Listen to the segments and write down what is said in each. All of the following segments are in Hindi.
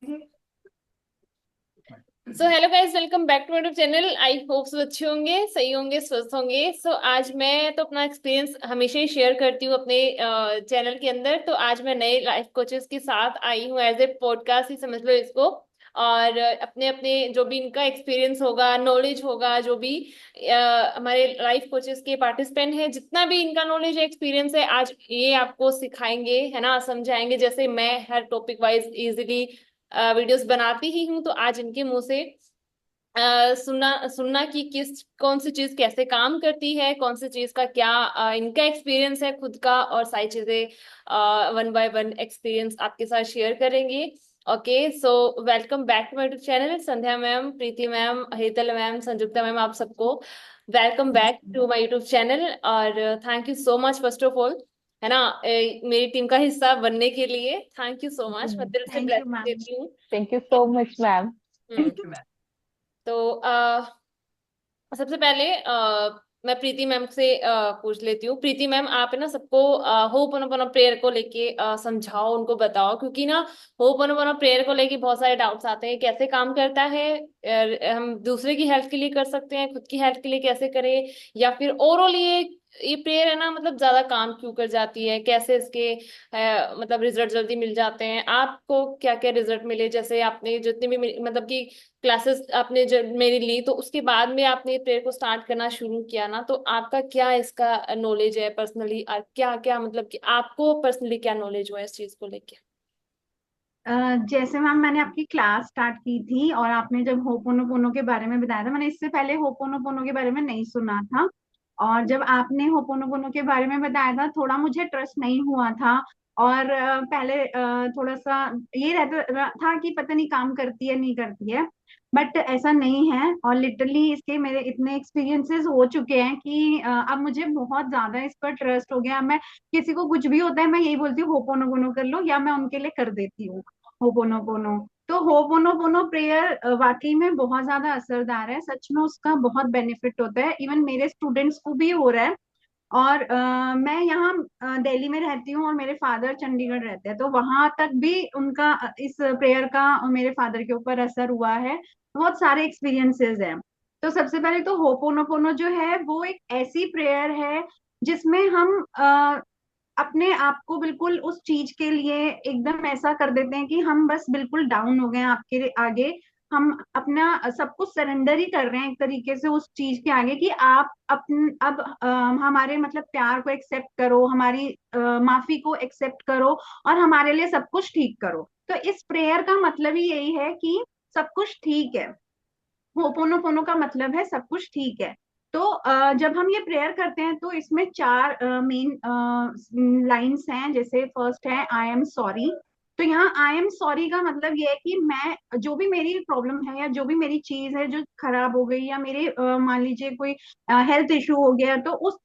So hello guys, welcome back to my YouTube channel. I hope सब अच्छे होंगे, सही होंगे, स्वस्थ होंगे। सो आज मैं तो अपना एक्सपीरियंस हमेशा ही शेयर करती हूँ अपने चैनल के अंदर। तो आज मैं नए लाइफ कोचेस के साथ आई हूँ, एज ए पॉडकास्ट ही समझ लो इसको। और अपने अपने जो भी इनका एक्सपीरियंस होगा, नॉलेज होगा, जो भी हमारे लाइफ कोचेस के पार्टिसिपेंट हैं, जितना भी इनका नॉलेज है, एक्सपीरियंस है, आज ये आपको सिखाएंगे, है ना, समझाएंगे। जैसे मैं हर टॉपिक वाइज इजिली वीडियोस बनाती ही हूँ, तो आज इनके मुंह से सुनना सुनना कि किस कौन सी चीज कैसे काम करती है, कौन सी चीज का क्या इनका एक्सपीरियंस है खुद का, और सारी चीजें वन बाय वन एक्सपीरियंस आपके साथ शेयर करेंगे। Okay, so welcome back to my YouTube channel. Sandhya ma'am, Preeti ma'am, Hetal ma'am, Sanjukta ma'am, आप सबको welcome back to my YouTube channel. और thank you so much first of all, है ना, मेरी टीम का हिस्सा बनने के लिए थैंक यू सो मच, मैं दिल से थैंक यू ब्लेसिंग मैम। देती हूँ। Thank you so much ma'am. Hmm. तो सबसे पहले मैं प्रीति मैम से पूछ लेती हूँ। प्रीति मैम, आप है ना सबको होपनोपनो प्रेयर को लेके समझाओ, उनको बताओ, क्योंकि ना होपनोपनो प्रेयर को लेके बहुत सारे डाउट्स आते हैं, कैसे काम करता है, हम दूसरे की हेल्प के लिए कर सकते हैं, खुद की हेल्प के लिए कैसे करें, या फिर ओवरऑल ये प्रेयर है ना, मतलब ज्यादा काम क्यों कर जाती है, कैसे इसके मतलब रिजल्ट जल्दी मिल जाते हैं, आपको क्या क्या रिजल्ट मिले, जैसे आपने जितने भी मतलब कि क्लासेस आपने जब मेरी ली, तो उसके बाद में आपने ये प्रेयर को स्टार्ट करना शुरू किया ना, तो आपका क्या इसका नॉलेज है पर्सनली, क्या क्या मतलब कि आपको पर्सनली क्या नॉलेज हुआ इस चीज को लेके। जैसे मैम मैंने आपकी क्लास स्टार्ट की थी और आपने जब होपोनोपोनो के बारे में बताया था, मैंने इससे पहले होपोनोपोनो के बारे में नहीं सुना था। और जब आपने होपोनोपोनो के बारे में बताया था, थोड़ा मुझे ट्रस्ट नहीं हुआ था। और पहले थोड़ा सा ये रहता था कि पता नहीं काम करती है नहीं करती है। बट ऐसा नहीं है, और लिटरली इसके मेरे इतने एक्सपीरियंसेस हो चुके हैं कि अब मुझे बहुत ज्यादा इस पर ट्रस्ट हो गया। मैं किसी को कुछ भी होता है, मैं यही बोलती हूँ होपोनोपोनो कर लो, या मैं उनके लिए कर देती हूँ होपोनोपोनो। तो होपोनोपोनो प्रेयर वाकई में बहुत ज्यादा असरदार है, सच में उसका बहुत बेनिफिट होता है। इवन मेरे स्टूडेंट्स को भी हो रहा है। और मैं यहाँ दिल्ली में रहती हूँ और मेरे फादर चंडीगढ़ रहते हैं, तो वहां तक भी उनका इस प्रेयर का मेरे फादर के ऊपर असर हुआ है। बहुत सारे एक्सपीरियंसेस हैं। तो सबसे पहले तो होपोनोपोनो जो है वो एक ऐसी प्रेयर है जिसमें हम अपने आप को बिल्कुल उस चीज के लिए एकदम ऐसा कर देते हैं कि हम बस बिल्कुल डाउन हो गए हैं आपके आगे। हम अपना सब कुछ सरेंडर ही कर रहे हैं एक तरीके से उस चीज के आगे, कि आप अब हमारे मतलब प्यार को एक्सेप्ट करो, हमारी माफी को एक्सेप्ट करो, और हमारे लिए सब कुछ ठीक करो। तो इस प्रेयर का मतलब ही यही है कि सब कुछ ठीक है। होपोनोपोनो का मतलब है सब कुछ ठीक है। तो जब हम ये प्रेयर करते हैं तो इसमें चार मेन लाइंस हैं। जैसे फर्स्ट है आई एम सॉरी। तो यहाँ आई एम सॉरी का मतलब ये है कि मैं जो भी मेरी प्रॉब्लम है या जो भी मेरी चीज है जो खराब हो गई, या मेरे मान लीजिए कोई हेल्थ इशू हो गया, तो उस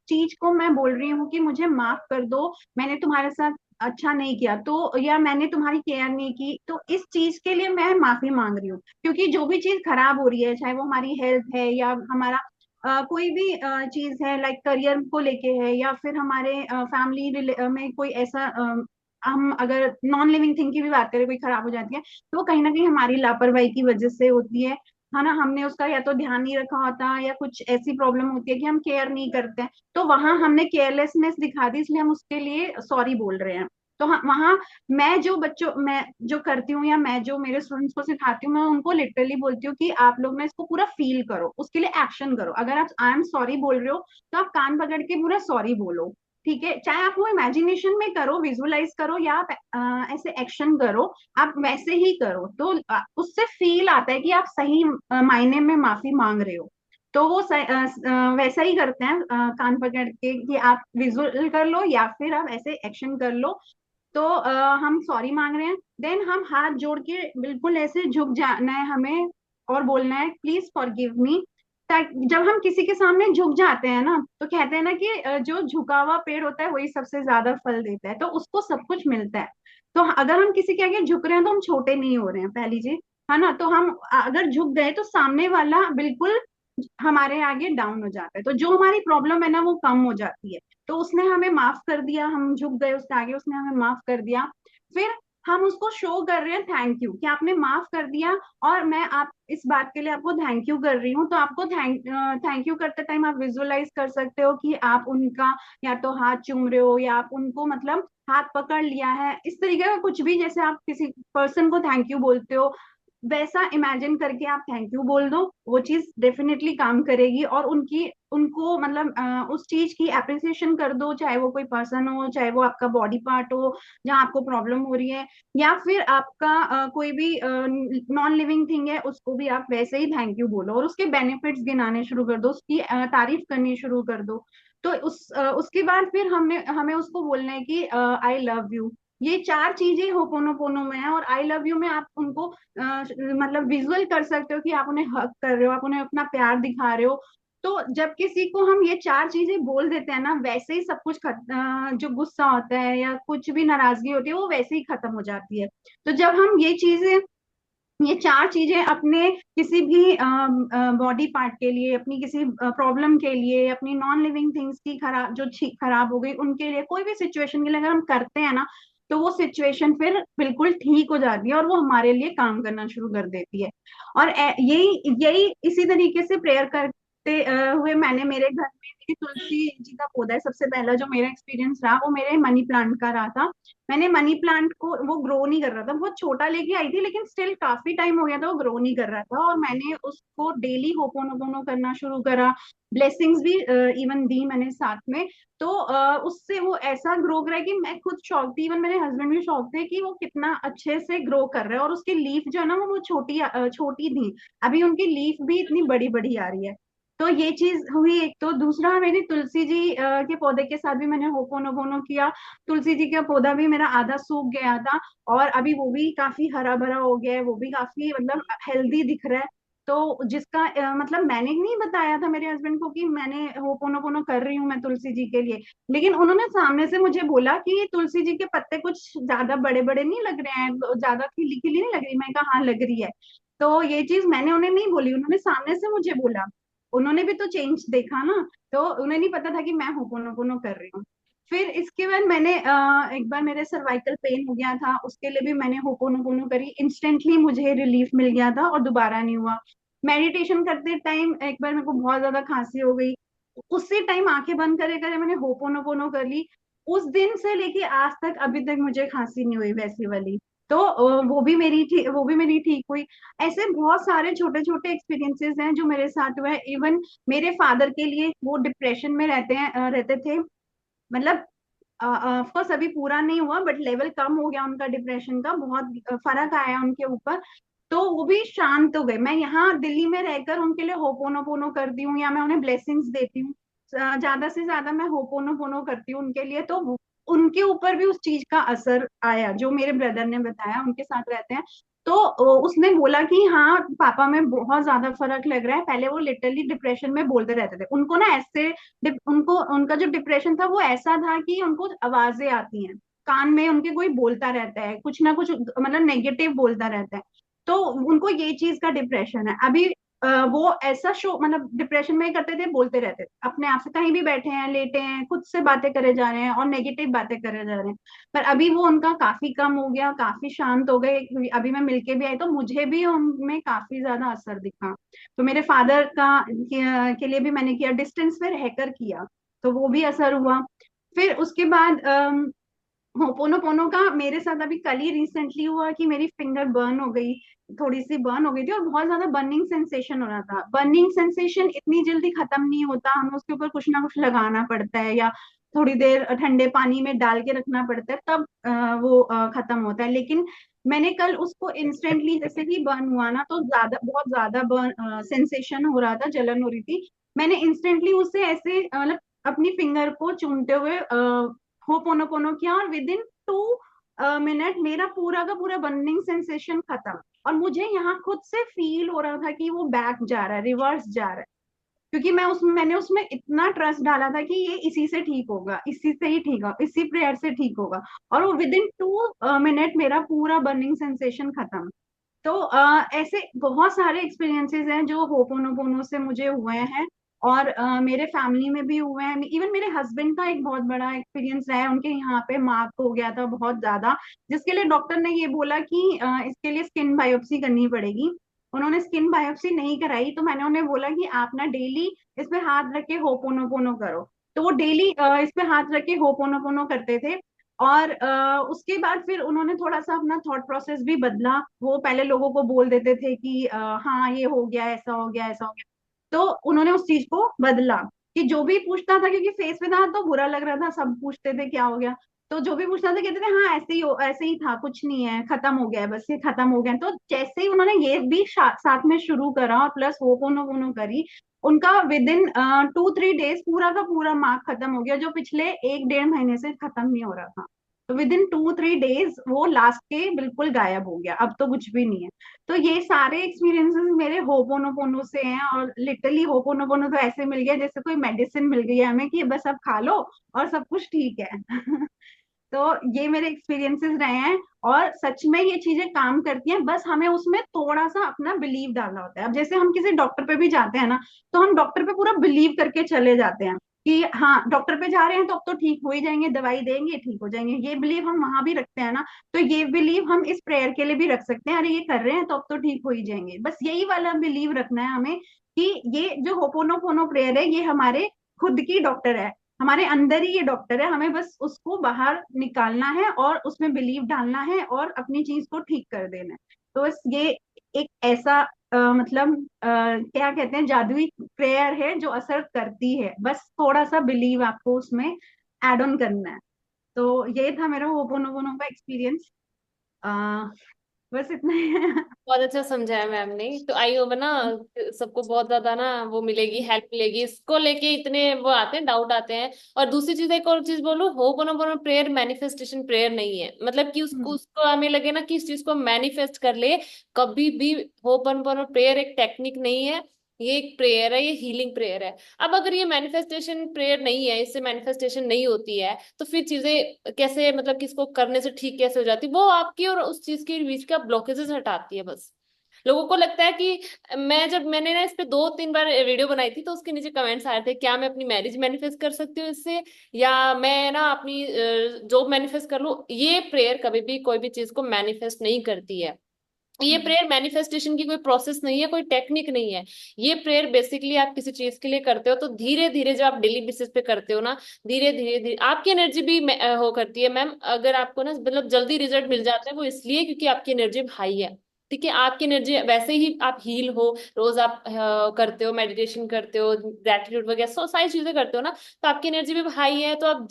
चीज को मैं बोल रही हूँ कि मुझे माफ कर दो। मैंने तुम्हारे साथ अच्छा नहीं किया, तो या मैंने तुम्हारी केयर नहीं की, तो इस चीज के लिए मैं माफी मांग रही हूँ। क्योंकि जो भी चीज खराब हो रही है, चाहे वो हमारी हेल्थ है या हमारा कोई भी चीज है, लाइक करियर को लेके है, या फिर हमारे फैमिली में कोई ऐसा हम अगर नॉन लिविंग थिंग की भी बात करें, कोई खराब हो जाती है, तो वो कहीं ना कहीं हमारी लापरवाही की वजह से होती है ना। हमने उसका या तो ध्यान नहीं रखा होता, या कुछ ऐसी प्रॉब्लम होती है कि हम केयर नहीं करते हैं, तो वहां हमने केयरलेसनेस दिखा दी, इसलिए हम उसके लिए सॉरी बोल रहे हैं। तो वहां मैं जो करती हूँ, या मैं जो मेरे स्टूडेंट्स को सिखाती हूँ, मैं उनको लिटरली बोलती हूँ कि आप लोग ना इसको पूरा फील करो, उसके लिए एक्शन करो। अगर आप आई एम सॉरी बोल रहे हो, तो आप कान पकड़ के पूरा सॉरी बोलो। ठीक है, चाहे आप वो इमेजिनेशन में करो, विजुअलाइज करो, या आप ऐसे एक्शन करो, आप वैसे ही करो, तो उससे फील आता है कि आप सही मायने में माफी मांग रहे हो। तो वो वैसा ही करते हैं, कान पकड़ के, कि आप विजुअल कर लो या फिर आप ऐसे एक्शन कर लो। तो हम सॉरी मांग रहे हैं, देन हम हाथ जोड़ के बिल्कुल ऐसे झुक जाना है हमें, और बोलना है प्लीज फॉरगिव मी। जब हम किसी के सामने झुक जाते हैं ना, तो कहते हैं ना कि जो झुका हुआ पेड़ होता है वही सबसे ज्यादा फल देता है, तो उसको सब कुछ मिलता है। तो अगर हम किसी के आगे झुक रहे हैं तो हम छोटे नहीं हो रहे हैं, पहली चीज, है ना। तो हम अगर झुक गए तो सामने वाला बिल्कुल हमारे आगे डाउन हो जाता है, तो जो हमारी प्रॉब्लम है ना वो कम हो जाती है। तो उसने हमें माफ कर दिया, हम झुक गए उसके आगे, उसने हमें माफ कर दिया। फिर हम उसको शो कर रहे हैं थैंक यू, कि आपने माफ कर दिया और मैं आप इस बात के लिए आपको थैंक यू कर रही हूँ। तो आपको थैंक यू करते टाइम आप विजुअलाइज कर सकते हो कि आप उनका या तो हाथ चूम रहे हो या आप उनको मतलब हाथ पकड़ लिया है, इस तरीके का कुछ भी, जैसे आप किसी पर्सन को थैंक यू बोलते हो वैसा इमेजिन करके आप थैंक यू बोल दो। वो चीज डेफिनेटली काम करेगी और उनकी उनको मतलब उस चीज की अप्रिसिएशन कर दो, चाहे वो कोई पर्सन हो, चाहे वो आपका बॉडी पार्ट हो जहाँ आपको प्रॉब्लम हो रही है, या फिर आपका कोई भी नॉन लिविंग थिंग है, उसको भी आप वैसे ही थैंक यू बोलो और उसके बेनिफिट्स गिनाने शुरू कर दो, उसकी तारीफ करनी शुरू कर दो। तो उसके बाद फिर हमने हमें उसको बोलना है कि आई लव यू। ये चार चीजें होपोनोपोनो में है, और आई लव यू में आप उनको मतलब विजुअल कर सकते हो कि आप उन्हें हक कर रहे हो, आप उन्हें अपना प्यार दिखा रहे हो। तो जब किसी को हम ये चार चीजें बोल देते हैं ना, वैसे ही सब कुछ जो गुस्सा होता है या कुछ भी नाराजगी होती है वो वैसे ही खत्म हो जाती है। तो जब हम ये चार चीजें अपने किसी भी बॉडी पार्ट के लिए, अपनी किसी प्रॉब्लम के लिए, अपनी नॉन लिविंग थिंग्स की खराब जो खराब हो गई उनके लिए, कोई भी सिचुएशन के लिए अगर हम करते हैं ना, तो वो सिचुएशन फिर बिल्कुल ठीक हो जाती है और वो हमारे लिए काम करना शुरू कर देती है। और यही यही इसी तरीके से प्रेयर करते हुए मैंने मेरे घर में मेरी तुलसी जी का पौधा है, सबसे पहला जो मेरा एक्सपीरियंस रहा वो मेरे मनी प्लांट का रहा था। मैंने मनी प्लांट को, वो ग्रो नहीं कर रहा था, बहुत छोटा लेके आई थी लेकिन स्टिल काफी टाइम हो गया था वो ग्रो नहीं कर रहा था, और मैंने उसको डेली होपोनोपोनो करना शुरू करा। ब्लेसिंग्स भी इवन दी मैंने साथ में। तो उससे वो ऐसा ग्रो करा कि मैं खुद शौक थी, इवन मेरे हस्बैंड भी शौक थे कि वो कितना अच्छे से ग्रो कर रहा है। और उसकी लीफ जो है ना वो छोटी छोटी थी, अभी उनकी लीफ भी इतनी बड़ी बड़ी आ रही है। तो ये चीज हुई एक। तो दूसरा, मेरी तुलसी जी के पौधे के साथ भी मैंने होपोनोपोनो किया। तुलसी जी का पौधा भी मेरा आधा सूख गया था और अभी वो भी काफी हरा भरा हो गया है, वो भी काफी मतलब हेल्दी दिख रहा है। तो जिसका मतलब मैंने नहीं बताया था मेरे हस्बैंड को कि मैंने होपोनोपोनो कर रही हूँ मैं तुलसी जी के लिए, लेकिन उन्होंने सामने से मुझे बोला कि तुलसी जी के पत्ते कुछ ज्यादा बड़े बड़े नहीं लग रहे हैं, ज्यादा खिली खिली नहीं लग रही। मैं कहा हाँ लग रही है। तो ये चीज मैंने उन्हें नहीं बोली, उन्होंने सामने से मुझे बोला। उन्होंने भी तो चेंज देखा ना, तो उन्हें नहीं पता था कि मैं होपोनोपोनो कर रही हूँ। फिर इसके बाद मैंने एक बार मेरे सर्वाइकल पेन हो गया था, उसके लिए भी मैंने होपोनोपोनो करी, इंस्टेंटली मुझे रिलीफ मिल गया था और दोबारा नहीं हुआ। मेडिटेशन करते टाइम एक बार मेरे को बहुत ज्यादा खांसी हो गई, उसी टाइम आंखें बंद करे करे मैंने होपोनोपोनो कर ली। उस दिन से लेके आज तक अभी तक मुझे खांसी नहीं हुई वैसी वाली। तो वो भी मेरी ठीक हुई। ऐसे बहुत सारे छोटे छोटे एक्सपीरियंसेस हैं जो मेरे साथ हुए। इवन मेरे फादर के लिए, वो डिप्रेशन में रहते थे, मतलब ऑफ कोर्स अभी पूरा नहीं हुआ बट लेवल कम हो गया उनका डिप्रेशन का, बहुत फर्क आया उनके ऊपर। तो वो भी शांत हो गए। मैं यहाँ दिल्ली में रहकर उनके लिए होपोनोपोनो करती हूँ या मैं उन्हें ब्लेसिंग्स देती हूँ, ज्यादा से ज्यादा मैं होपोनोपोनो करती हूँ उनके लिए। तो उनके ऊपर भी उस चीज का असर आया, जो मेरे ब्रदर ने बताया, उनके साथ रहते हैं। तो उसने बोला कि हाँ पापा में बहुत ज्यादा फर्क लग रहा है, पहले वो लिटरली डिप्रेशन में बोलते रहते थे, उनको ना ऐसे उनको उनका जो डिप्रेशन था वो ऐसा था कि उनको आवाजें आती हैं कान में, उनके कोई बोलता रहता है कुछ ना कुछ, मतलब नेगेटिव बोलता रहता है। तो उनको ये चीज का डिप्रेशन है अभी। वो ऐसा शो मतलब डिप्रेशन में ही करते थे, बोलते रहते थे अपने आप से, कहीं भी बैठे हैं लेटे हैं खुद से बातें करे जा रहे हैं और नेगेटिव बातें करे जा रहे हैं। पर अभी वो उनका काफी कम हो गया, काफी शांत हो गए। अभी मैं मिलके भी आई तो मुझे भी उनमें काफी ज्यादा असर दिखा। तो मेरे फादर के लिए भी मैंने किया, डिस्टेंस पे रहकर किया, तो वो भी असर हुआ। फिर उसके बाद होपोनोपोनो का मेरे साथ अभी कल ही रिसेंटली हुआ कि मेरी फिंगर बर्न हो गई, थोड़ी सी बर्न हो गई थी और बहुत ज्यादा बर्निंग सेंसेशन हो रहा था। बर्निंग सेंसेशन इतनी जल्दी खत्म नहीं होता, हमें उसके ऊपर कुछ ना कुछ लगाना पड़ता है या थोड़ी देर ठंडे पानी में डाल के रखना पड़ता है, तब वो खत्म होता है। लेकिन मैंने कल उसको इंस्टेंटली, जैसे ही बर्न हुआ ना तो ज्यादा बहुत ज्यादा बर्न सेंसेशन हो रहा था, जलन हो रही थी, मैंने इंस्टेंटली उससे ऐसे मतलब अपनी फिंगर को चूमते हुए होपोनोपोनो किया और विद इन 2 मिनट मेरा पूरा का पूरा बर्निंग सेंसेशन खत्म। और मुझे यहाँ खुद से फील हो रहा था कि वो बैक जा रहा है, रिवर्स जा रहा है, क्योंकि मैंने उसमें इतना ट्रस्ट डाला था कि ये इसी से ठीक होगा, इसी से ही ठीक होगा, इसी प्रेयर से ठीक होगा। और वो विद इन 2 मिनट मेरा पूरा बर्निंग सेंसेशन खत्म। तो ऐसे बहुत सारे एक्सपीरियंसेस हैं जो होपोनोपोनो से मुझे हुए हैं। और मेरे फैमिली में भी हुए हैं। इवन मेरे हस्बैंड का एक बहुत बड़ा एक्सपीरियंस रहा है, उनके यहाँ पे मार्क हो गया था बहुत ज्यादा, जिसके लिए डॉक्टर ने ये बोला कि इसके लिए स्किन बायोप्सी करनी पड़ेगी। उन्होंने स्किन बायोप्सी नहीं कराई, तो मैंने उन्हें बोला कि आप ना डेली इस पे हाथ रख के होपोनोपोनो करो। तो वो डेली इस पे हाथ रख के होपोनोपोनो करते थे। और उसके बाद फिर उन्होंने थोड़ा सा अपना थॉट प्रोसेस भी बदला। वो पहले लोगों को बोल देते थे कि हाँ ये हो गया, ऐसा हो गया, ऐसा हो गया। तो उन्होंने उस चीज को बदला कि जो भी पूछता था, क्योंकि फेस पे था तो बुरा लग रहा था, सब पूछते थे क्या हो गया। तो जो भी पूछता था कहते थे हाँ ऐसे ही हो, ऐसे ही था, कुछ नहीं है, खत्म हो गया है, बस ये खत्म हो गया है। तो जैसे ही उन्होंने ये भी साथ में शुरू करा और प्लस होपोनोपोनो करी, उनका विद इन 2-3 डेज पूरा का पूरा मार्क खत्म हो गया, जो पिछले 1-1.5 महीने से खत्म नहीं हो रहा था। तो विद इन 2-3 डेज वो लास्ट के बिल्कुल गायब हो गया, अब तो कुछ भी नहीं है। तो ये सारे एक्सपीरियंसेस मेरे होपोनोपोनो से हैं। और लिटरली होपोनोपोनो तो ऐसे मिल गया जैसे कोई मेडिसिन मिल गई है हमें कि बस अब खा लो और सब कुछ ठीक है। तो ये मेरे एक्सपीरियंसेस रहे हैं। और सच में ये चीजें काम करती हैं, बस हमें उसमें थोड़ा सा अपना बिलीव डालना होता है। अब जैसे हम किसी डॉक्टर पे भी जाते हैं ना, तो हम डॉक्टर पे पूरा बिलीव करके चले जाते हैं कि हाँ डॉक्टर पे जा रहे हैं तो अब तो ठीक हो ही जाएंगे, दवाई देंगे ठीक हो जाएंगे, ये बिलीव हम वहां भी रखते हैं ना। तो ये बिलीव हम इस प्रेयर के लिए भी रख सकते हैं, अरे ये कर रहे हैं तो अब तो ठीक हो ही जाएंगे। बस यही वाला बिलीव रखना है हमें कि ये जो होपोनोपोनो प्रेयर है ये हमारे खुद की डॉक्टर है, हमारे अंदर ही ये डॉक्टर है, हमें बस उसको बाहर निकालना है और उसमें बिलीव डालना है और अपनी चीज को ठीक कर देना है। तो बस ये एक ऐसा मतलब क्या कहते हैं, जादुई प्रेयर है जो असर करती है, बस थोड़ा सा बिलीव आपको उसमें एड ऑन करना है। तो ये था मेरा होपोनोपोनो का एक्सपीरियंस। बस इतना ही है। बहुत अच्छा समझाया मैम ने। तो आई होप ना सबको बहुत ज्यादा ना वो मिलेगी, हेल्प मिलेगी इसको लेके। इतने वो आते हैं, डाउट आते हैं। और दूसरी चीज, एक और चीज बोलूं, होपोनोपोनो प्रेयर मैनिफेस्टेशन प्रेयर नहीं है। मतलब कि उसको हम्म। उसको हमें लगे ना कि इस चीज को मैनिफेस्ट कर ले, कभी भी। होपोनोपोनो प्रेयर एक टेक्निक नहीं है, ये एक प्रेयर है, ये हीलिंग प्रेयर है। अब अगर ये मैनिफेस्टेशन प्रेयर नहीं है, इससे मैनिफेस्टेशन नहीं होती है, तो फिर चीजें कैसे, मतलब किसको करने से ठीक कैसे हो जाती, वो आपकी और उस चीज के बीच का ब्लॉकेजेस हटाती है बस। लोगों को लगता है कि मैंने ना इस पे 2-3 बार वीडियो बनाई थी, तो उसके नीचे कमेंट्स आए थे, क्या मैं अपनी मैरिज मैनिफेस्ट कर सकती हूँ इससे, या मैं ना अपनी जॉब मैनिफेस्ट कर लूं। ये प्रेयर कभी भी कोई भी चीज को मैनिफेस्ट नहीं करती है। ये हम्म। प्रेयर मैनिफेस्टेशन की कोई प्रोसेस नहीं है, कोई टेक्निक नहीं है। ये प्रेयर बेसिकली आप किसी चीज के लिए करते हो, तो धीरे धीरे जब आप डेली बेसिस पे करते हो ना, धीरे धीरे धीरे आपकी एनर्जी भी हो करती है मैम। अगर आपको ना मतलब जल्दी रिजल्ट मिल जाते हैं, वो इसलिए क्योंकि आपकी एनर्जी हाई है। ठीक है, आपकी एनर्जी वैसे ही आप हील हो, रोज आप करते हो, मेडिटेशन करते हो, ग्रेटिट्यूड वगैरह सारी चीजें करते हो ना, तो आपकी एनर्जी भी हाई है। तो आप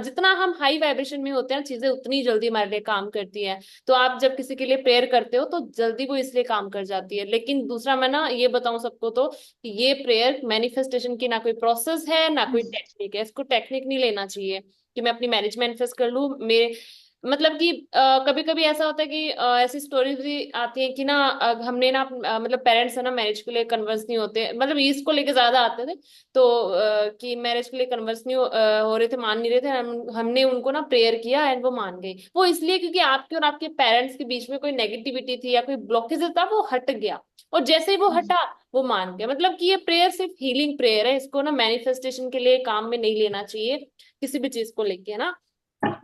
जितना हम हाई वाइब्रेशन में होते हैं, चीजें उतनी जल्दी हमारे लिए काम करती है। तो आप जब किसी के लिए प्रेयर करते हो, तो जल्दी वो इसलिए काम कर जाती है। लेकिन दूसरा, मैं ना ये बताऊं सबको तो, कि ये प्रेयर मैनिफेस्टेशन की ना कोई प्रोसेस है, ना कोई हम्म। टेक्निक है। इसको टेक्निक नहीं लेना चाहिए कि मैं अपनी मैरिज मैनिफेस्ट कर लूं। मेरे मतलब कि कभी कभी ऐसा होता है कि ऐसी स्टोरीज भी आती हैं कि ना हमने ना मतलब पेरेंट्स है ना मैरिज के लिए कन्वर्स नहीं होते, मतलब इसको लेके ज्यादा आते थे। तो कि मैरिज के लिए कन्वर्स नहीं हो रहे थे, मान नहीं रहे थे, हमने उनको ना प्रेयर किया एंड वो मान गई। वो इसलिए क्योंकि आपके और आपके पेरेंट्स के बीच में कोई नेगेटिविटी थी या कोई ब्लॉकेज था, वो हट गया। और जैसे ही वो हम्म। हटा, वो मान गया। मतलब कि ये प्रेयर सिर्फ हीलिंग प्रेयर है, इसको ना मैनिफेस्टेशन के लिए काम में नहीं लेना चाहिए, किसी भी चीज को लेके, है ना।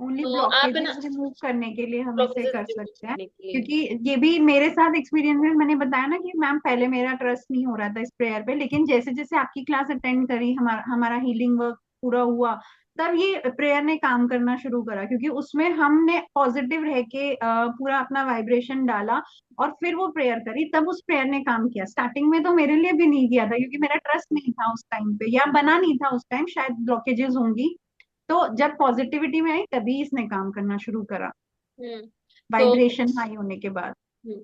ओनली तो आप है ना ब्लॉकेजेस रिमूव करने के लिए हम इसे ब्लॉकेजेस कर रिमूव सकते हैं। करने के लिए। क्योंकि ये भी मेरे साथ एक्सपीरियंस है, मैंने बताया ना कि मैम पहले मेरा ट्रस्ट नहीं हो रहा था इस प्रेयर पे, लेकिन जैसे जैसे आपकी क्लास अटेंड करी, हमारा हमारा हीलिंग वर्क पूरा हुआ, तब ये प्रेयर ने काम करना शुरू करा। क्योंकि उसमें हमने पॉजिटिव रह के पूरा अपना वाइब्रेशन डाला और फिर वो प्रेयर करी, तब उस प्रेयर ने काम किया। स्टार्टिंग में तो मेरे लिए भी नहीं किया था, क्योंकि मेरा ट्रस्ट नहीं था उस टाइम पे, या बना नहीं था उस टाइम, शायद ब्लॉकेजेस होंगी। तो जब पॉजिटिविटी में आई तभी इसने काम करना शुरू करा, हम्म। तो वाइब्रेशन हाई होने के बाद। हम्म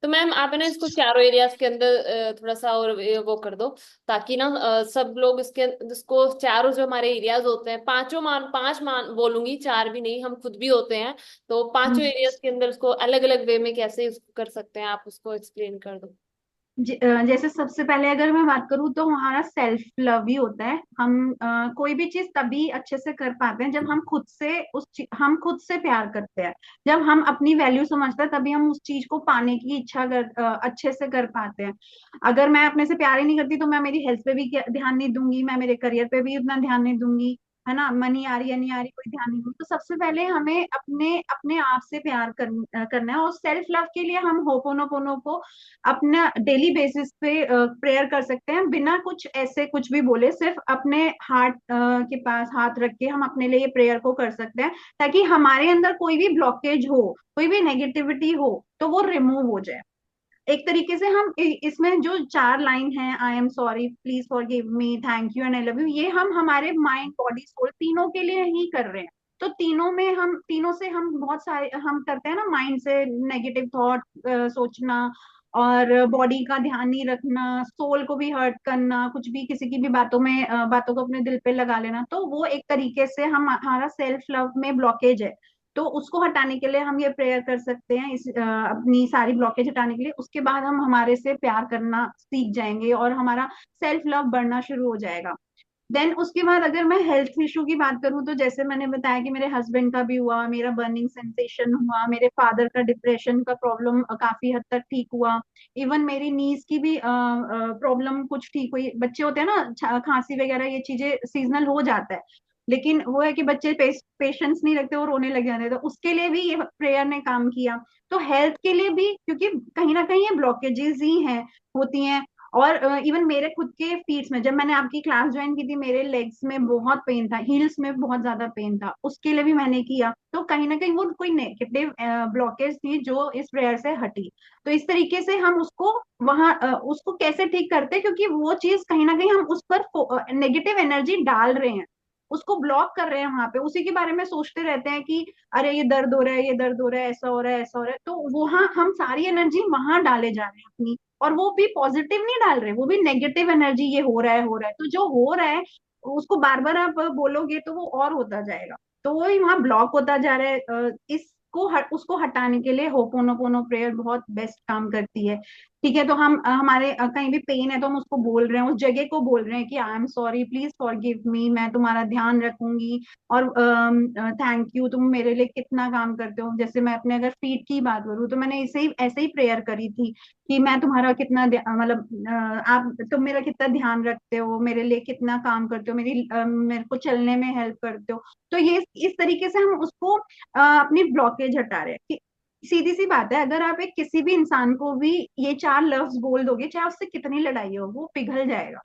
तो मैम आप है ना इसको चारों एरियाज के अंदर थोड़ा सा और वो कर दो, ताकि ना सब लोग इसको चारों जो हमारे एरियाज होते हैं, पांच मान बोलूंगी, चार भी नहीं, हम खुद भी होते हैं। तो पांचों हम्म। एरियाज के अंदर उसको अलग अलग वे में कैसे इसको कर सकते हैं, आप उसको एक्सप्लेन कर दो। जैसे सबसे पहले अगर मैं बात करूँ तो हमारा सेल्फ लव ही होता है। हम कोई भी चीज तभी अच्छे से कर पाते हैं जब हम खुद से हम खुद से प्यार करते हैं। जब हम अपनी वैल्यू समझते हैं तभी हम उस चीज को पाने की इच्छा अच्छे से कर पाते हैं। अगर मैं अपने से प्यार ही नहीं करती तो मैं मेरी हेल्थ पे भी ध्यान नहीं दूंगी, मैं मेरे करियर पे भी उतना ध्यान नहीं दूंगी, है ना। मनी आ रही है नहीं आ रही कोई ध्यान नहीं दूंगी। तो सबसे पहले हमें अपने अपने आप से प्यार करना है। और सेल्फ लव के लिए हम होपोनोपोनो को अपना डेली बेसिस पे प्रेयर कर सकते हैं, बिना कुछ ऐसे कुछ भी बोले, सिर्फ अपने हार्ट के पास हाथ रख के हम अपने लिए प्रेयर को कर सकते हैं, ताकि हमारे अंदर कोई भी ब्लॉकेज हो, कोई भी नेगेटिविटी हो, तो वो रिमूव हो जाए। एक तरीके से हम इसमें जो 4 लाइन है, I am sorry, please forgive me, thank you and I love you, ये हम हमारे माइंड बॉडी सोल तीनों के लिए ही कर रहे हैं। तो तीनों से हम बहुत सारे हम करते हैं ना, माइंड से नेगेटिव थॉट सोचना, और बॉडी का ध्यान नहीं रखना, सोल को भी हर्ट करना, कुछ भी किसी की भी बातों को अपने दिल पे लगा लेना, तो वो एक तरीके से हम हमारा सेल्फ लव में ब्लॉकेज है। तो उसको हटाने के लिए हम ये प्रेयर कर सकते हैं, अपनी सारी ब्लॉकेज हटाने के लिए। उसके बाद हम हमारे से प्यार करना सीख जाएंगे और हमारा सेल्फ लव बढ़ना शुरू हो जाएगा। देन उसके बाद अगर मैं हेल्थ इशू की बात करूं, तो जैसे मैंने बताया कि मेरे हस्बैंड का भी हुआ, मेरा बर्निंग सेंसेशन हुआ, मेरे फादर का डिप्रेशन का प्रॉब्लम काफी हद तक ठीक हुआ। इवन मेरी नीज की भी प्रॉब्लम कुछ ठीक हुई। बच्चे होते हैं ना, खांसी वगैरह ये चीजें सीजनल हो जाता है, लेकिन वो है कि बच्चे पेशेंस नहीं रखते, वो रोने लग जाते हैं, तो उसके लिए भी ये प्रेयर ने काम किया। तो हेल्थ के लिए भी, क्योंकि कहीं ना कहीं ये ब्लॉकेजेस ही हैं, होती हैं। और इवन मेरे खुद के फीट्स में, जब मैंने आपकी क्लास ज्वाइन की थी, मेरे लेग्स में बहुत पेन था, हील्स में बहुत ज्यादा पेन था, उसके लिए भी मैंने किया। तो कहीं ना कहीं वो कोई नेगेटिव ब्लॉकेज थी जो इस प्रेयर से हटी। तो इस तरीके से हम उसको उसको कैसे ठीक करते हैं, क्योंकि वो चीज कहीं ना कहीं हम उस पर नेगेटिव एनर्जी डाल रहे हैं, उसको ब्लॉक कर रहे हैं वहां पे, उसी के बारे में सोचते रहते हैं कि अरे ये दर्द हो रहा है, ये दर्द हो रहा है, ऐसा हो रहा है, ऐसा हो रहा है। तो वहां हम सारी एनर्जी वहां डाले जा रहे हैं अपनी, और वो भी पॉजिटिव नहीं डाल रहे, वो भी नेगेटिव एनर्जी, ये हो रहा है हो रहा है। तो जो हो रहा है उसको बार बार आप बोलोगे तो वो और होता जाएगा, तो वो ही वहां ब्लॉक होता जा रहा है। उसको हटाने के लिए होपोनोपोनो प्रेयर बहुत बेस्ट काम करती है। ठीक है, तो हम हमारे कहीं भी पेन है तो हम उसको बोल रहे हैं, उस जगह को बोल रहे हैं कि I am sorry, please forgive me, मैं तुम्हारा ध्यान रखूंगी, और थैंक यू, तुम मेरे लिए कितना काम करते हो। जैसे मैं अपने अगर फीट की बात करूँ, तो मैंने ऐसे ही प्रेयर करी थी कि मैं तुम्हारा कितना मतलब आप तुम मेरा कितना ध्यान रखते हो, मेरे लिए कितना काम करते हो, मेरे को चलने में हेल्प करते हो। तो ये इस तरीके से हम उसको अपनी ब्लॉकेज हटा रहे हैं कि सीधी सी बात है, अगर आप एक किसी भी इंसान को भी ये 4 लफ्ज बोल दोगे, चाहे उससे कितनी लड़ाई हो, वो पिघल जाएगा।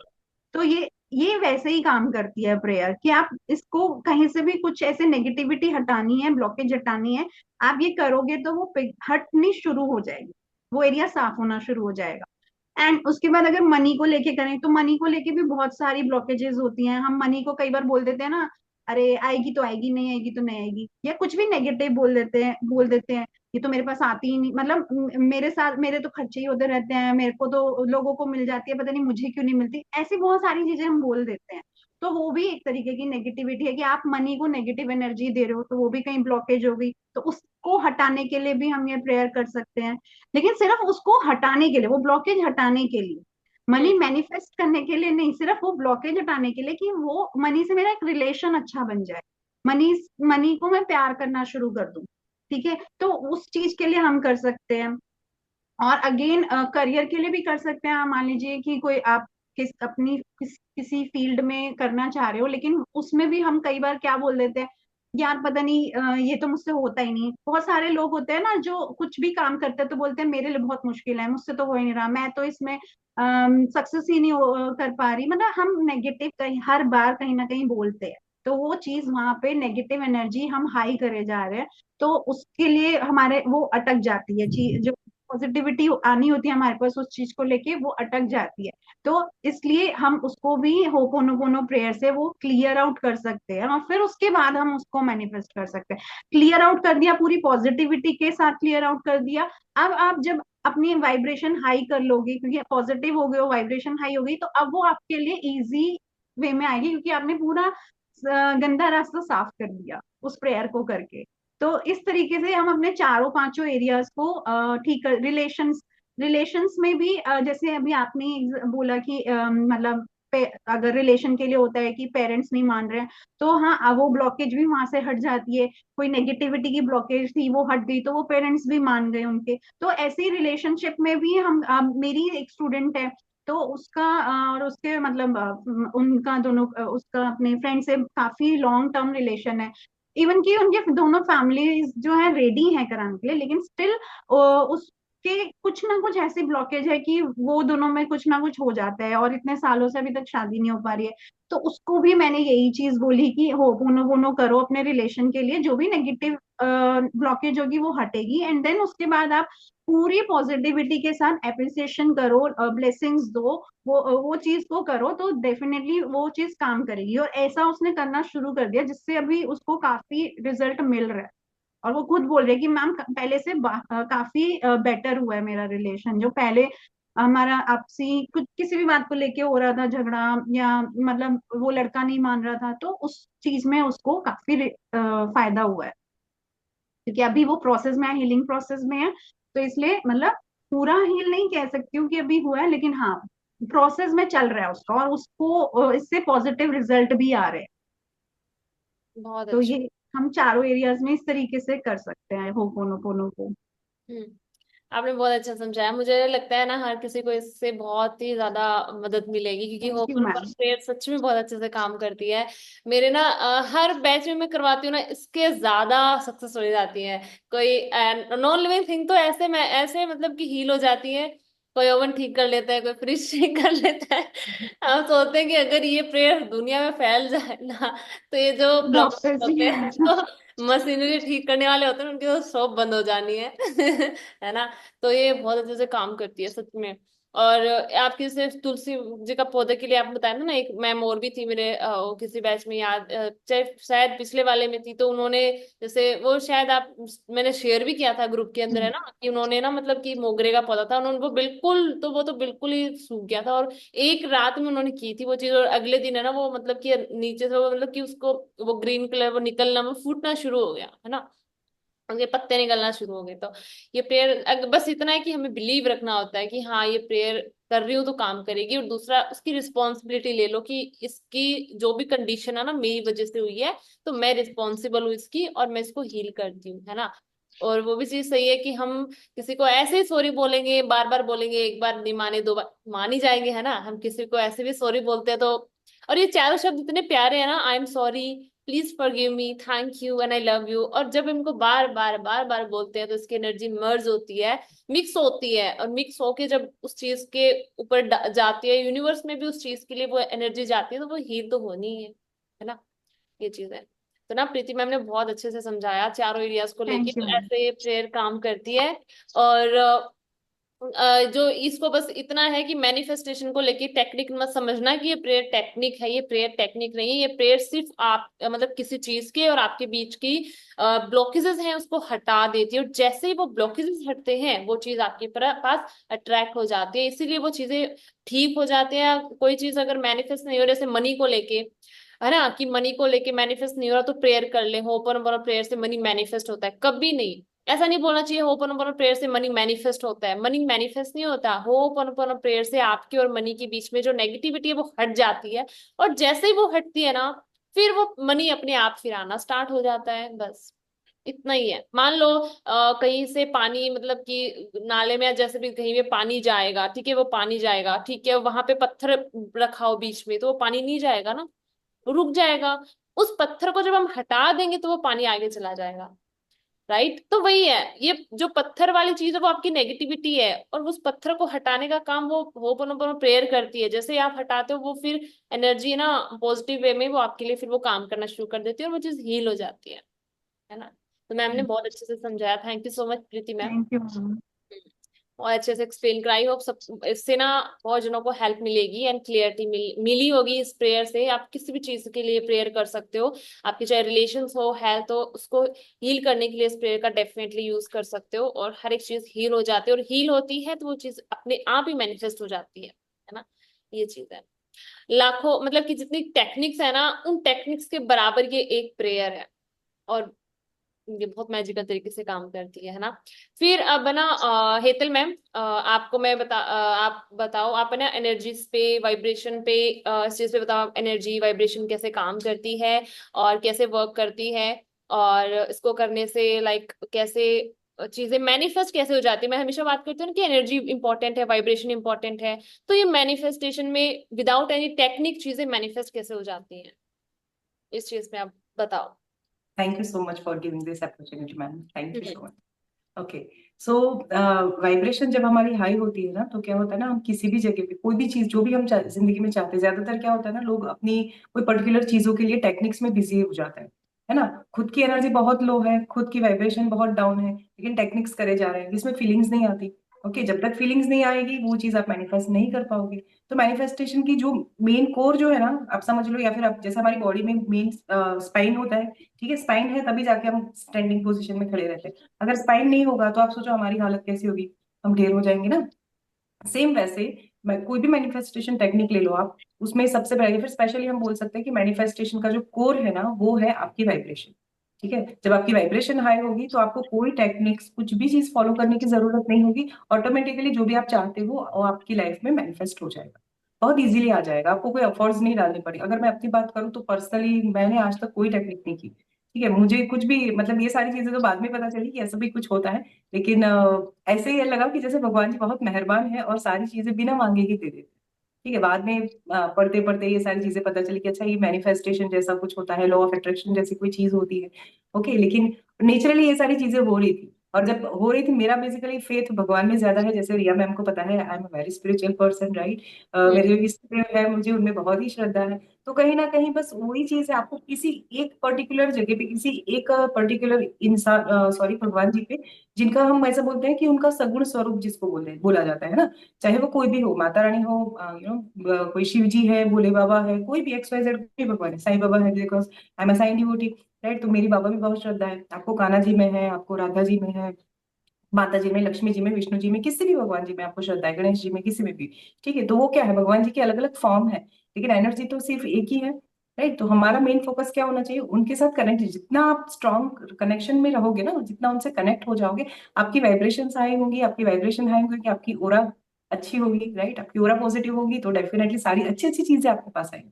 तो ये वैसे ही काम करती है प्रेयर, कि आप इसको कहीं से भी कुछ ऐसे नेगेटिविटी हटानी है, ब्लॉकेज हटानी है, आप ये करोगे तो वो हटनी शुरू हो जाएगी, वो एरिया साफ होना शुरू हो जाएगा। एंड उसके बाद अगर मनी को लेके करें, तो मनी को लेके भी बहुत सारी ब्लॉकेजेस होती हैं। हम मनी को कई बार बोल देते हैं ना, अरे आएगी तो आएगी, नहीं आएगी तो नहीं आएगी, या कुछ भी नेगेटिव बोल देते हैं, ये तो मेरे पास आती ही नहीं, मतलब मेरे साथ मेरे तो खर्चे ही होते रहते हैं, मेरे को तो लोगों को मिल जाती है, पता नहीं मुझे क्यों नहीं मिलती, ऐसी बहुत सारी चीजें हम बोल देते हैं। तो वो भी एक तरीके की नेगेटिविटी है कि आप मनी को नेगेटिव एनर्जी दे रहे हो, तो वो भी कहीं ब्लॉकेज हो गई। तो उसको हटाने के लिए भी हम ये प्रेयर कर सकते हैं, लेकिन सिर्फ उसको हटाने के लिए, वो ब्लॉकेज हटाने के लिए, मनी हम्म। मैनिफेस्ट करने के लिए नहीं, सिर्फ वो ब्लॉकेज हटाने के लिए, कि वो मनी से मेरा एक रिलेशन अच्छा बन जाए, मनी मनी को मैं प्यार करना शुरू कर दूं। ठीक है, तो उस चीज के लिए हम कर सकते हैं। और अगेन करियर के लिए भी कर सकते हैं। मान लीजिए कि कोई आप किसी फील्ड में करना चाह रहे हो, लेकिन उसमें भी हम कई बार क्या बोल देते हैं, यार पता नहीं ये तो मुझसे होता ही नहीं। बहुत सारे लोग होते हैं ना जो कुछ भी काम करते हैं तो बोलते हैं मेरे लिए बहुत मुश्किल है, मुझसे तो हो ही नहीं रहा, मैं तो इसमें सक्सेस ही नहीं कर पा रही। मतलब हम नेगेटिव कहीं हर बार कहीं ना कहीं बोलते हैं, तो वो चीज वहां पे नेगेटिव एनर्जी हम हाई करे जा रहे हैं। तो उसके लिए हमारे वो अटक जाती है चीज, जो पॉजिटिविटी आनी होती है हमारे पास उस चीज को लेके, वो अटक जाती है। तो इसलिए हम उसको भी होपोनोपोनो प्रेयर से वो क्लियर आउट कर सकते हैं, और फिर उसके बाद हम उसको मैनिफेस्ट कर सकते हैं। क्लियर आउट कर दिया, पूरी पॉजिटिविटी के साथ क्लियर आउट कर दिया। अब आप जब अपनी वाइब्रेशन हाई कर लोगे, क्योंकि पॉजिटिव हो गए हो, वाइब्रेशन हाई हो गई, तो अब वो आपके लिए इजी वे में आएगी, क्योंकि आपने पूरा गंदा रास्ता साफ कर दिया उस प्रेयर को करके। तो इस तरीके से हम अपने चारों पांचों एरियाज को ठीक कर, रिलेशंस रिलेशंस में भी जैसे अभी आपने बोला कि मतलब अगर रिलेशन के लिए होता है कि पेरेंट्स नहीं मान रहे हैं, तो हाँ वो ब्लॉकेज भी वहां से हट जाती है। कोई नेगेटिविटी की ब्लॉकेज थी वो हट गई, तो वो पेरेंट्स भी मान गए उनके। तो ऐसे ही रिलेशनशिप में भी हम मेरी एक स्टूडेंट है, तो उसका और उसके मतलब उनका दोनों उसका अपने फ्रेंड से काफी लॉन्ग टर्म रिलेशन है। इवन कि उनके दोनों फैमिलीज जो है रेडी है कराने के लिए, लेकिन स्टिल उसके कुछ ना कुछ ऐसी ब्लॉकेज है कि वो दोनों में कुछ ना कुछ हो जाता है, और इतने सालों से अभी तक शादी नहीं हो पा रही है। तो उसको भी मैंने यही चीज बोली कि हो पुनो पुनो करो अपने रिलेशन के लिए, जो भी नेगेटिव ब्लॉकेज होगी वो हटेगी, एंड देन उसके बाद आप पूरी पॉजिटिविटी के साथ अप्रिसिएशन करो, ब्लेसिंग्स दो, वो चीज को करो, तो डेफिनेटली वो चीज काम करेगी। और ऐसा उसने करना शुरू कर दिया, जिससे अभी उसको काफी रिजल्ट मिल रहा है। और वो खुद बोल रही है कि मैम पहले से काफी बेटर हुआ है मेरा रिलेशन। जो पहले हमारा आपसी कुछ किसी भी बात को लेके हो रहा था झगड़ा, या मतलब वो लड़का नहीं मान रहा था, तो उस चीज में उसको काफी फायदा हुआ है। क्योंकि अभी वो प्रोसेस में है, हीलिंग प्रोसेस में है, तो इसलिए मतलब पूरा हील नहीं कह सकती हूँ कि अभी हुआ है, लेकिन हाँ प्रोसेस में चल रहा है उसका, और उसको इससे पॉजिटिव रिजल्ट भी आ रहे हैं। बहुत तो अच्छा। ये हम चारों एरियाज में इस तरीके से कर सकते हैं होपोनोपोनो को। हम्म। आपने बहुत अच्छा समझाया। मुझे लगता है ना हर किसी को इससे बहुत ही ज्यादा मदद मिलेगी, क्योंकि थैंक यू होपन पर मैम। प्रेयर सच में बहुत अच्छे से काम करती है। मेरे ना हर बैच में मैं करवाती हूँ ना, इसके ज्यादा सक्सेस हो जाती है। कोई नॉन लिविंग थिंग तो ऐसे मैं ऐसे मतलब कि हील हो जाती है। कोई ओवन ठीक कर लेता है, कोई फ्रिज ठीक कर लेता है। हम सोचते हैं कि अगर ये प्रेयर दुनिया में फैल जाए ना, तो ये जो प्लम्बर डॉक्टर्स ही होते हैं, हैं। जो मशीनरी ठीक करने वाले होते हैं, उनकी तो शॉप बंद हो जानी है। है ना। तो ये बहुत अच्छे से काम करती है सच में। और आपकी सिर्फ तुलसी जी का पौधे के लिए आप बताया ना, एक मैम और भी थी मेरे किसी बैच में, याद चाहे शायद पिछले वाले में थी, तो उन्होंने जैसे वो शायद आप मैंने शेयर भी किया था ग्रुप के अंदर, है ना, कि उन्होंने ना मतलब कि मोगरे का पौधा था, उन्होंने वो तो बिल्कुल ही सूख गया था, और एक रात में उन्होंने की थी वो चीज, और अगले दिन है ना वो मतलब कि नीचे से वो मतलब कि उसको वो ग्रीन कलर वो निकलना वो फूटना शुरू हो गया, है ना, उनके पत्ते निकलना शुरू हो गए। तो ये प्रेयर बस इतना है कि हमें बिलीव रखना होता है कि हाँ ये प्रेयर कर रही हूँ तो काम करेगी, और दूसरा उसकी रिस्पॉन्सिबिलिटी ले लो कि इसकी जो भी कंडीशन है ना मेरी वजह से हुई है, तो मैं रिस्पॉन्सिबल हूँ इसकी, और मैं इसको हील करती हूँ, है ना। और वो भी चीज सही है कि हम किसी को ऐसे ही सॉरी बोलेंगे, बार बार बोलेंगे, एक बार नहीं माने दो बार मान ही जाएंगे, है ना। हम किसी को ऐसे भी सॉरी बोलते हैं तो, और ये चारों शब्द इतने प्यारे हैं ना, I am sorry, please forgive me, thank you and I love you, और जब इनको बार बार बोलते हैं तो इसकी एनर्जी मर्ज होती है, मिक्स होती है, और मिक्स होके जब उस चीज के ऊपर जाती है, यूनिवर्स में भी उस चीज के लिए वो एनर्जी जाती है, तो वो हील तो होनी ही है ना। ये चीज है। तो ना प्रीति मैम ने बहुत अच्छे से समझाया चारों एरियाज को लेके, थैंक यू तो मैम। ऐसे ये प्रेयर काम करती है। और जो इसको बस इतना है कि मैनिफेस्टेशन को लेके टेक्निक मत समझना कि ये प्रेयर टेक्निक है, ये प्रेयर टेक्निक नहीं है, ये प्रेयर सिर्फ आप मतलब किसी चीज के और आपके बीच की ब्लॉकेजेस हैं उसको हटा देती है, और जैसे ही वो ब्लॉकेजेस हटते हैं वो चीज आपके पास अट्रैक्ट हो जाती है, इसीलिए वो चीजें ठीक हो जाती हैं। कोई चीज अगर मैनिफेस्ट नहीं हो रही, जैसे मनी को लेके, है ना, कि मनी को लेके मैनिफेस्ट नहीं हो रहा तो प्रेयर कर ले, होपन प्रेयर से मनी मैनिफेस्ट होता है, कभी नहीं। ऐसा नहीं बोलना चाहिए होपन प्रेयर से मनी मैनिफेस्ट होता है, मनी मैनिफेस्ट नहीं होता, होपन प्रेयर से आपके और मनी के बीच में जो नेगेटिविटी है वो हट जाती है, और जैसे ही वो हटती है ना, फिर वो मनी अपने आप फिर आना स्टार्ट हो जाता है, बस इतना ही है। मान लो कहीं से पानी मतलब कि नाले में या जैसे भी कहीं पे पानी जाएगा, ठीक है, वो पानी जाएगा, ठीक है, वहां पे पत्थर रखा हो बीच में, तो वो पानी नहीं जाएगा ना, रुक जाएगा। उस पत्थर को जब हम हटा देंगे तो वो पानी आगे चला जाएगा, राइट। तो वही है, ये जो पत्थर वाली चीज है वो आपकी नेगेटिविटी है, और उस पत्थर को हटाने का काम वो होपनोपोनो प्रेयर करती है, जैसे ही आप हटाते हो वो फिर एनर्जी ना पॉजिटिव वे में वो आपके लिए फिर वो काम करना शुरू कर देती है, और वो चीज हील हो जाती है ना। तो मैम ने बहुत अच्छे से समझाया, thank you so much Preeti ma'am. Thank you ma'am. और अच्छे से एक्सप्लेन कराई हो सब, इससे ना बहुत जनों को हेल्प मिलेगी एंड क्लियरिटी मिली होगी इस प्रेयर से। आप किसी भी चीज के लिए प्रेयर कर सकते हो, आपकी चाहे रिलेशंस हो, हेल्थ हो, उसको हील करने के लिए इस प्रेयर का डेफिनेटली यूज कर सकते हो, और हर एक चीज हील हो जाती है, और हील होती है तो वो चीज अपने आप ही मैनिफेस्ट हो जाती है ना। ये चीज है। लाखों मतलब कि जितनी टेक्निक्स है ना, उन टेक्निक्स के बराबर ये एक प्रेयर है। और ये बहुत मैजिकल तरीके से काम करती है ना। फिर अब ना हेतल मैम, आपको मैं आप बताओ, आप है ना एनर्जीज पे, वाइब्रेशन पे, इस चीज पे बताओ, एनर्जी वाइब्रेशन कैसे काम करती है और कैसे वर्क करती है, और इसको करने से लाइक कैसे चीजें मैनिफेस्ट कैसे हो जाती है। मैं हमेशा बात करती हूँ ना कि एनर्जी इंपॉर्टेंट है, वाइब्रेशन इंपॉर्टेंट है, तो ये मैनिफेस्टेशन में विदाउट एनी टेक्निक चीजें मैनिफेस्ट कैसे हो जाती हैं, इस चीज में आप बताओ। Thank you so much for giving this opportunity, ma'am. Thank you hmm. so much. Okay, so vibration जब हमारी हाई होती है ना, तो क्या होता है ना, हम किसी भी जगह पे कोई भी चीज जो भी हम जिंदगी में चाहते हैं, ज्यादातर क्या होता है ना, लोग अपनी कोई पर्टिकुलर चीजों के लिए टेक्निक्स में बिजी हो जाते हैं, है ना। खुद की एनर्जी बहुत लो है, खुद की वाइब्रेशन बहुत डाउन है, लेकिन टेक्निक्स करे जा रहे हैं जिसमें फीलिंग्स नहीं आती। ओके, जब तक फीलिंग्स नहीं आएगी वो चीज आप मैनिफेस्ट नहीं कर पाओगे। तो मैनिफेस्टेशन की जो मेन कोर जो है ना, आप समझ लो, या फिर आप जैसे हमारी बॉडी में मेन स्पाइन होता है, ठीक है, स्पाइन है तभी जाके हम स्टैंडिंग पोजिशन में खड़े रहते हैं। अगर स्पाइन नहीं होगा तो आप सोचो हमारी हालत कैसी होगी, हम ढेर हो जाएंगे ना। सेम वैसे मैं कोई भी मैनिफेस्टेशन टेक्निक ले लो आप, उसमें सबसे पहले फिर स्पेशली हम बोल सकते हैं कि मैनिफेस्टेशन का जो कोर है ना, वो है आपकी वाइब्रेशन। ठीक है, जब आपकी वाइब्रेशन हाई होगी तो आपको कोई टेक्निक्स कुछ भी चीज फॉलो करने की जरूरत नहीं होगी। ऑटोमेटिकली जो भी आप चाहते हो वो आपकी लाइफ में मैनिफेस्ट हो जाएगा, बहुत इजीली आ जाएगा, आपको कोई एफर्ट्स नहीं डालने पड़े। अगर मैं अपनी बात करूँ तो पर्सनली मैंने आज तक कोई टेक्निक नहीं की, ठीक है, मुझे कुछ भी मतलब ये सारी चीजें तो बाद में पता चली कि ऐसा भी कुछ होता है। लेकिन ऐसे ही लगा कि जैसे भगवान जी बहुत मेहरबान है और सारी चीजें बिना मांगे ही दे देते हैं। ठीक है, बाद में पढ़ते पढ़ते ये सारी चीजें पता चली कि अच्छा ये मैनिफेस्टेशन जैसा कुछ होता है, लॉ ऑफ अट्रैक्शन जैसी कोई चीज होती है। ओके, लेकिन नेचुरली ये सारी चीजें हो रही थी। और जब हो रही थी, मेरा बेसिकली फेथ भगवान में ज्यादा है, जैसे रिया मैम को पता है, I am very spiritual person, right. मेरे जो इष्ट देव है मुझे उनमें बहुत ही श्रद्धा है। तो कहीं ना कहीं बस वही चीज है, आपको किसी एक पर्टिकुलर जगह पे, किसी एक पर्टिकुलर इंसान, सॉरी, भगवान जी पे, जिनका हम ऐसा बोलते हैं कि उनका सगुण स्वरूप जिसको बोला जाता है ना, चाहे वो कोई भी हो, माता रानी हो, कोई शिव जी है, भोले बाबा है, कोई भी एक्स वाई जेड कोई भगवान है, साईं बाबा है, because I am a Sai devotee, right. तो मेरी बाबा में बहुत श्रद्धा है, आपको कान्हा जी में है, आपको राधा जी में है, माता जी में, लक्ष्मी जी में, विष्णु जी में, किसी भी भगवान जी में आपको श्रद्धा है, गणेश जी में, किसी में भी। ठीक है, तो वो क्या है, भगवान जी की अलग अलग फॉर्म है, लेकिन एनर्जी तो सिर्फ एक ही है, राइट। तो हमारा मेन फोकस क्या होना चाहिए, उनके साथ कनेक्ट, जितना आप स्ट्रॉन्ग कनेक्शन में रहोगे ना, जितना उनसे कनेक्ट हो जाओगे, आपकी वाइब्रेशन हाई होंगी, आपकी वाइब्रेशन हाई होगी, आपकी ओरा अच्छी होगी, राइट, आपकी ओरा पॉजिटिव होगी, तो डेफिनेटली सारी अच्छी अच्छी चीजें आपके पास आएंगी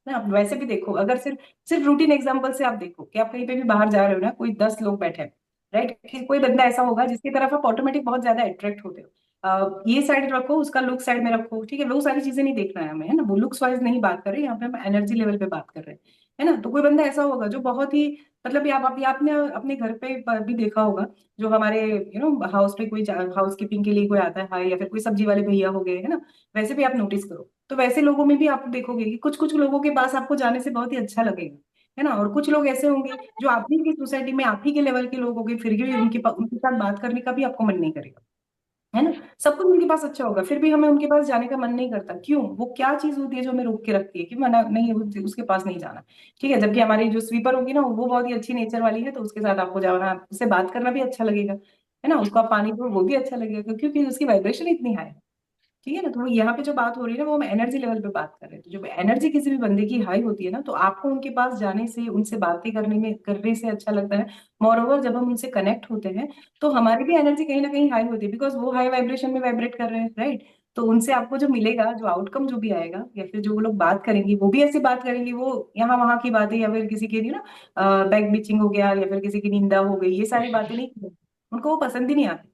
ना। आप वैसे भी देखो, अगर सिर्फ सिर्फ रूटीन एग्जांपल से आप देखो कि आप कहीं पे भी बाहर जा रहे हो ना, कोई 10 लोग बैठे हैं, राइट, कोई बंदा ऐसा होगा जिसकी तरफ आप ऑटोमेटिक बहुत ज्यादा अट्रैक्ट होते हो। ये साइड रखो, उसका लुक साइड में रखो, ठीक है, वो सारी चीजें नहीं देखना है हमें, है ना, वो लुक्स वाइज नहीं बात कर रहे हैं यहाँ पे, हम एनर्जी लेवल पे बात कर रहे हैं, है ना। तो कोई बंदा ऐसा होगा जो बहुत ही, मतलब ये आप आपने अपने घर पे भी देखा होगा, जो हमारे हाउस पे कोई हाउस कीपिंग के लिए कोई आता है, हाय, या फिर कोई सब्जी वाले भैया हो गए, है ना, वैसे भी आप नोटिस करो, तो वैसे लोगों में भी आप देखोगे कि कुछ कुछ लोगों के पास आपको जाने से बहुत ही अच्छा लगेगा, है ना। और कुछ लोग ऐसे होंगे जो आप ही की सोसाइटी में आप ही के लेवल के लोग होंगे, फिर भी उनके साथ बात करने का भी आपको मन नहीं करेगा, है ना। सब कुछ उनके पास अच्छा होगा, फिर भी हमें उनके पास जाने का मन नहीं करता, क्यों, वो क्या चीज होती है जो हमें रोक के रखती है कि मना नहीं, उसके पास नहीं जाना। ठीक है, जबकि हमारी जो स्वीपर होगी ना, वो बहुत ही अच्छी नेचर वाली है, तो उसके साथ आपको जाना, उससे बात करना भी अच्छा लगेगा, है ना, उसको आप पानी दो वो भी अच्छा लगेगा, क्योंकि उसकी वाइब्रेशन इतनी हाई है। ठीक है ना, तो यहाँ पे जो बात हो रही है ना, वो हम एनर्जी लेवल पे बात कर रहे हैं। तो जब एनर्जी किसी भी बंदे की हाई होती है ना, तो आपको उनके पास जाने से, उनसे बातें करने से अच्छा लगता है। मोर ओवर जब हम उनसे कनेक्ट होते हैं, तो हमारी भी एनर्जी कहीं ना कहीं हाई होती है, बिकॉज वो हाई वाइब्रेशन में वाइब्रेट कर ररहे हैं, राइट। तो उनसे आपको जो मिलेगा, जो आउटकम जो भी आएगा, या फिर जो वो लोग बात करेंगी, वो भी ऐसी बात करेंगी, वो यहाँ वहां की बातें, या फिर किसी की ना बैक बिचिंग हो गया, या फिर किसी की निंदा हो गई, ये सारी बातें नहीं करेंगे। उनको वो पसंद ही नहीं आती,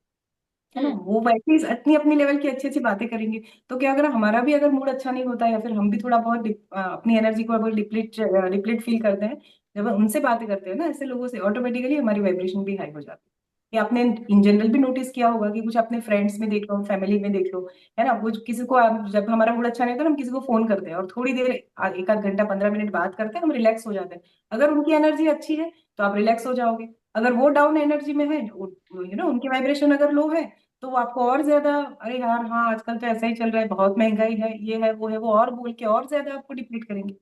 है ना। हम्म। वो वैसे ही अपनी अपनी लेवल की अच्छी अच्छी बातें करेंगे। तो क्या, अगर हमारा भी अगर मूड अच्छा नहीं होता, या फिर हम भी थोड़ा बहुत अपनी एनर्जी को अगर डिप्लीट डिप्लीट फील करते हैं, जब हम उनसे बातें करते हैं ना ऐसे लोगों से, ऑटोमेटिकली हमारी वाइब्रेशन भी हाई हो जाती है। ये आपने इन जनरल भी नोटिस किया होगा कि कुछ अपने फ्रेंड्स में देख लो, फैमिली में देख लो, है ना, कुछ किसी को जब हमारा मूड अच्छा नहीं होता, हम किसी को फोन करते हैं और थोड़ी देर, एक आध घंटा 15 मिनट बात करते हैं, हम रिलैक्स हो जाते हैं। अगर उनकी एनर्जी अच्छी है तो आप रिलैक्स हो जाओगे। अगर वो डाउन एनर्जी में है, उनकी वाइब्रेशन अगर लो है, तो वो आपको और ज्यादा, अरे यार हाँ आजकल तो ऐसा ही चल रहा है, बहुत महंगाई है, ये है वो है, वो और बोल के और ज्यादा आपको डिप्लीट करेंगे,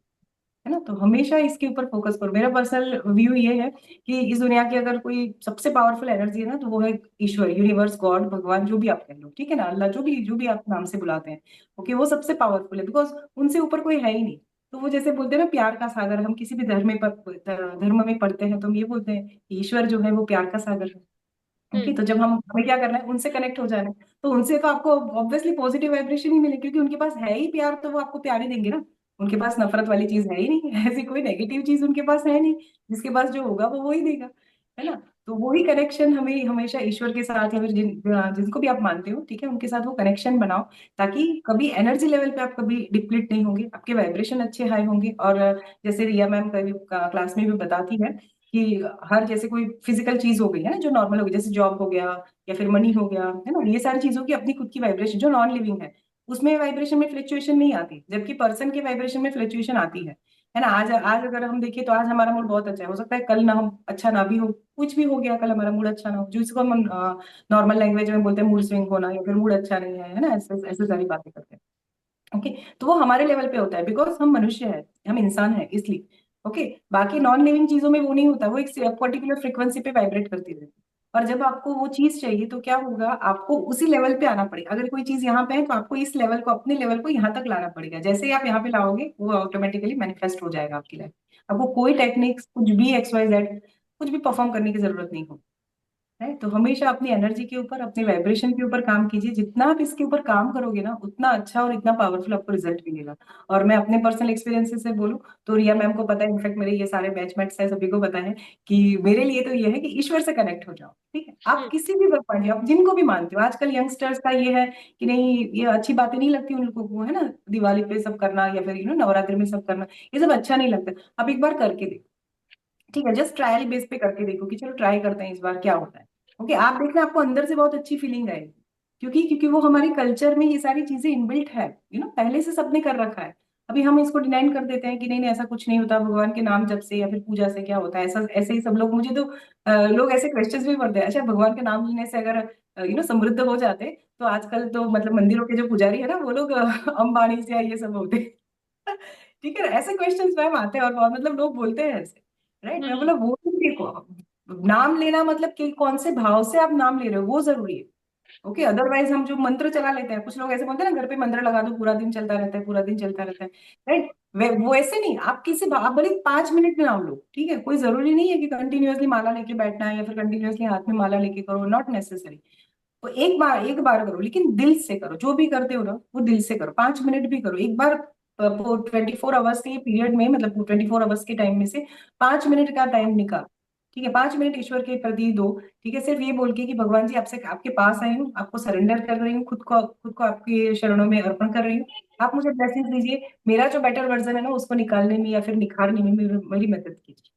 है ना। तो हमेशा इसके ऊपर फोकस करो। मेरा पर्सनल व्यू ये है कि इस दुनिया की अगर कोई सबसे पावरफुल एनर्जी है ना, तो वो है ईश्वर, यूनिवर्स, गॉड, भगवान, जो भी आप कह लो, ठीक है ना, अल्लाह, जो भी आप नाम से बुलाते हैं, ओके, वो सबसे पावरफुल है, बिकॉज उनसे ऊपर कोई है ही नहीं। तो वो जैसे बोलते हैं ना प्यार का सागर, हम किसी भी धर्म में पढ़ते हैं तो हम ये बोलते हैं कि ईश्वर जो है वो प्यार का सागर है। ओके, हम्म। तो जब हमें क्या करना है, उनसे कनेक्ट हो जाना है। तो उनसे तो आपको ऑब्वियसली पॉजिटिव वाइब्रेशन ही मिलेगी, क्योंकि उनके पास है ही प्यार, तो वो आपको प्यार ही देंगे ना। उनके पास नफरत वाली चीज है ही नहीं ऐसी कोई नेगेटिव चीज उनके पास है नहीं। जिसके पास जो होगा वो ही देगा, है ना। तो वही कनेक्शन हमें हमेशा ईश्वर के साथ या फिर जिनको भी आप मानते हो, ठीक है, उनके साथ वो कनेक्शन बनाओ, ताकि कभी एनर्जी लेवल पे आप कभी डिप्लीट नहीं होंगे, आपके वाइब्रेशन अच्छे हाई होंगे। और जैसे रिया मैम कभी क्लास में भी बताती है कि हर जैसे कोई फिजिकल चीज हो गई है ना, जो नॉर्मल हो गई, जैसे जॉब हो गया या फिर मनी हो गया, है ना, ये सारी चीजों की अपनी खुद की वाइब्रेशन जो नॉन लिविंग है, उसमें वाइब्रेशन में फ्लक्चुएशन नहीं आती, जबकि पर्सन के वाइब्रेशन में फ्लक्चुएशन आती है ना। आज आज अगर हम देखें तो आज हमारा मूड बहुत अच्छा है, हो सकता है कल ना हम अच्छा ना भी हो, कुछ भी हो गया, कल हमारा मूड अच्छा ना हो, जो इसको हम नॉर्मल लैंग्वेज में बोलते हैं मूड स्विंग होना, या फिर मूड अच्छा नहीं है ना, ऐसे ऐसे सारी बातें करते हैं। ओके, तो वो हमारे लेवल पे होता है, बिकॉज हम मनुष्य है, हम इंसान है, इसलिए। ओके, बाकी नॉन लिविंग चीजों में वो नहीं होता, वो एक पर्टिकुलर फ्रिक्वेंसी पे वाइब्रेट करती रहती है। और जब आपको वो चीज चाहिए तो क्या होगा, आपको उसी लेवल पे आना पड़ेगा। अगर कोई चीज यहाँ पे है तो आपको इस लेवल को, अपने लेवल को यहाँ तक लाना पड़ेगा। जैसे ही आप यहाँ पे लाओगे वो ऑटोमेटिकली मैनिफेस्ट हो जाएगा आपकी लाइफ। आपको कोई टेक्निक्स कुछ भी XYZ कुछ भी परफॉर्म करने की जरूरत नहीं हो, है। तो हमेशा अपनी एनर्जी के ऊपर, अपने वाइब्रेशन के ऊपर काम कीजिए। जितना आप इसके ऊपर काम करोगे ना, उतना अच्छा और इतना पावरफुल आपको रिजल्ट मिलेगा। और मैं अपने पर्सनल एक्सपीरियंसेस से बोलूं तो रिया मैम को पता है, इनफैक्ट मेरे ये सारे बैचमेट्स है, सभी को पता है कि मेरे लिए तो ये है कि ईश्वर से कनेक्ट हो जाओ, ठीक है। आप किसी भी वर्क पढ़िए, आप जिनको भी मानते हो। आजकल यंगस्टर्स का ये है कि नहीं, ये अच्छी बातें नहीं लगती उन लोगों को, है ना, दिवाली पे सब करना या फिर नवरात्रि में सब करना, ये सब अच्छा नहीं लगता। आप एक बार करके देखो, ठीक है, जस्ट ट्रायल बेस पे करके देखो कि चलो ट्राई करते हैं इस बार क्या होता है। ओके, आप देखना आपको अंदर से बहुत अच्छी फीलिंग आएगी, क्योंकि वो हमारे कल्चर में ये सारी चीजें इनबिल्ट है, पहले से सबने कर रखा है। अभी हम इसको डिनाइन कर देते हैं कि नहीं नहीं ऐसा कुछ नहीं होता, भगवान के नाम जप से या फिर पूजा से क्या होता है, ऐसा ऐसे ही सब लोग, मुझे तो लोग ऐसे क्वेश्चंस भी करते हैं, अच्छा भगवान के नाम लेने से अगर समृद्ध हो जाते तो आजकल तो मतलब मंदिरों के जो पुजारी है ना वो लोग अंबानी से या ये सब होते ठीक है, ऐसे क्वेश्चंस मैम आते हैं और बहुत मतलब लोग बोलते हैं ऐसे, राइट। मैं हम्म। बोला वो तुम देखो, नाम लेना मतलब कि कौन से भाव से आप नाम ले रहे हो वो जरूरी है। ओके, अदरवाइज हम जो मंत्र चला लेते हैं, कुछ लोग ऐसे बोलते हैं ना घर पे मंत्र लगा दो पूरा दिन चलता रहता है, पूरा दिन चलता रहता है, राइट। वो ऐसे नहीं, आप आप भले 5 मिनट में नाम लो, ठीक है, कोई जरूरी नहीं है कि कंटिन्यूअसली माला लेके बैठना है या फिर कंटिन्यूअसली हाथ में माला लेके करो, नॉट नेसेसरी। तो एक बार करो, लेकिन दिल से करो, जो भी करते हो ना वो दिल से करो, 5 मिनट भी करो एक बार। 24 आवर्स के पीरियड में, मतलब 24 आवर्स के टाइम में से 5 मिनट का टाइम निकाल, ठीक है, 5 मिनट ईश्वर के प्रति दो। ठीक है, सिर्फ ये बोल के कि भगवान जी आपसे आपके पास आई हूँ, आपको सरेंडर कर रही हूँ, खुद को आपके चरणों में अर्पण कर रही हूँ। आप मुझे ब्लेसिंग दीजिए, मेरा जो बेटर वर्जन है ना उसको निकालने में या फिर निखारने में मेरी मदद कीजिए।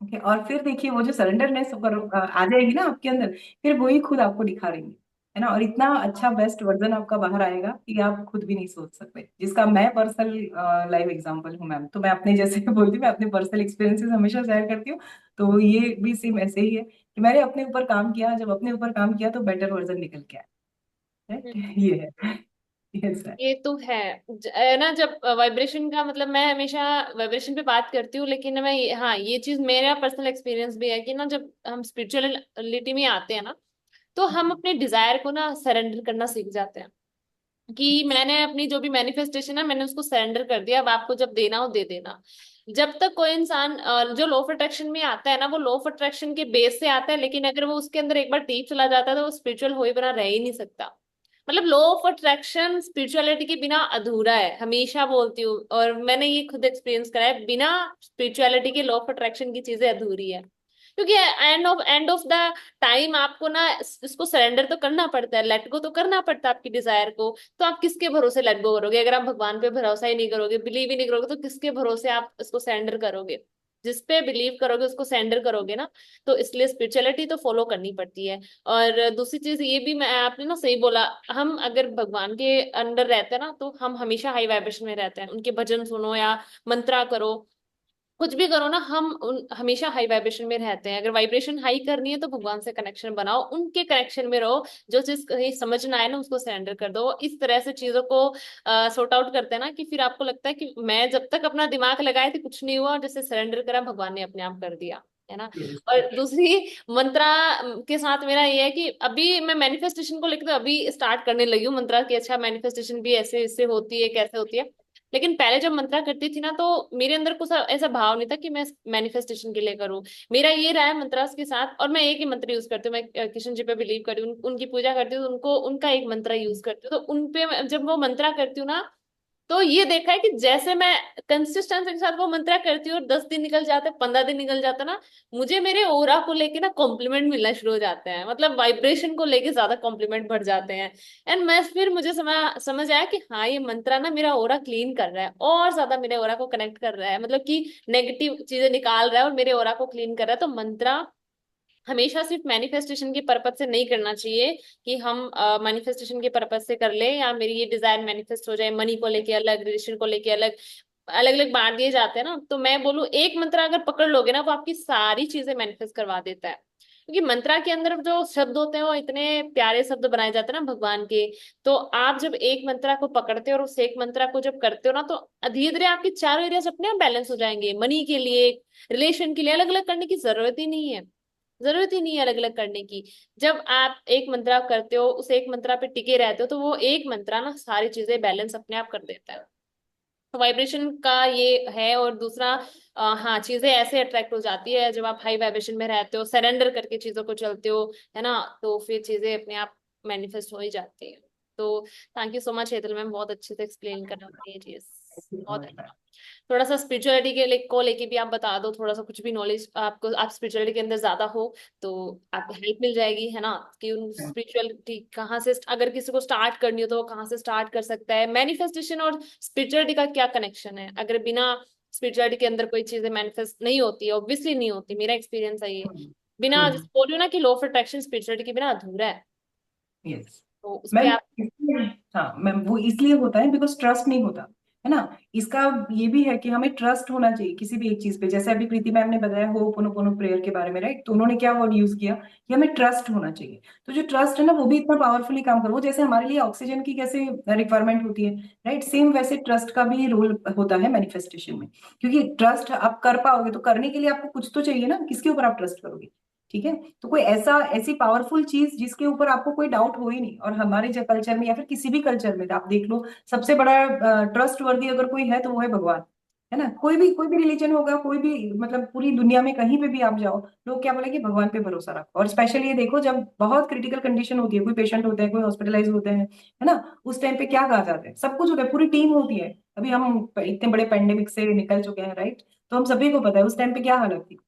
ओके, और फिर देखिए वो जो सरेंडरनेस आ जाएगी ना आपके अंदर, फिर वही खुद आपको दिखाएंगे, है ना। और इतना अच्छा बेस्ट वर्जन आपका बाहर आएगा कि आप खुद भी नहीं सोच सकते, जिसका मैं पर्सनल लाइव एग्जांपल हूँ मैम। तो मैं अपने जैसे बोलती हूँ, मैं अपने पर्सनल एक्सपीरियंसेस हमेशा शेयर करती हूँ। तो ये भी सेम ऐसे ही है कि मैंने अपने ऊपर काम किया, जब अपने ऊपर काम किया तो बेटर वर्जन निकल के आया, राइट। ये है, यस है। ये तो है। ना जब वाइब्रेशन का मतलब मैं हमेशा वाइब्रेशन पे बात करती हूँ, लेकिन मैं हाँ ये चीज मेरा पर्सनल एक्सपीरियंस भी है कि ना जब हम स्पिरिचुअलिटी में आते हैं ना, तो हम अपने डिजायर को ना सरेंडर करना सीख जाते हैं। कि मैंने अपनी जो भी मैनिफेस्टेशन है मैंने उसको सरेंडर कर दिया, अब आपको जब देना हो दे देना। जब तक कोई इंसान जो लॉ ऑफ अट्रैक्शन में आता है ना, वो लॉ ऑफ अट्रैक्शन के बेस से आता है, लेकिन अगर वो उसके अंदर एक बार डीप चला जाता है तो वो स्पिरिचुअल हुए बिना रह ही नहीं सकता। मतलब लॉ ऑफ अट्रैक्शन स्पिरिचुअलिटी के बिना अधूरा है, हमेशा बोलती हूँ, और मैंने ये खुद एक्सपीरियंस करा है, बिना स्पिरिचुअलिटी के लॉ ऑफ अट्रैक्शन की चीजें अधूरी है। क्योंकि एंड ऑफ द टाइम आपको ना इसको सरेंडर तो करना पड़ता है, लेट गो तो करना पड़ता है आपकी डिजायर को। तो आप किसके भरोसे लेट गो करोगे? अगर आप भगवान पे भरोसा ही नहीं करोगे, बिलीव ही नहीं करोगे, तो किसके भरोसे आप इसको सरेंडर करोगे? जिस पे बिलीव करोगे उसको सरेंडर करोगे ना। तो इसलिए स्पिरिचुअलिटी तो फॉलो करनी पड़ती है। और दूसरी चीज ये भी, मैं आपने ना सही बोला, हम अगर भगवान के अंडर रहते हैं ना तो हम हमेशा हाई वाइब्रेशन में रहते हैं। उनके भजन सुनो या मंत्रा करो, कुछ भी करो ना, हमेशा हाई वाइब्रेशन में रहते हैं। अगर वाइब्रेशन हाई करनी है तो भगवान से कनेक्शन बनाओ, उनके कनेक्शन में रहो। जो चीज कहीं समझ ना आए ना उसको सरेंडर कर दो। इस तरह से चीजों को सॉर्ट आउट करते हैं ना, कि फिर आपको लगता है कि मैं जब तक अपना दिमाग लगाए थे कुछ नहीं हुआ, और जैसे सरेंडर करा भगवान ने अपने आप कर दिया, है ना। Yes. और दूसरी मंत्रा के साथ मेरा ये है कि अभी मैं मैनिफेस्टेशन को लेकर तो अभी स्टार्ट करने लगी हूँ मंत्रा की। अच्छा, मैनिफेस्टेशन भी ऐसे इससे होती है, कैसे होती है। लेकिन पहले जब मंत्रा करती थी ना, तो मेरे अंदर कुछ ऐसा भाव नहीं था कि मैं मैनिफेस्टेशन के लिए करूं। मेरा ये रहा है मंत्रास के साथ, और मैं एक ही मंत्र यूज करती हूँ। मैं कृष्ण जी पे बिलीव करती हूँ, उनकी पूजा करती हूँ, तो उनको उनका एक मंत्र यूज करती हूँ। तो उन पे जब वो मंत्रा करती हूँ ना, तो ये देखा है कि जैसे मैं कंसिस्टेंसी के साथ वो मंत्रा करती हूँ, और 10 दिन निकल जाते हैं, 15 दिन निकल जाता है ना, मुझे मेरे ओरा को लेके ना कॉम्प्लीमेंट मिलना शुरू हो जाते हैं। मतलब वाइब्रेशन को लेके ज्यादा कॉम्प्लीमेंट बढ़ जाते हैं। एंड मैं फिर मुझे समझ आया कि हाँ, ये मंत्रा ना मेरा ओरा क्लीन कर रहा है, और ज्यादा मेरे ओरा को कनेक्ट कर रहा है, मतलब कि नेगेटिव चीजें निकाल रहा है और मेरे ओरा को क्लीन कर रहा है। तो मंत्रा हमेशा सिर्फ मैनिफेस्टेशन के पर्पज से नहीं करना चाहिए, कि हम मैनिफेस्टेशन के पर्पज से कर ले, या मेरी ये डिजायर मैनिफेस्ट हो जाए। मनी को लेके अलग, रिलेशन को लेके अलग, अलग अलग बांट दिए जाते हैं ना। तो मैं बोलूँ, एक मंत्र अगर पकड़ लोगे ना, वो आपकी सारी चीजें मैनिफेस्ट करवा देता है। क्योंकि मंत्रा के अंदर जो शब्द होते हैं, वो इतने प्यारे शब्द बनाए जाते हैं ना भगवान के। तो आप जब एक मंत्रा को पकड़ते हो और उस एक मंत्रा को जब करते हो ना, तो धीरे धीरे आपके चारों एरियाज अपने आप बैलेंस हो जाएंगे। मनी के लिए, रिलेशन के लिए अलग अलग करने की जरूरत ही नहीं है। जरूरत ही नहीं है अलग अलग करने की। जब आप एक मंत्रा करते हो, उस एक मंत्रा पे टिके रहते हो, तो वो एक मंत्रा ना सारी चीजें बैलेंस अपने आप कर देता है। वाइब्रेशन का ये है। और दूसरा, हाँ, चीजें ऐसे अट्रैक्ट हो जाती है जब आप हाई वाइब्रेशन में रहते हो, सरेंडर करके चीजों को चलते हो, है ना, तो फिर चीजें अपने आप मैनिफेस्ट हो ही जाती है। तो thank you so much Hetal ma'am, बहुत अच्छे से एक्सप्लेन करना ये चीज। बहुत अच्छा। थोड़ा सा स्पिरिचुअलिटी के को लेके भी आप बता दो, थोड़ा सा कुछ भी नॉलेज आपको, आप स्पिरिचुअलिटी के अंदर ज्यादा हो, तो आपको हेल्प मिल जाएगी, है ना, कि उन स्पिरिचुअलिटी कहाँ से, अगर किसी को स्टार्ट करनी हो तो वो कहाँ से स्टार्ट कर सकता है। मैनिफेस्टेशन और स्पिरिचुअलिटी का क्या कनेक्शन है? अगर बिना स्पिरिचुअलिटी के अंदर कोई चीजें मैनिफेस्ट नहीं होती, ऑब्वियसली नहीं होती, मेरा एक्सपीरियंस है ये। बिना, जैसे बोल रही हूँ ना कि लॉ ऑफ अट्रैक्शन स्पिरिचुअलिटी के बिना अधूरा है। यस तो उस पे मैम, आप। हाँ मैम, वो इसलिए होता है बिकॉज ट्रस्ट नहीं होता है ना। इसका ये भी है कि हमें ट्रस्ट होना चाहिए किसी भी एक चीज पे। जैसे अभी प्रीति मैम ने बताया होपोनोपोनो प्रेयर के बारे में, राइट, तो उन्होंने क्या वर्ड यूज किया कि हमें ट्रस्ट होना चाहिए। तो जो ट्रस्ट है ना, वो भी इतना पावरफुली काम कर, वो जैसे हमारे लिए ऑक्सीजन की कैसे रिक्वायरमेंट होती है, राइट, सेम वैसे ट्रस्ट का भी रोल होता है मैनिफेस्टेशन में। क्योंकि ट्रस्ट आप कर पाओगे तो करने के लिए आपको कुछ तो चाहिए ना, किसके ऊपर आप ट्रस्ट करोगे। ठीक है, तो कोई ऐसा ऐसी पावरफुल चीज जिसके ऊपर आपको कोई डाउट हो ही नहीं। और हमारे जो कल्चर में या फिर किसी भी कल्चर में आप देख लो, सबसे बड़ा ट्रस्ट वर्दी अगर कोई है तो वो है भगवान, है ना। कोई भी रिलीजन होगा, कोई भी, मतलब पूरी दुनिया में कहीं पे भी आप जाओ, लोग क्या बोलेंगे, भगवान पे भरोसा रखो। और स्पेशली ये देखो, जब बहुत क्रिटिकल कंडीशन होती है, कोई पेशेंट होता है, कोई हॉस्पिटलाइज होते हैं, है ना, उस टाइम पे क्या कहा जाता है, सब कुछ होता है, पूरी टीम होती है। अभी हम इतने बड़े पेंडेमिक से निकल चुके हैं, राइट, तो हम सभी को पता है उस टाइम पे क्या हालत थी,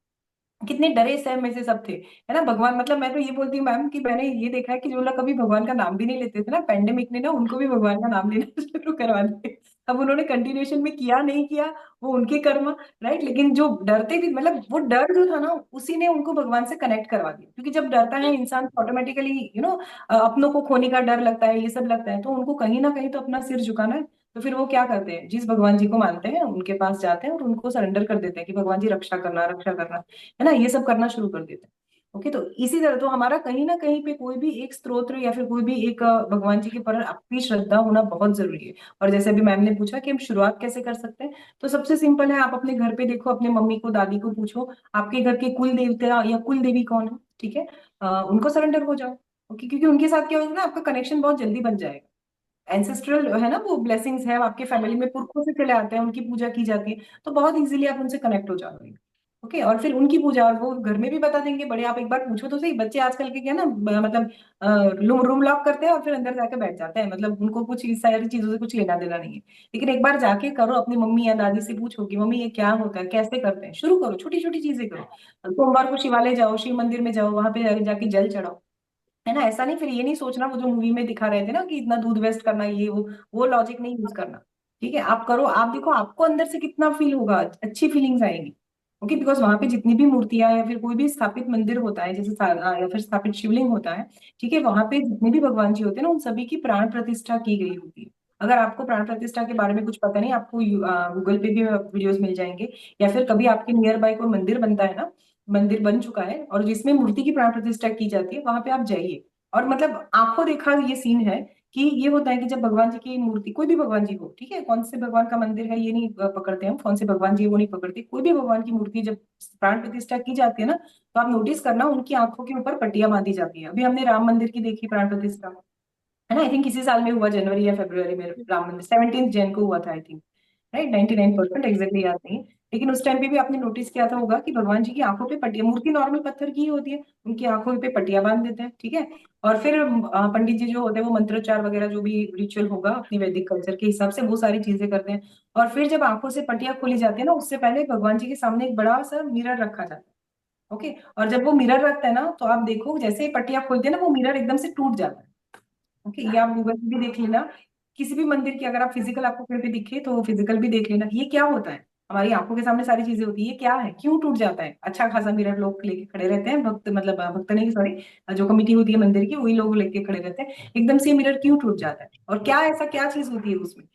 कितने डरे सहम में से सब थे, है ना। भगवान, मतलब मैं तो ये बोलती हूँ मैम कि मैंने ये देखा है कि जो लोग कभी भगवान का नाम भी नहीं लेते थे ना, पेंडेमिक ने ना उनको भी भगवान का नाम लेना शुरू करवा दिया। अब उन्होंने कंटिन्यूएशन में किया नहीं किया, वो उनके कर्म, राइट, लेकिन जो डरते भी, मतलब वो डर जो था ना, उसी ने उनको भगवान से कनेक्ट करवा दिया। क्योंकि जब डरता है इंसान, ऑटोमेटिकली अपनों को खोने का डर लगता है, ये सब लगता है, तो उनको कहीं ना कहीं तो अपना सिर झुकाना है। तो फिर वो क्या करते हैं, जिस भगवान जी को मानते हैं उनके पास जाते हैं और उनको सरेंडर कर देते हैं कि भगवान जी रक्षा करना, रक्षा करना, है ना, ये सब करना शुरू कर देते हैं। ओके, तो इसी तरह तो हमारा कहीं ना कहीं पे कोई भी एक स्तोत्र या फिर कोई भी एक भगवान जी के पर अपनी श्रद्धा होना बहुत जरूरी है। और जैसे अभी मैम ने पूछा कि हम शुरुआत कैसे कर सकते हैं, तो सबसे सिंपल है, आप अपने घर पे देखो, अपने मम्मी को, दादी को पूछो, आपके घर के कुल देवता या कुल देवी कौन है, ठीक है, उनको सरेंडर हो जाओ। ओके, क्योंकि उनके साथ क्या होगा ना, आपका कनेक्शन बहुत जल्दी बन जाएगा। एंसेस्ट्रल है ना, वो ब्लेसिंग्स है आपके फैमिली में, पुरखों से चले आते हैं, उनकी पूजा की जाती है, तो बहुत इजीली आप उनसे कनेक्ट हो जाओगे। ओके, और फिर उनकी पूजा, और वो घर में भी बता देंगे। बड़े, आप एक बार पूछो तो सही, बच्चे आजकल के क्या ना, मतलब रूम लॉक करते हैं और फिर अंदर जाके बैठ जाते हैं, मतलब उनको कुछ इस सारी चीजों से कुछ लेना देना नहीं है। लेकिन एक बार जाके करो, अपनी मम्मी या दादी से पूछो कि मम्मी ये क्या होता है, कैसे करते हैं, शुरू करो, छोटी छोटी चीजें करो। सोमवार को शिवालय जाओ, शिव मंदिर में जाओ, वहां पे जाके जल चढ़ाओ, है ना। ऐसा नहीं, फिर ये नहीं सोचना वो जो मूवी में दिखा रहे थे ना कि इतना दूध वेस्ट करना, ये वो लॉजिक नहीं यूज करना। ठीक है, आप करो, आप देखो आपको अंदर से कितना फील होगा, अच्छी फीलिंग्स आएंगी। ओके, बिकॉज वहां पे जितनी भी मूर्तियां या फिर कोई भी स्थापित मंदिर होता है, जैसे या फिर स्थापित शिवलिंग होता है, ठीक है, वहां पे जितने भी भगवान जी होते हैं ना, उन सभी की प्राण प्रतिष्ठा की गई होती है। अगर आपको प्राण प्रतिष्ठा के बारे में कुछ पता नहीं, आपको गूगल पे भी वीडियोस मिल जाएंगे, या फिर कभी आपके नियर बाय कोई मंदिर बनता है ना, मंदिर बन चुका है और जिसमें मूर्ति की प्राण प्रतिष्ठा की जाती है, वहां पे आप जाइए। और मतलब आंखों देखा ये सीन है कि ये होता है कि जब भगवान जी की मूर्ति, कोई भी भगवान जी हो, ठीक है, कौन से भगवान का मंदिर है ये नहीं पकड़ते हम, कौन से भगवान जी है वो नहीं पकड़ते, कोई भी भगवान की मूर्ति जब प्राण प्रतिष्ठा की जाती है ना, तो आप नोटिस करना उनकी आंखों के ऊपर पट्टियां बांधी जाती है। अभी हमने राम मंदिर की देखी प्राण प्रतिष्ठा, है ना, आई थिंक इसी साल में हुआ, जनवरी या फरवरी में, राम मंदिर 17 जैन को हुआ था आई थिंक, राइट, 99% एग्जैक्टली याद नहीं है। लेकिन उस टाइम पे भी आपने नोटिस किया था होगा कि भगवान जी की आंखों पे पट्टियां, मूर्ति नॉर्मल पत्थर की ही होती है, उनकी आंखों पे पट्टियां बांध देते हैं, ठीक है। और फिर पंडित जी जो होते हैं वो मंत्रोच्चार वगैरह जो भी रिचुअल होगा अपनी वैदिक कल्चर के हिसाब से वो सारी चीजें करते हैं। और फिर जब आंखों से पट्टियां खोली जाती है ना, उससे पहले भगवान जी के सामने एक बड़ा सा मिरर रखा जाता है। ओके, और जब वो मिरर रखता है ना, तो आप देखो जैसे ही पट्टियां खोलते हैं ना, वो मिरर एकदम से टूट जाता है। ओके, ये आप गूगल पे भी देख लेना, किसी भी मंदिर की अगर आप फिजिकल आपको कहीं पे दिखे तो फिजिकल भी देख लेना, ये क्या होता है। हमारी आंखों के सामने सारी चीजें होती है, ये क्या है, क्यों टूट जाता है। अच्छा खासा मिरर लोग लेके खड़े रहते हैं, भक्त मतलब भक्त नहीं, सॉरी, जो कमिटी होती है मंदिर की वही लोग लेके खड़े रहते हैं, एकदम से मिरर क्यों टूट जाता है, और क्या ऐसा क्या चीज होती है उसमें।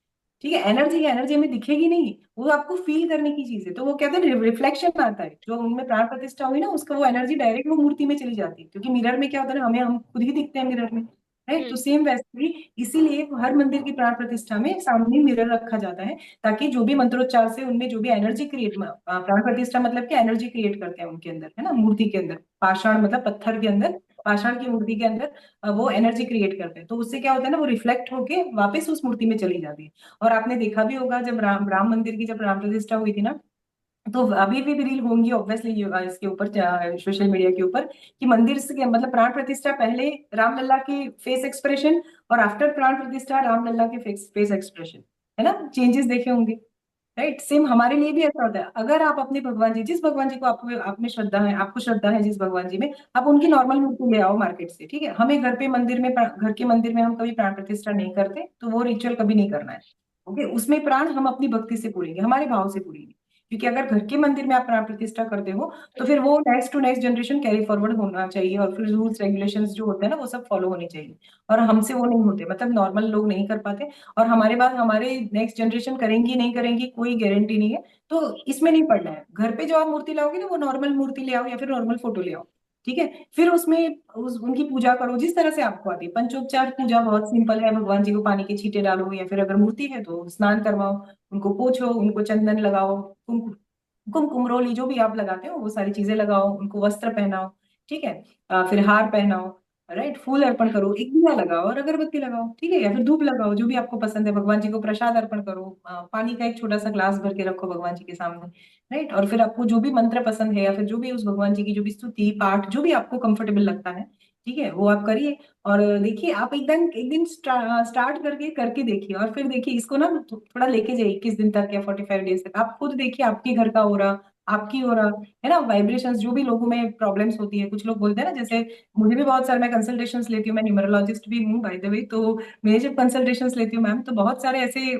ठीक है, एनर्जी है, एनर्जी हमें दिखेगी नहीं, वो आपको फील करने की चीज है। तो वो कहते हैं रिफ्लेक्शन आता है, जो उनमें प्राण प्रतिष्ठा हुई ना, उसका वो एनर्जी डायरेक्ट वो मूर्ति में चली जाती है, क्योंकि मिरर में क्या होता है ना, हमें हम खुद ही दिखते हैं मिरर में, राइट। तो हम्म। सेम वैसे ही, इसीलिए हर मंदिर की प्राण प्रतिष्ठा में सामने मिरर रखा जाता है, ताकि जो भी मंत्रोच्चार से उनमें जो भी एनर्जी क्रिएट, प्राण प्रतिष्ठा मतलब कि एनर्जी क्रिएट करते हैं उनके अंदर, है ना, मूर्ति के अंदर, पाषाण मतलब पत्थर के अंदर, पाषाण की मूर्ति के अंदर वो एनर्जी क्रिएट करते हैं, तो उससे क्या होता है ना, वो रिफ्लेक्ट होके वापस उस मूर्ति में चली जाती है। और आपने देखा भी होगा जब राम मंदिर की जब प्राण प्रतिष्ठा हुई थी ना, तो अभी भी रील होंगी ऑब्वियसली इसके ऊपर, सोशल मीडिया के ऊपर, कि मंदिर से मतलब प्राण प्रतिष्ठा पहले रामलला की फेस एक्सप्रेशन, और आफ्टर प्राण प्रतिष्ठा रामलला के फेस एक्सप्रेशन, है ना, चेंजेस देखे होंगे। राइट, सेम हमारे लिए भी ऐसा होता है। अगर आप अपने भगवान जी, जिस भगवान जी को आपको आप में श्रद्धा है, आपको श्रद्धा है जिस भगवान जी में, आप उनकी नॉर्मल मूर्ति ले आओ मार्केट से, ठीक है। हमें घर पे मंदिर में, घर के मंदिर में हम कभी प्राण प्रतिष्ठा नहीं करते, तो वो रिचुअल कभी नहीं करना है। ओके, उसमें प्राण हम अपनी भक्ति से पूरेंगे, हमारे भाव से पूरेंगे, क्योंकि अगर घर के मंदिर में आप प्राण प्रतिष्ठा करते हो, तो फिर वो next to next generation carry forward होना चाहिए, और फिर रूल्स रेगुलेशंस जो होते हैं ना वो सब फॉलो होने चाहिए। और हमसे वो नहीं होते, मतलब नॉर्मल लोग नहीं कर पाते, और हमारे बाद हमारे नेक्स्ट जनरेशन करेंगी नहीं करेंगी कोई गारंटी नहीं है। तो इसमें नहीं पड़ना है, घर पे जो आप मूर्ति लाओगे ना, वो नॉर्मल मूर्ति ले आओ या फिर नॉर्मल फोटो ले आओ, ठीक है। फिर उसमें उनकी पूजा करो जिस तरह से आपको आती है। पंचोपचार पूजा बहुत सिंपल है, भगवान जी को पानी के छींटे डालो, या फिर अगर मूर्ति है तो स्नान करवाओ, उनको पोछो, उनको चंदन लगाओ, कुमकुम रोली जो भी आप लगाते हो वो सारी चीजें लगाओ, उनको वस्त्र पहनाओ, ठीक है। फिर हार पहनाओ, राइट, फूल अर्पण करो, एक दिया लगाओ और अगरबत्ती लगाओ, ठीक है, या फिर धूप लगाओ, जो भी आपको पसंद है। भगवान जी को प्रसाद अर्पण करो, पानी का एक छोटा सा ग्लास भर के रखो भगवान जी के सामने, राइट। और फिर आपको जो भी मंत्र पसंद है, या फिर जो भी उस भगवान जी की जो भी स्तुति पाठ जो भी आपको कंफर्टेबल लगता है, ठीक है, वो आप करिए। और देखिए, आप एक दिन स्टार्ट करके करके देखिए, और फिर देखिए इसको ना थोड़ा लेके जाइए 21 दिन तक या 45 डेज तक। आप खुद देखिए आपके घर का हो रहा, आपकी हो रहा, है ना, वाइब्रेशंस जो भी लोगों में प्रॉब्लम्स होती है, कुछ लोग बोलते हैं ना, जैसे मुझे भी बहुत सारे, मैं कंसल्टेशंस लेती हूँ, मैं न्यूमरोलॉजिस्ट भी हूँ बाय द वे, तो मैं जब कंसल्टेशंस लेती हूँ मैम, तो बहुत सारे ऐसे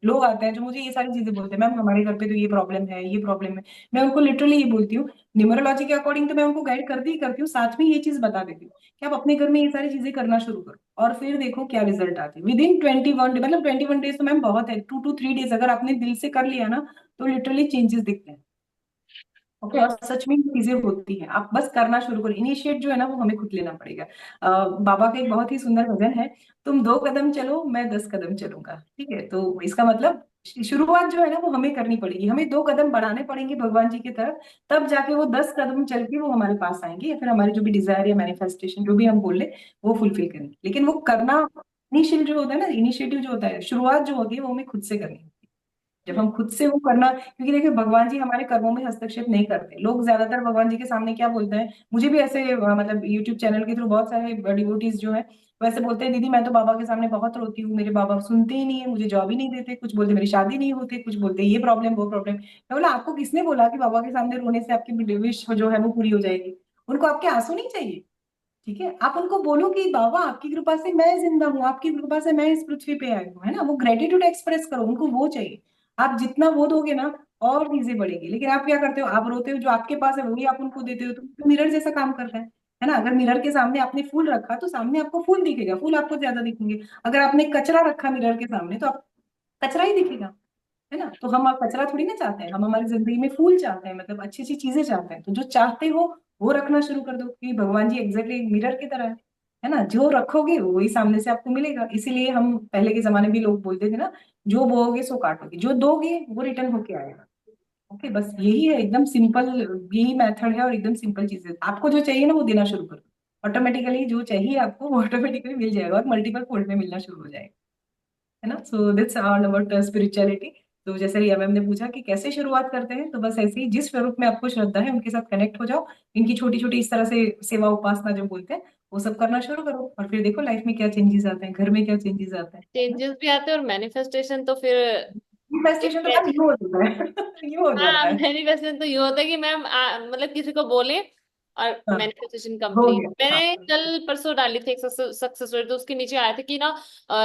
लोग आते हैं जो मुझे ये सारी चीजें बोलते हैं, मैम हमारे घर पे तो ये प्रॉब्लम है, ये प्रॉब्लम है। मैं उनको लिटरली ये बोलती हूँ, न्यूमरोलॉजी के अकॉर्डिंग तो मैं उनको गाइड करती ही करती हूँ, साथ में ये चीज बता देती हूँ कि आप अपने घर में ये सारी चीजें करना शुरू करो, और फिर देखो क्या रिजल्ट आते हैं विद इन 21 डे। मतलब 21 डेज तो मैम बहुत है, 2 to 3 डेज अगर आपने दिल से कर लिया ना, तो लिटरली चेंजेस दिखते हैं। ओके, और सच में ये चीजें होती हैं, आप बस करना शुरू करो। इनिशिएट जो है ना वो हमें खुद लेना पड़ेगा। बाबा का एक बहुत ही सुंदर भजन है, तुम 2 कदम चलो मैं 10 कदम चलूंगा, ठीक है। तो इसका मतलब शुरुआत जो है ना वो हमें करनी पड़ेगी, हमें 2 कदम बढ़ाने पड़ेंगे भगवान जी की तरफ, तब जाके वो 10 कदम चल के वो हमारे पास आएंगे, या फिर हमारी जो भी डिजायर या मैनिफेस्टेशन जो भी हम बोले वो फुलफिल करेंगे। लेकिन वो करना, इनिशियल जो होता है ना, इनिशिएटिव जो होता है, शुरुआत जो होती है वो हमें खुद से करनी है। जब हम खुद से वो करना, क्योंकि देखिए भगवान जी हमारे कर्मों में हस्तक्षेप नहीं करते। लोग ज्यादातर भगवान जी के सामने क्या बोलते हैं, मुझे भी ऐसे मतलब यूट्यूब चैनल के थ्रू बहुत सारे डिवोटीज जो है वैसे बोलते हैं, दीदी मैं तो बाबा के सामने बहुत रोती हूँ, मेरे बाबा सुनते ही नहीं है, मुझे जॉब ही नहीं देते, कुछ बोलते मेरी शादी नहीं होती, कुछ बोलते ये प्रॉब्लम वो प्रॉब्लम। मैं बोला आपको किसने बोला कि बाबा के सामने रोने से आपकी विश जो है वो पूरी हो जाएगी। उनको आपके आंसू नहीं चाहिए, ठीक है। आप उनको बोलो कि बाबा आपकी कृपा से मैं जिंदा हूँ, आपकी कृपा से मैं इस पृथ्वी पे आई हूँ, है ना, वो ग्रेटिट्यूड एक्सप्रेस करो, उनको वो चाहिए। आप जितना वो दोगे ना, और चीजें बढ़ेगी। लेकिन आप क्या करते हो, आप रोते हो, जो आपके पास है वही आप उनको देते हो, तो मिरर जैसा काम करता है ना। अगर मिरर के सामने आपने फूल रखा तो सामने आपको फूल दिखेगा, फूल आपको ज्यादा दिखेंगे। अगर आपने कचरा रखा मिरर के सामने तो आप कचरा ही दिखेगा, है ना। तो हम कचरा थोड़ी ना चाहते हैं, हम हमारी जिंदगी में फूल चाहते हैं, मतलब अच्छी अच्छी चीजें चाहते हैं। तो जो चाहते हो वो रखना शुरू कर दो, कि भगवान जी एग्जैक्टली मिरर की तरह है ना, जो रखोगे वही सामने से आपको मिलेगा। इसीलिए हम पहले के जमाने में भी लोग बोलते थे ना, जो बोओगे सो काटोगे, जो दोगे वो रिटर्न होके आएगा। ओके, बस यही है, एकदम सिंपल, यही मेथड है, और एकदम सिंपल चीज है। आपको जो चाहिए ना वो देना शुरू करो, ऑटोमेटिकली जो चाहिए आपको वो ऑटोमेटिकली मिल जाएगा, और मल्टीपल फोल्ड में मिलना शुरू हो जाएगा, है ना। सो दिट्स ऑल अबाउट स्पिरिचुअलिटी। तो जैसे रिया मैम ने पूछा कि कैसे शुरुआत करते हैं, तो बस ऐसे ही जिस स्वरूप में आपको श्रद्धा है उनके साथ कनेक्ट हो जाओ। इनकी छोटी छोटी इस तरह से सेवा उपासना जो बोलते हैं वो सब करना शुरू करो, और फिर देखो लाइफ में क्या चेंजेस आते हैं, घर में क्या चेंजेस आते हैं, है ना। चेंजेस भी आते हैं और मैनिफेस्टेशन तो फिर मैनिफेस्टेशन तो मैम यूं हो जाता है यूं हो हाँ, जाता है। मैनिफेस्टेशन तो ये होता है कि मैम मतलब किसी को बोले और हाँ, मैनिफेस्टेशन हो कंप्लीट। गया। हाँ, मैंने कल परसों डाली थी एक सक्सेस स्टोरी, तो उसके नीचे आया था कि ना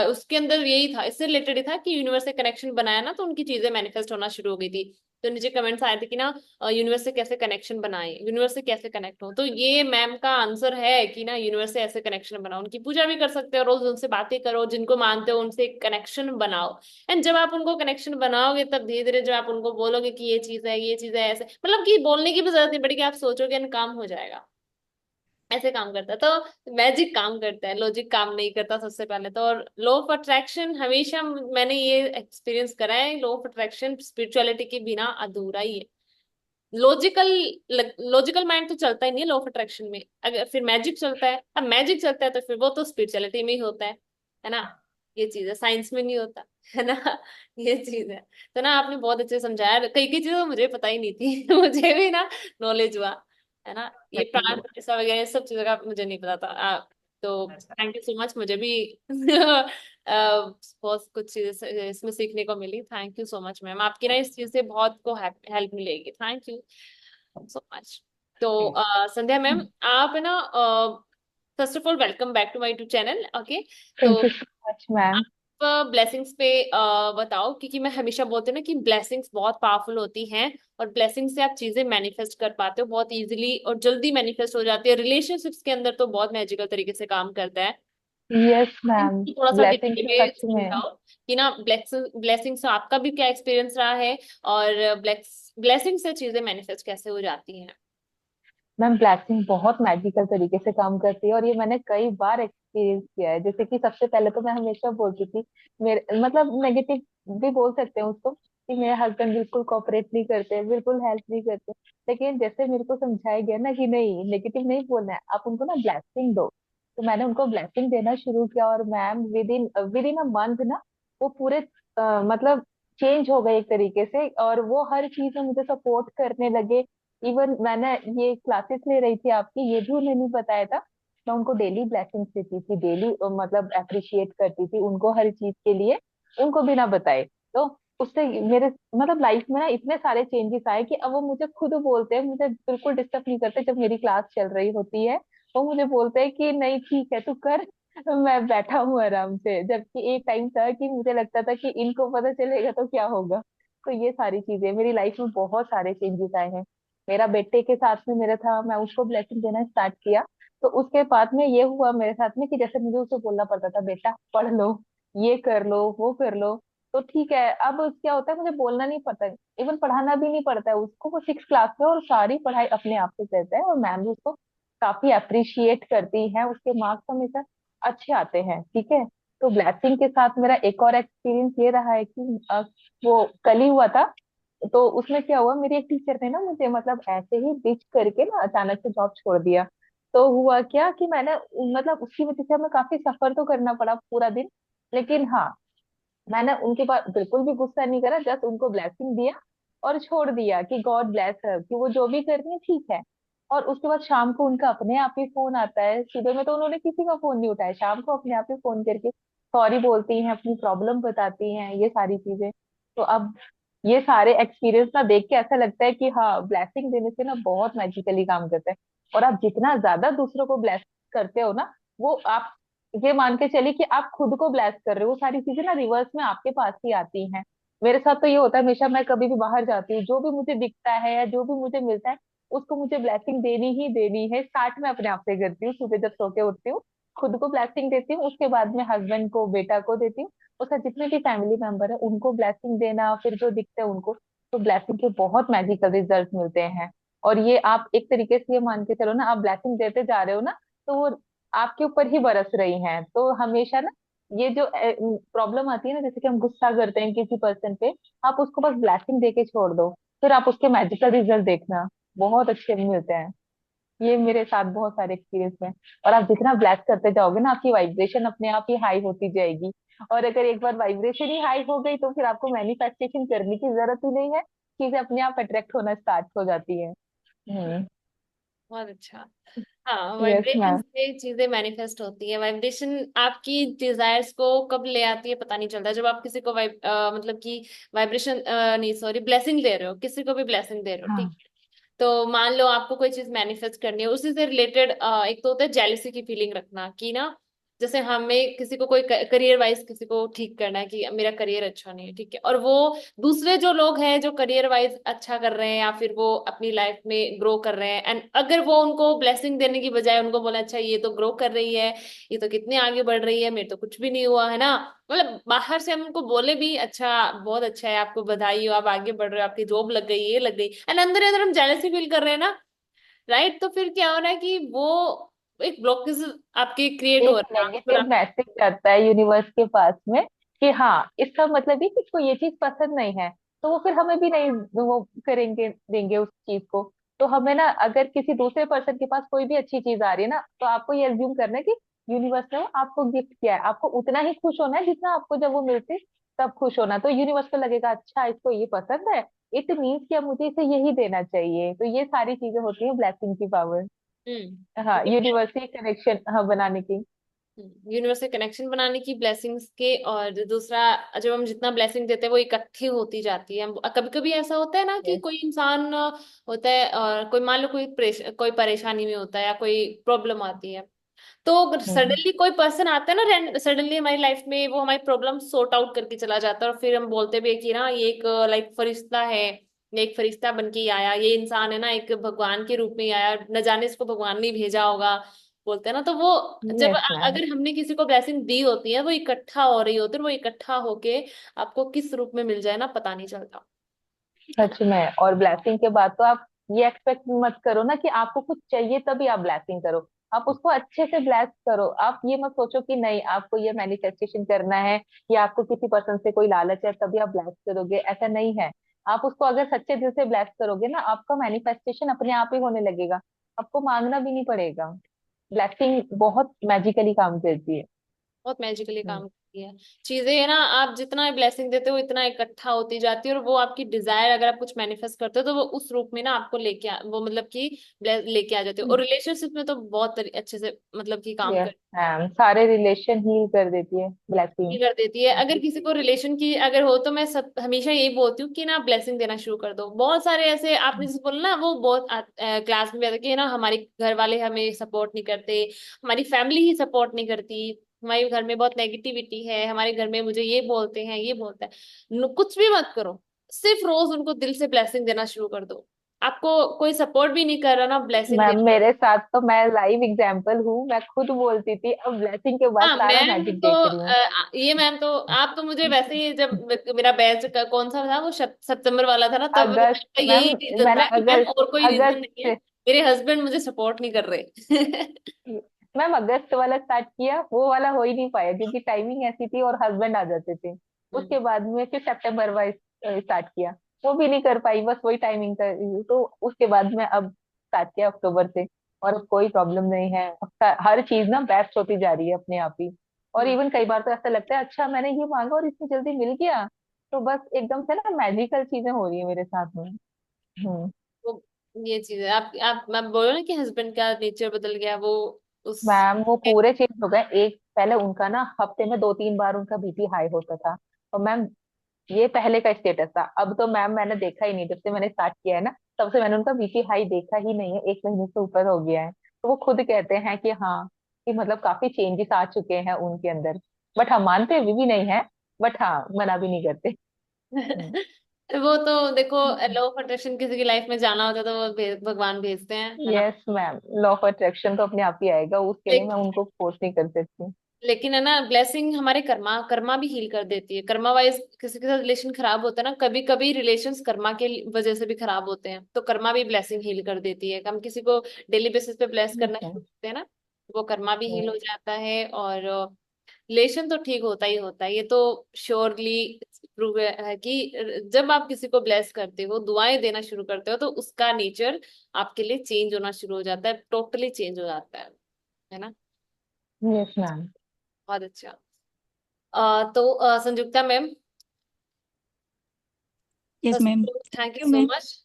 उसके अंदर यही था, इससे रिलेटेड ही था कि यूनिवर्स से कनेक्शन बनाया ना तो उनकी चीजें मैनिफेस्ट होना शुरू हो गई थी। तो नीचे कमेंट्स आए थे कि ना यूनिवर्स से कैसे कनेक्शन बनाए, यूनिवर्स से कैसे कनेक्ट हो। तो ये मैम का आंसर है कि ना यूनिवर्स से ऐसे कनेक्शन बनाओ, उनकी पूजा भी कर सकते हो, रोज उनसे बातें करो, जिनको मानते हो उनसे कनेक्शन बनाओ। एंड जब आप उनको कनेक्शन बनाओगे तब धीरे धीरे जब आप उनको बोलोगे कि ये चीज है, ये चीज है, ऐसे मतलब कि बोलने की भी जरूरत नहीं पड़ेगी, आप सोचोगे एंड काम हो जाएगा। ऐसे काम करता है तो मैजिक काम करता है, लॉजिक काम नहीं करता सबसे पहले तो। और लॉ ऑफ अट्रैक्शन हमेशा मैंने ये एक्सपीरियंस करा है, लॉ ऑफ अट्रैक्शन स्पिरिचुअलिटी के बिना अधूरा ही है। लॉजिकल लॉजिकल माइंड तो चलता ही नहीं है लॉ ऑफ अट्रैक्शन में, अगर फिर मैजिक चलता है, अब मैजिक चलता है तो फिर वो तो स्पिरिचुअलिटी में ही होता है ना। ये चीज है, साइंस में नहीं होता, है ना। ये चीज है। तो ना आपने बहुत अच्छे समझाया, कई कई चीजें तो मुझे पता ही नहीं थी मुझे भी ना नॉलेज हुआ, है ना। ये थैंक यू प्राण सो मच। प्रतिष्ठा वगैरह सब चीजों का मुझे नहीं पता था। तो अच्छा, थैंक यू सो मच, मुझे भी बहुत कुछ चीजें इसमें सीखने को मिली। Thank you so much ma'am, आपकी ना इस चीज से बहुत को हेल्प मिलेगी। Thank you so much. तो संध्या मैम, आप है ना, first of all welcome back to my YouTube channel. Okay, तो thank you so much ma'am. आप ब्लेसिंग्स पे बताओ, क्योंकि मैं हमेशा बोलती हूँ ना कि ब्लेसिंग्स बहुत पावरफुल होती हैं, और ब्लेसिंग से आप चीजें मैनिफेस्ट कर पाते हो बहुत इजीली और जल्दी मैनिफेस्ट हो जाती है। रिलेशनशिप्स के अंदर तो बहुत मैजिकल तरीके से काम करता है। Yes ma'am. थोड़ा सा ब्लेसिंग तो डिटेल सच में। समझाओ कि ना ब्लेसिंग से आपका भी क्या एक्सपीरियंस रहा है, और ब्लेसिंग से चीजें मैनिफेस्ट कैसे हो जाती हैं। मैम ब्लेसिंग बहुत मैजिकल तरीके से काम करती है और ये मैंने कई बार एक्सपीरियंस किया है। जैसे कि सबसे पहले तो मैं हमेशा बोलती थी, मेरे मतलब नेगेटिव भी बोल सकते हैं उसको, कि मेरे हस्बैंड बिल्कुल कोऑपरेट नहीं करते, बिल्कुल हेल्प नहीं करते। लेकिन जैसे मेरे को समझाया गया ना कि नहीं, नेगेटिव नहीं बोलना है, आप उनको ना ब्लेसिंग दो। तो मैंने उनको ब्लेसिंग देना शुरू किया और ma'am with in a month ना वो पूरे मतलब चेंज हो गए एक तरीके से, और वो हर चीज में मुझे सपोर्ट करने लगे। इवन मैंने ये क्लासेस ले रही थी आपकी, ये भी उन्हें नहीं बताया था। मैं उनको डेली ब्लेसिंग्स देती थी, डेली मतलब अप्रिशिएट करती थी उनको हर चीज के लिए, उनको बिना बताए। तो उससे मेरे मतलब लाइफ में ना इतने सारे चेंजेस आए कि अब वो मुझे खुद बोलते हैं, मुझे बिल्कुल डिस्टर्ब नहीं करते जब मेरी क्लास चल रही होती है। वो मुझे बोलते हैं कि नहीं ठीक है तू कर, मैं बैठा हूँ आराम से। जबकि एक टाइम था कि मुझे लगता था कि इनको पता चलेगा तो क्या होगा। तो ये सारी चीजें मेरी लाइफ में बहुत सारे चेंजेस आए हैं। मेरा बेटे के साथ में मेरा था, मैं उसको ब्लेसिंग देना स्टार्ट किया। तो उसके बाद में ये हुआ मेरे साथ में कि जैसे मुझे उसे बोलना पड़ता था, बेटा पढ़ लो, ये कर लो, वो कर लो। तो ठीक है, अब क्या होता है, मुझे बोलना नहीं पड़ता, इवन पढ़ाना भी नहीं पड़ता है उसको। वो 6 क्लास में और सारी पढ़ाई अपने आप से करता है, और मैम भी उसको काफी अप्रिशिएट करती है, उसके मार्क्स हमेशा अच्छे आते हैं। ठीक है। तो ब्लेसिंग के साथ मेरा एक और एक्सपीरियंस ये रहा है कि वो कल ही हुआ था। तो उसमें क्या हुआ, मेरी एक टीचर ने ना मुझे मतलब ऐसे ही डिच करके ना अचानक से जॉब छोड़ दिया। तो हुआ क्या कि मैंने मतलब उसकी वजह से हमें काफी सफर तो करना पड़ा पूरा दिन। लेकिन हाँ, मैंने उनके पास बिल्कुल भी गुस्सा नहीं करा, जस्ट उनको ब्लेसिंग दिया और छोड़ दिया कि गॉड ब्लेस हर, कि वो जो भी कर रही है ठीक है। और उसके बाद शाम को उनका अपने आप ही फोन आता है, सुबह में तो उन्होंने किसी का फोन नहीं उठाया, शाम को अपने आप ही फोन करके सॉरी बोलती हैं, अपनी प्रॉब्लम बताती हैं, ये सारी चीजें। तो अब ये सारे एक्सपीरियंस ना देख के ऐसा लगता है कि हाँ, ब्लेसिंग देने से ना बहुत मैजिकली काम करता है। और आप जितना ज्यादा दूसरों को ब्लेस करते हो ना, वो आप ये मान के चलिए कि आप खुद को ब्लेस कर रहे हो, वो सारी चीजें ना रिवर्स में आपके पास ही आती हैं। मेरे साथ तो ये होता है हमेशा, मैं कभी भी बाहर जाती हूँ, जो भी मुझे दिखता है या जो भी मुझे मिलता है, उसको मुझे ब्लेसिंग देनी ही देनी है। स्टार्ट में अपने आप से करती हूँ, सुबह जब सो के उठती हूँ खुद को ब्लेसिंग देती हूँ, उसके बाद में हस्बैंड को, बेटा को देती हूँ। उसका जितने भी फैमिली मेंबर है उनको ब्लेसिंग देना, फिर जो दिखते हैं उनको। तो ब्लेसिंग के बहुत मैजिकल रिजल्ट मिलते हैं। और ये आप एक तरीके से ये मान के चलो ना, आप ब्लेसिंग देते जा रहे हो ना, तो वो आपके ऊपर ही बरस रही हैं। तो हमेशा ना ये जो प्रॉब्लम आती है ना, जैसे कि हम गुस्सा करते हैं किसी पर्सन पे, आप उसको बस ब्लेसिंग दे के छोड़ दो, फिर आप उसके मैजिकल रिजल्ट देखना, बहुत अच्छे मिलते हैं। ये मेरे साथ बहुत सारे एक्सपीरियंस में। और आप जितना ब्लेस करते जाओगे ना, आपकी वाइब्रेशन अपने आप ही हाई होती जाएगी। और अगर एक बार वाइब्रेशन ही हाई हो गई तो फिर आपको मैनिफेस्टेशन करने की जरूरत ही नहीं है, चीजें अपने आप अट्रैक्ट होना स्टार्ट हो जाती है। हम्म। बहुत अच्छा। हाँ, यस वाइब्रेशन मैम। से चीजें मैनिफेस्ट होती है। वाइब्रेशन आपकी डिजायर्स को कब ले आती है पता नहीं चलता। जब आप किसी को मतलब कि वाइब्रेशन नहीं, सॉरी, ब्लेसिंग दे रहे हो, किसी को भी ब्लेसिंग दे रहे हो, ठीक। हाँ। तो मान लो आपको कोई चीज मैनिफेस्ट करनी है, उसी से रिलेटेड एक तो होता है जेलिसी की फीलिंग रखना कि ना, जैसे हमें किसी को कोई करियर वाइज किसी को ठीक करना है कि मेरा करियर अच्छा नहीं है, ठीक है, और वो दूसरे जो लोग हैं जो करियर वाइज अच्छा कर रहे हैं या फिर वो अपनी लाइफ में ग्रो कर रहे हैं, एंड अगर वो उनको ब्लेसिंग देने की बजाय उनको बोला अच्छा ये तो ग्रो कर रही है, ये तो कितने आगे बढ़ रही है, मेरे तो कुछ भी नहीं हुआ है ना, मतलब बाहर से हम उनको बोले भी अच्छा बहुत अच्छा है, आपको बधाई हो, आप आगे बढ़ रहे हो, आपकी जॉब लग गई, ये लग गई, एंड अंदर अंदर हम जेलसी फील कर रहे हैं ना, राइट। तो फिर क्या हो रहा है कि वो एक ब्लॉकेज आपके क्रिएट हो एक रहा है फिर नेगेटिव मैसेज जाता है यूनिवर्स के पास में कि हाँ, इसका मतलब ये कि इसको ये चीज पसंद नहीं है, तो वो फिर हमें भी नहीं वो करेंगे, देंगे उस चीज को। तो हमें ना, अगर किसी दूसरे पर्सन के पास कोई भी अच्छी चीज आ रही है ना, तो आपको ये एज्यूम करना है कि यूनिवर्स ने वो आपको गिफ्ट किया है, आपको उतना ही खुश होना है जितना आपको जब वो मिलते तब खुश होना। तो यूनिवर्स को लगेगा अच्छा इसको ये पसंद है, इट मीन्स कि अब मुझे इसे यही देना चाहिए। तो ये सारी चीजें होती है ब्लेसिंग की पावर। हाँ, हम्म। यूनिवर्स से कनेक्शन, हाँ, बनाने की। यूनिवर्स से कनेक्शन बनाने की, ब्लेसिंग्स के, और दूसरा जब हम जितना ब्लेसिंग देते हैं वो इकट्ठी होती जाती है। कभी कभी ऐसा होता है ना कि यस। कोई इंसान होता है और कोई मान लो कोई परेशानी में होता है या कोई प्रॉब्लम आती है, तो हम्म। सडनली कोई पर्सन आता है ना, सडनली हमारी लाइफ में वो हमारी प्रॉब्लम सॉर्ट आउट करके चला जाता है, और फिर हम बोलते भी है कि ना ये एक लाइक फरिश्ता है, ये एक फरिश्ता बन के ही आया, ये इंसान है ना एक भगवान के रूप में ही आया, न जाने इसको भगवान ने भेजा होगा, बोलते हैं ना। तो वो जब यस मैम। अगर हमने किसी को ब्लेसिंग दी होती है वो इकट्ठा हो रही होती है, और वो इकट्ठा होके आपको किस रूप में मिल जाए ना पता नहीं चलता। सच में। और ब्लेसिंग के बाद तो आप ये एक्सपेक्ट मत करो ना कि आपको कुछ चाहिए तभी आप ब्लेसिंग करो। आप उसको अच्छे से ब्लेस करो। आप ये मत सोचो कि नहीं, आपको ये मैनिफेस्टेशन करना है या आपको किसी पर्सन से कोई लालच है तभी आप ब्लेस करोगे, ऐसा नहीं है। आप उसको अगर सच्चे दिल से ब्लेस करोगे ना, आपका मैनिफेस्टेशन अपने आप ही होने लगेगा, आपको मांगना भी नहीं पड़ेगा। ब्लेसिंग बहुत मैजिकली काम करती है। बहुत मैजिकली हम्म। काम करती है चीजें, है ना। आप जितना ब्लेसिंग देते हो इतना इकट्ठा होती जाती है, और वो आपकी डिजायर अगर आप कुछ मैनिफेस्ट करते हो तो वो उस रूप में ना आपको वो मतलब कि लेके आ जाती है। और रिलेशनशिप में तो बहुत अच्छे से मतलब कि काम यस मैम, सारे रिलेशन हील कर देती है ब्लेसिंग। कर देती है। अगर किसी को रिलेशन की अगर हो तो मैं सब हमेशा यही बोलती हूँ कि ना ब्लेसिंग देना शुरू कर दो। बहुत सारे ऐसे आपने जैसे बोला ना, वो बहुत क्लास में भी आता है कि ना हमारे घर वाले हमें सपोर्ट नहीं करते, हमारी फैमिली ही सपोर्ट नहीं करती, हमारे घर में बहुत नेगेटिविटी है, हमारे घर में मुझे ये बोलते हैं ये बोलते हैं। कुछ भी मत करो, सिर्फ रोज उनको दिल से ब्लेसिंग देना शुरू कर दो। आपको कोई सपोर्ट भी नहीं कर रहा ना, ब्लेसिंग दे। मैम मेरे साथ तो, मैं लाइव एग्जांपल हूँ, मैं खुद बोलती थी, अब ब्लेसिंग के बाद हाँ सारा मैम मैजिक तो देख रही हूँ। ये मैम तो आप तो मुझे वैसे ही जब मेरा बैच का कौन सा था वो सितंबर वाला था ना, तब मैम अगस्त का मैम, यही रीजन मैंने था कि मैम अगस्त और कोई रीजन नहीं है, अगस्त मेरे हस्बैंड मुझे सपोर्ट नहीं कर रहे। मैम अगस्त वाला स्टार्ट किया, वो वाला हो ही नहीं पाया क्योंकि टाइमिंग ऐसी थी और हस्बैंड आ जाते थे। उसके बाद में फिर सितंबर वाइज स्टार्ट किया, वो भी नहीं कर पाई, बस वही टाइमिंग का issue। तो उसके बाद में अब स्टार्ट किया अक्टूबर से, और अब कोई प्रॉब्लम नहीं है। अब हर चीज ना बेस्ट होती जा रही है अपने आप ही। और हम्म। इवन कई बार तो ऐसा लगता है अच्छा मैंने ये मांगा और इतनी जल्दी मिल गया। तो बस एकदम से ना मैजिकल चीजें हो रही है मेरे साथ में। हम्म। वो ये चीज है, आप मैं बोलो ना कि हस्बैंड का नेचर बदल गया, वो उस मैम वो पूरे चेंज हो गए। एक पहले उनका ना हफ्ते में 2-3 बार उनका बीपी हाई होता था। और मैम ये पहले का स्टेटस था, अब तो मैम मैंने देखा ही नहीं, जब से मैंने स्टार्ट किया है ना तब से मैंने उनका बीपी हाई देखा ही नहीं है, 1 महीने से ऊपर हो गया है। तो वो खुद कहते हैं कि हाँ, कि मतलब काफी चेंजेस आ चुके हैं उनके अंदर। बट हम मानते अभी भी नहीं है, बट हाँ, मना भी नहीं करते। वो तो देखो, लॉ ऑफ अट्रैक्शन किसी की लाइफ में जाना होता है तो वो भगवान भेजते हैं, है ना। Yes ma'am, law of attraction तो अपने आप ही आएगा, उसके लिए मैं उनको फोर्स नहीं कर सकती। लेकिन है ना, ब्लेसिंग हमारे कर्मा कर्मा भी हील कर देती है। कर्मा वाइज किसी के साथ रिलेशन खराब होता है ना, कभी कभी रिलेशंस कर्मा के वजह से भी खराब होते हैं, तो कर्मा भी ब्लेसिंग हील कर देती है। हम किसी को डेली बेसिस पे ब्लेस करना Okay. शुरू करते हैं ना, वो कर्मा भी हील हो जाता है, और रिलेशन तो ठीक होता ही होता है, ये तो श्योरली प्रूव है कि जब आप किसी को ब्लेस करते हो, दुआएं देना शुरू करते हो, तो उसका नेचर आपके लिए चेंज होना शुरू हो जाता है, टोटली चेंज हो जाता है ना। Yes ma'am. बहुत अच्छा। तो Sanyukta ma'am, yes first ma'am. Thank you क्यों सो मैम? मच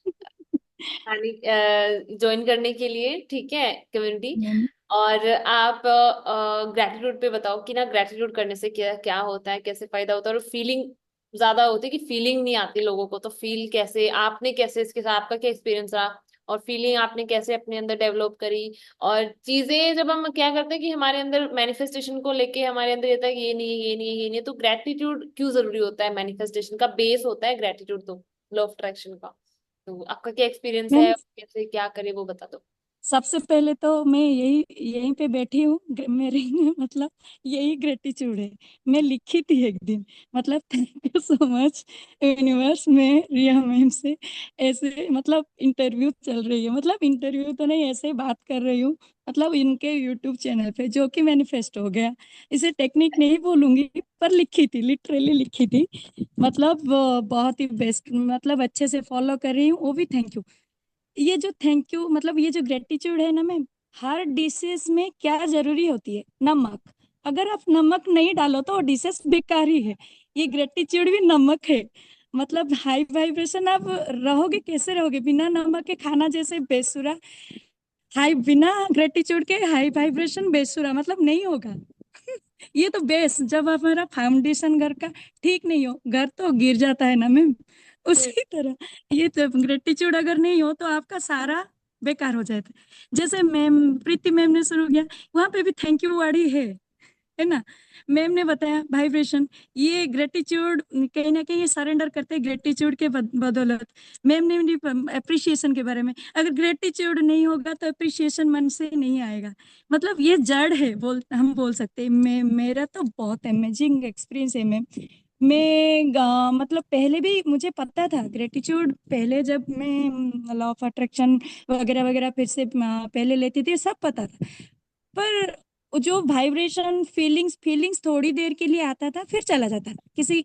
ज्वाइन करने के लिए, ठीक है, कम्युनिटी। मैम, और आप ग्रेटिट्यूड पे बताओ कि ना ग्रेटिट्यूड करने से क्या क्या होता है, कैसे फायदा होता है, और फीलिंग ज्यादा होती है कि फीलिंग नहीं आती लोगों को, तो फील कैसे, आपने कैसे इसके साथ, आपका क्या एक्सपीरियंस रहा, और फीलिंग आपने कैसे अपने अंदर डेवलप करी। और चीजें जब हम क्या करते हैं कि हमारे अंदर मैनिफेस्टेशन को लेके हमारे अंदर रहता है कि ये नहीं है, ये नहीं है, ये नहीं है, तो ग्रेटिट्यूड क्यों जरूरी होता है, मैनिफेस्टेशन का बेस होता है ग्रेटिट्यूड, तो लॉ ऑफ अट्रैक्शन का। तो आपका क्या एक्सपीरियंस है, मैम, कैसे क्या करे वो बता दो। सबसे पहले तो मैं यही यहीं पे बैठी हूँ। मेरे मतलब यही ग्रेटिट्यूड है। मैं लिखी थी एक दिन, मतलब thank you so much universe में रिया मैम से ऐसे मतलब इंटरव्यू चल रही है, मतलब इंटरव्यू तो नहीं, ऐसे बात कर रही हूँ, मतलब इनके यूट्यूब चैनल पे, जो कि मैनिफेस्ट हो गया। इसे टेक्निक नहीं बोलूंगी, पर लिखी थी, लिटरली लिखी थी। मतलब बहुत ही बेस्ट, मतलब अच्छे से फॉलो कर रही हूँ, वो भी थैंक यू। ये जो थैंक यू मतलब ये जो ग्रेटिट्यूड है ना मैम, हर डिशेस में क्या जरूरी होती है, नमक। अगर आप नमक नहीं डालो तो डिशेस बेकार ही है। ये ग्रेटिट्यूड भी नमक है। मतलब हाई वाइब्रेशन आप रहोगे, कैसे रहोगे बिना नमक के खाना, जैसे बेसुरा। हाई बिना ग्रेटिट्यूड के हाई वाइब्रेशन बेसुरा, मतलब नहीं होगा। ये तो बेस, जब हमारा फाउंडेशन घर का ठीक नहीं हो, घर तो गिर जाता है ना मैम। हम्म। उसी तरह ये तो ग्रेटिट्यूड अगर नहीं हो तो आपका सारा बेकार हो जाता है। जैसे मैम प्रीति मैम ने शुरू किया, वहां पे भी थैंक यू वर्ड ही है ना। मैम ने बताया वाइब्रेशन, ये ग्रेटिट्यूड कहीं ना कहीं ये सरेंडर करते हैं ग्रेटिट्यूड के बदौलत। मैम ने अप्रिसिएशन के बारे में, अगर ग्रेटिट्यूड नहीं होगा तो अप्रिसिएशन मन से नहीं आएगा। मतलब ये जड़ है, हम बोल सकते हैं। मेरा तो बहुत अमेजिंग एक्सपीरियंस है मैम। मतलब पहले भी मुझे पता था ग्रेटिट्यूड, पहले जब मैं लॉ ऑफ अट्रैक्शन वगैरह वगैरह फिर से पहले लेती थी, सब पता था। पर जो वाइब्रेशन फीलिंग्स फीलिंग्स थोड़ी देर के लिए आता था, फिर चला जाता था। किसी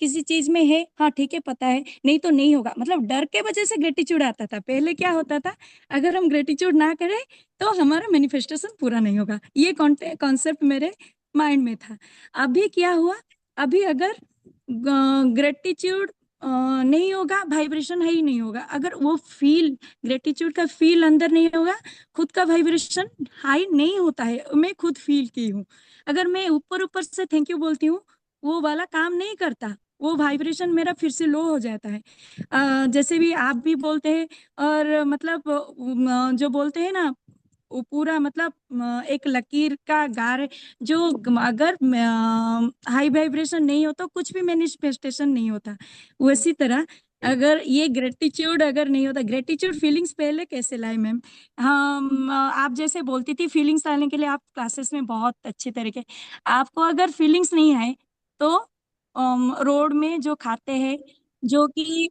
किसी चीज में है, हाँ ठीक है पता है, नहीं तो नहीं होगा, मतलब डर के वजह से ग्रेटिट्यूड आता था। पहले क्या होता था, अगर हम ग्रेटिट्यूड ना करें तो हमारा मैनिफेस्टेशन पूरा नहीं होगा, ये कॉन्सेप्ट मेरे माइंड में था। अभी क्या हुआ, अभी अगर ग्रेटिट्यूड नहीं होगा, वाइब्रेशन है ही नहीं होगा। अगर वो फील, ग्रेटिट्यूड का फील अंदर नहीं होगा, खुद का वाइब्रेशन हाई नहीं होता है। मैं खुद फील की हूँ। अगर मैं ऊपर ऊपर से थैंक यू बोलती हूँ, वो वाला काम नहीं करता, वो वाइब्रेशन मेरा फिर से लो हो जाता है। जैसे भी आप भी बोलते हैं, और मतलब जो बोलते हैं ना, वो पूरा मतलब एक लकीर का गार है, जो अगर हाई वाइब्रेशन नहीं हो तो कुछ भी मैनिफेस्टेशन नहीं होता। उसी तरह अगर ये ग्रेटिट्यूड अगर नहीं होता, ग्रेटिट्यूड फीलिंग्स पहले कैसे लाए मैम? हम आप जैसे बोलती थी फीलिंग्स लाने के लिए आप क्लासेस में बहुत अच्छे तरीके, आपको अगर फीलिंग्स नहीं आए तो रोड में जो खाते हैं, जो कि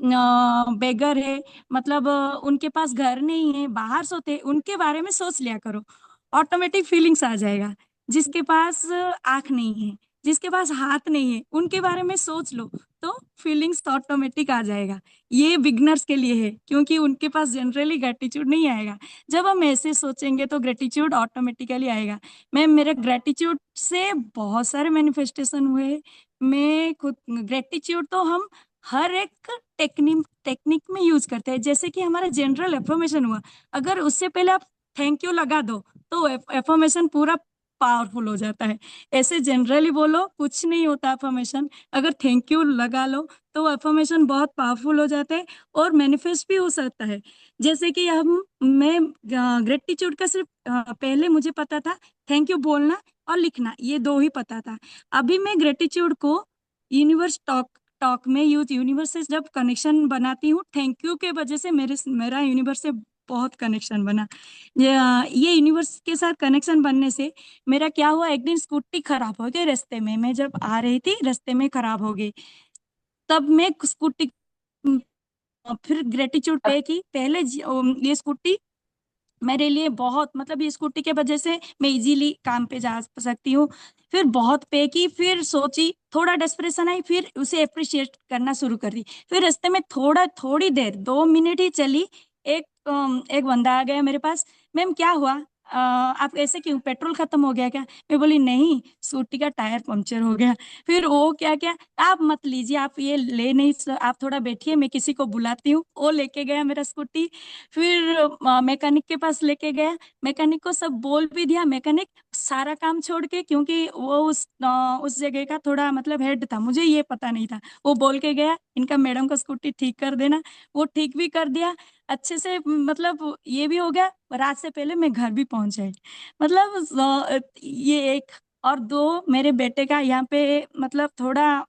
बेगर है, मतलब उनके पास घर नहीं है, बाहर सोते हैं, उनके बारे में सोच लिया करो, ऑटोमेटिक फीलिंग्स आ जाएगा। जिसके पास आंख नहीं है, जिसके पास हाथ नहीं है, उनके बारे में सोच लो, तो फीलिंग्स ऑटोमेटिक आ जाएगा। ये बिगनर्स के लिए है, क्योंकि उनके पास जनरली ग्रेटिट्यूड नहीं आएगा। जब हम ऐसे सोचेंगे तो ग्रेटिट्यूड ऑटोमेटिकली आएगा। मैं मेरे ग्रेटिट्यूड से बहुत सारे मैनिफेस्टेशन हुए। मैं खुद ग्रेटिट्यूड तो हम हर एक टेक्निक टेक्निक में यूज करते हैं। जैसे कि हमारा जनरल एफर्मेशन हुआ, अगर उससे पहले आप थैंक यू लगा दो तो एफर्मेशन पूरा पावरफुल हो जाता है। ऐसे जनरली बोलो कुछ नहीं होता एफर्मेशन, अगर थैंक यू लगा लो तो एफर्मेशन बहुत पावरफुल हो जाता है, और मैनिफेस्ट भी हो सकता है। जैसे कि हम मैं ग्रेटिट्यूड का सिर्फ पहले मुझे पता था थैंक यू बोलना और लिखना, ये दो ही पता था। अभी मैं ग्रेटिट्यूड को यूनिवर्स टॉक टॉक में यूनिवर्स से जब कनेक्शन बनाती हूँ, थैंक यू के वजह से मेरा यूनिवर्स से बहुत कनेक्शन बना। ये यूनिवर्स के साथ कनेक्शन बनने से मेरा क्या हुआ, एक दिन स्कूटी खराब हो गई रास्ते में, मैं जब आ रही थी रास्ते में खराब हो गई। तब मैं स्कूटी फिर ग्रेटिट्यूड पे की, पहले ये स्कूटी मेरे लिए बहुत, मतलब ये स्कूटी के वजह से मैं इजीली काम पे जा सकती हूँ। फिर बहुत पे की, फिर सोची, थोड़ा डेस्परेशन आई, फिर उसे अप्रिशिएट करना शुरू कर दी। फिर रास्ते में थोड़ी देर, 2 मिनट ही चली, एक बंदा आ गया मेरे पास। मैम क्या हुआ, आप ऐसे क्यों, पेट्रोल खत्म हो गया क्या? मैं बोली नहीं, स्कूटी का टायर पंक्चर हो गया। फिर वो क्या क्या, आप मत लीजिए, आप ये ले नहीं आप थोड़ा बैठिए, मैं किसी को बुलाती हूँ। वो लेके गया मेरा स्कूटी। फिर मैकेनिक के पास लेके गया, मैकेनिक को सब बोल भी दिया। मैकेनिक सारा काम छोड़ के, क्योंकि वो उस जगह का थोड़ा मतलब हेड था, मुझे ये पता नहीं था, वो बोल के गया इनका मैडम का स्कूटी ठीक कर देना। वो ठीक भी कर दिया अच्छे से, मतलब ये भी हो गया, रात से पहले मैं घर भी पहुंच गई। मतलब ये एक। और दो, मेरे बेटे का यहाँ पे मतलब थोड़ा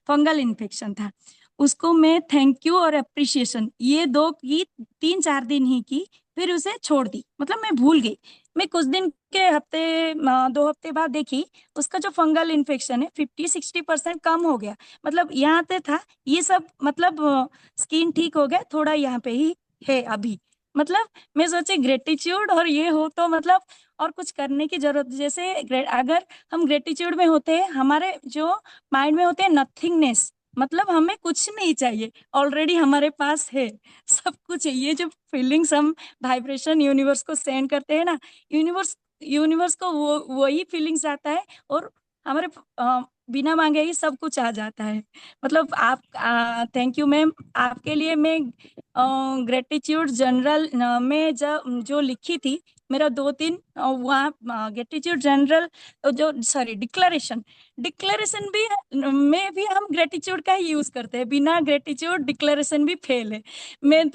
फंगल इन्फेक्शन था, उसको मैं थैंक यू और अप्रिशिएशन ये दो की, 3-4 दिन ही की, फिर उसे छोड़ दी, मतलब मैं भूल गई। मैं कुछ दिन के हफ्ते 2 हफ्ते बाद देखी, उसका जो फंगल इन्फेक्शन है 50-60% कम हो गया। मतलब यहाँ पे था ये सब, मतलब स्किन ठीक हो गया, थोड़ा यहाँ पे ही है अभी। मतलब मैं सोचे ग्रेटिट्यूड और ये हो तो मतलब और कुछ करने की जरूरत, जैसे अगर हम ग्रेटिट्यूड में होते हैं, हमारे जो माइंड में होते हैं नथिंगनेस, मतलब हमें कुछ नहीं चाहिए, ऑलरेडी हमारे पास है, सब कुछ है। ये जो फीलिंग्स हम वाइब्रेशन यूनिवर्स को सेंड करते हैं ना, यूनिवर्स यूनिवर्स को वो वही फीलिंग्स आता है, और हमारे बिना मांगे ही सब कुछ आ जाता है। मतलब आप, थैंक यू मैम, आपके लिए मैं ग्रेटिट्यूड जनरल में जो लिखी थी, मेरा 2-3 वहाँ ग्रेटिट्यूड जनरल, जो सॉरी डिक्लेरेशन, डिक्लेरेशन भी में भी हम ग्रेटिट्यूड का ही यूज करते हैं, बिना ग्रेटिट्यूड डिक्लेरेशन भी फेल है।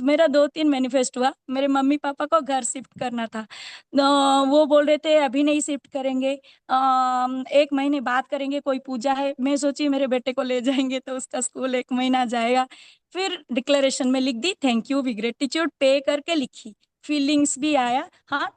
मेरा 2-3 मैनिफेस्ट हुआ। मेरे मम्मी पापा को घर शिफ्ट करना था, वो बोल रहे थे अभी नहीं शिफ्ट करेंगे, 1 महीने बाद करेंगे, कोई पूजा है। मैं सोची मेरे बेटे को ले जाएंगे तो उसका स्कूल 1 महीना जाएगा। फिर डिक्लेरेशन में लिख दी थैंक यू भी, ग्रेटिट्यूड पे करके लिखी, फीलिंग्स भी आया। हाँ,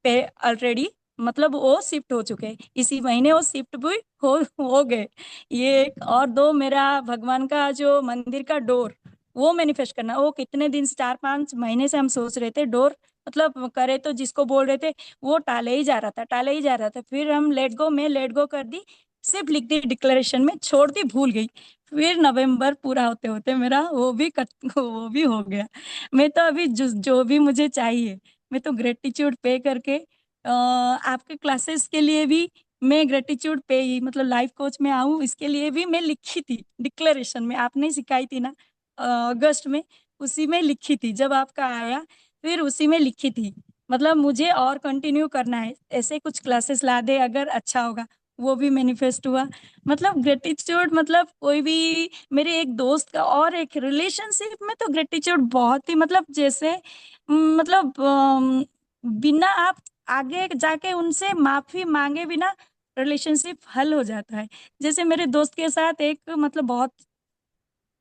पे ऑलरेडी, मतलब वो शिफ्ट हो चुके हैं, इसी महीने वो शिफ्ट भी हो गए। ये एक। और दो, मेरा भगवान का जो मंदिर का डोर, वो मैनिफेस्ट करना, वो कितने दिन से, 4-5 महीने से हम सोच रहे थे डोर, मतलब करे तो जिसको बोल रहे थे, वो टाले ही जा रहा था, टाले ही जा रहा था। फिर हम लेट गो, मैं लेट गो कर दी, सिर्फ लिख दी डिक्लेरेशन में, छोड़ दी, भूल गई। फिर नवंबर पूरा होते होते मेरा वो भी हो गया। मैं तो अभी जो भी मुझे चाहिए, मैं तो ग्रेटिट्यूड पे करके, आपके क्लासेस के लिए भी मैं ग्रेटिट्यूड पे ही, मतलब लाइफ कोच में आऊं इसके लिए भी मैं लिखी थी डिक्लेरेशन में, आपने सिखाई थी ना अगस्त में, उसी में लिखी थी जब आपका आया, फिर उसी में लिखी थी। मतलब मुझे और कंटिन्यू करना है, ऐसे कुछ क्लासेस ला दे अगर अच्छा होगा, वो भी मैनिफेस्ट हुआ। मतलब ग्रेटिट्यूड, मतलब कोई भी, मेरे एक दोस्त का और एक रिलेशनशिप में तो ग्रेटिट्यूड बहुत ही, मतलब जैसे मतलब बिना आप आगे जाके उनसे माफी मांगे बिना रिलेशनशिप हल हो जाता है। जैसे मेरे दोस्त के साथ एक, मतलब बहुत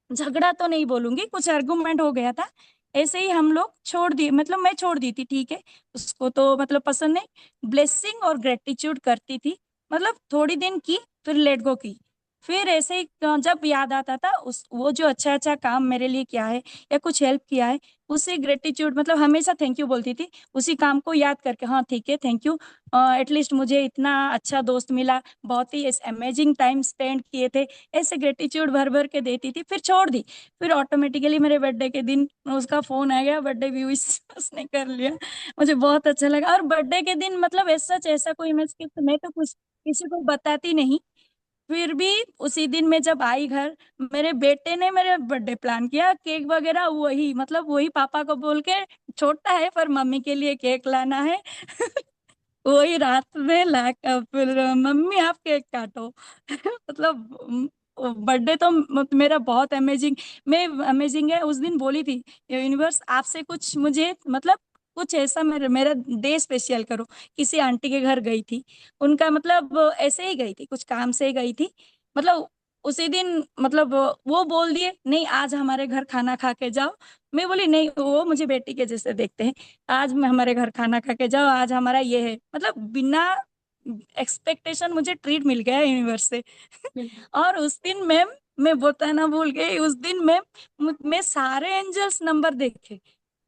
झगड़ा तो नहीं बोलूंगी, कुछ आर्गुमेंट हो गया था, ऐसे ही हम लोग छोड़ दिए, मतलब मैं छोड़ दी थी, ठीक है, उसको तो मतलब पसंद नहीं, ब्लेसिंग और ग्रेटिट्यूड करती थी, मतलब थोड़ी दिन की, फिर लेट गो की। फिर ऐसे ही जब याद आता था उस वो जो अच्छा अच्छा काम मेरे लिए किया है या कुछ हेल्प किया है, उसे ग्रेटिट्यूड, मतलब हमेशा थैंक यू बोलती थी, उसी काम को याद करके, हाँ ठीक है थैंक यू, एटलीस्ट मुझे इतना अच्छा दोस्त मिला, बहुत ही अमेजिंग टाइम स्पेंड किए थे, ऐसे ग्रेटिट्यूड भर भर के देती थी, फिर छोड़ दी। फिर ऑटोमेटिकली मेरे बर्थडे के दिन उसका फोन आ गया, बर्थडे भी विश उसने कर लिया, मुझे बहुत अच्छा लगा। और बर्थडे के दिन मतलब ऐसा कोई मैं तो कुछ किसी को बताती नहीं, फिर भी उसी दिन में जब आई घर, मेरे बेटे ने मेरे बर्थडे प्लान किया, केक वगैरह वही, मतलब वही पापा को बोल के, छोटा है पर मम्मी के लिए केक लाना है वही रात में ला कर फिर मम्मी आप केक काटो मतलब बर्थडे तो मेरा बहुत अमेजिंग, मैं अमेजिंग है, उस दिन बोली थी यूनिवर्स आपसे कुछ मुझे, मतलब कुछ ऐसा मेरा मेरा डे स्पेशल करो। किसी आंटी के घर गई थी, उनका मतलब ऐसे ही गई थी, कुछ काम से ही गई थी, मतलब उसी दिन, मतलब वो बोल दिए नहीं आज हमारे घर खाना खा के जाओ। मैं बोली नहीं, वो मुझे बेटी के जैसे देखते हैं, आज मैं हमारे घर खाना खा के जाओ, आज हमारा ये है, मतलब बिना एक्सपेक्टेशन मुझे ट्रीट मिल गया यूनिवर्स से और उस दिन मैं बताना भूल गई, उस दिन मैं सारे एंजल्स नंबर देखे,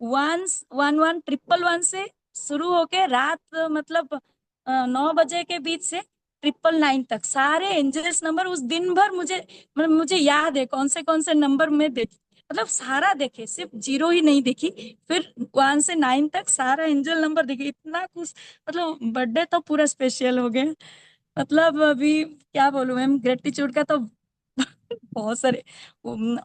वंस 11 111 से शुरू होके रात मतलब 9 बजे के बीच से 999 तक सारे एंजल्स नंबर उस दिन भर मुझे मतलब मुझे याद है कौन से नंबर में देखी, मतलब सारा देखे, सिर्फ जीरो ही नहीं देखी। फिर 1 से 9 तक सारा एंजल नंबर देखे, इतना कुछ, मतलब बर्थडे तो पूरा स्पेशल हो गया। मतलब अभी क्या बोलूं मैम, ग्रेटिट्यूड का तो बहुत सारे।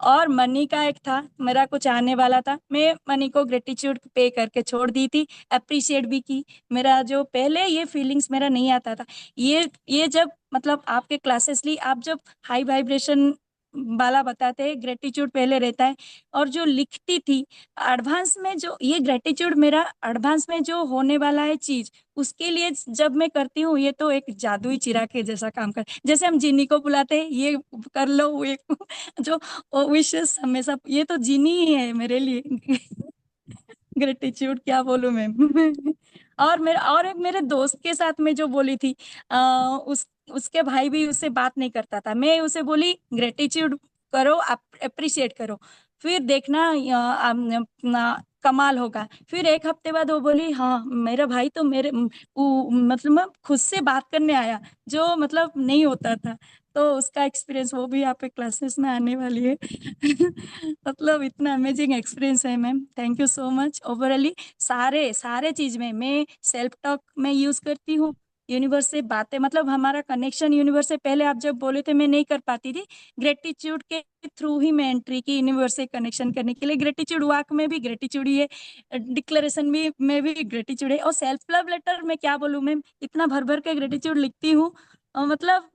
और मनी का एक था, मेरा कुछ आने वाला था, मैं मनी को ग्रेटिट्यूड पे करके छोड़ दी थी, अप्रिशिएट भी की। मेरा जो पहले ये फीलिंग्स मेरा नहीं आता था, ये जब मतलब आपके क्लासेस ली, आप जब हाई वाइब्रेशन वाला बताते हैं, ग्रेटिट्यूड पहले रहता है। और जो लिखती थी एडवांस में, जो ये ग्रेटिट्यूड मेरा एडवांस में जो होने वाला है चीज, उसके लिए जब मैं करती हूँ, ये तो एक जादुई चिराग के जैसा काम कर, जैसे हम जीनी को बुलाते हैं, ये कर लो वो जो विशेष हमेशा, ये तो जीनी ही है मेरे लिए। ग्रेटिट्यूड क्या बोलूं मैम। और एक मेरे दोस्त के साथ में जो बोली थी, उसके भाई भी उससे बात नहीं करता था, मैं उसे बोली ग्रेटिट्यूड करो, अप्रिशिएट करो, फिर देखना कमाल होगा। फिर एक हफ्ते बाद वो बोली हाँ मेरा भाई तो मतलब मैं खुद से बात करने आया, जो मतलब नहीं होता था। तो उसका एक्सपीरियंस वो भी यहाँ पे क्लासेस में आने वाली है। मतलब इतना अमेजिंग एक्सपीरियंस है ma'am, thank you so much. ओवरऑली सारे सारे चीज में मैं सेल्फ टॉक में यूज करती हूँ, यूनिवर्स से बातें, मतलब हमारा कनेक्शन यूनिवर्स से, पहले आप जब बोले थे मैं नहीं कर पाती थी, ग्रेटिट्यूड के थ्रू ही मैं एंट्री की यूनिवर्स से कनेक्शन करने के लिए। ग्रेटिट्यूड वॉक में भी ग्रेटिट्यूड ही है, डिक्लेरेशन भी में भी ग्रेटिट्यूड है, और सेल्फ लव लेटर में क्या बोलूँ मैम, इतना भर भर के ग्रेटिट्यूड लिखती हूँ। मतलब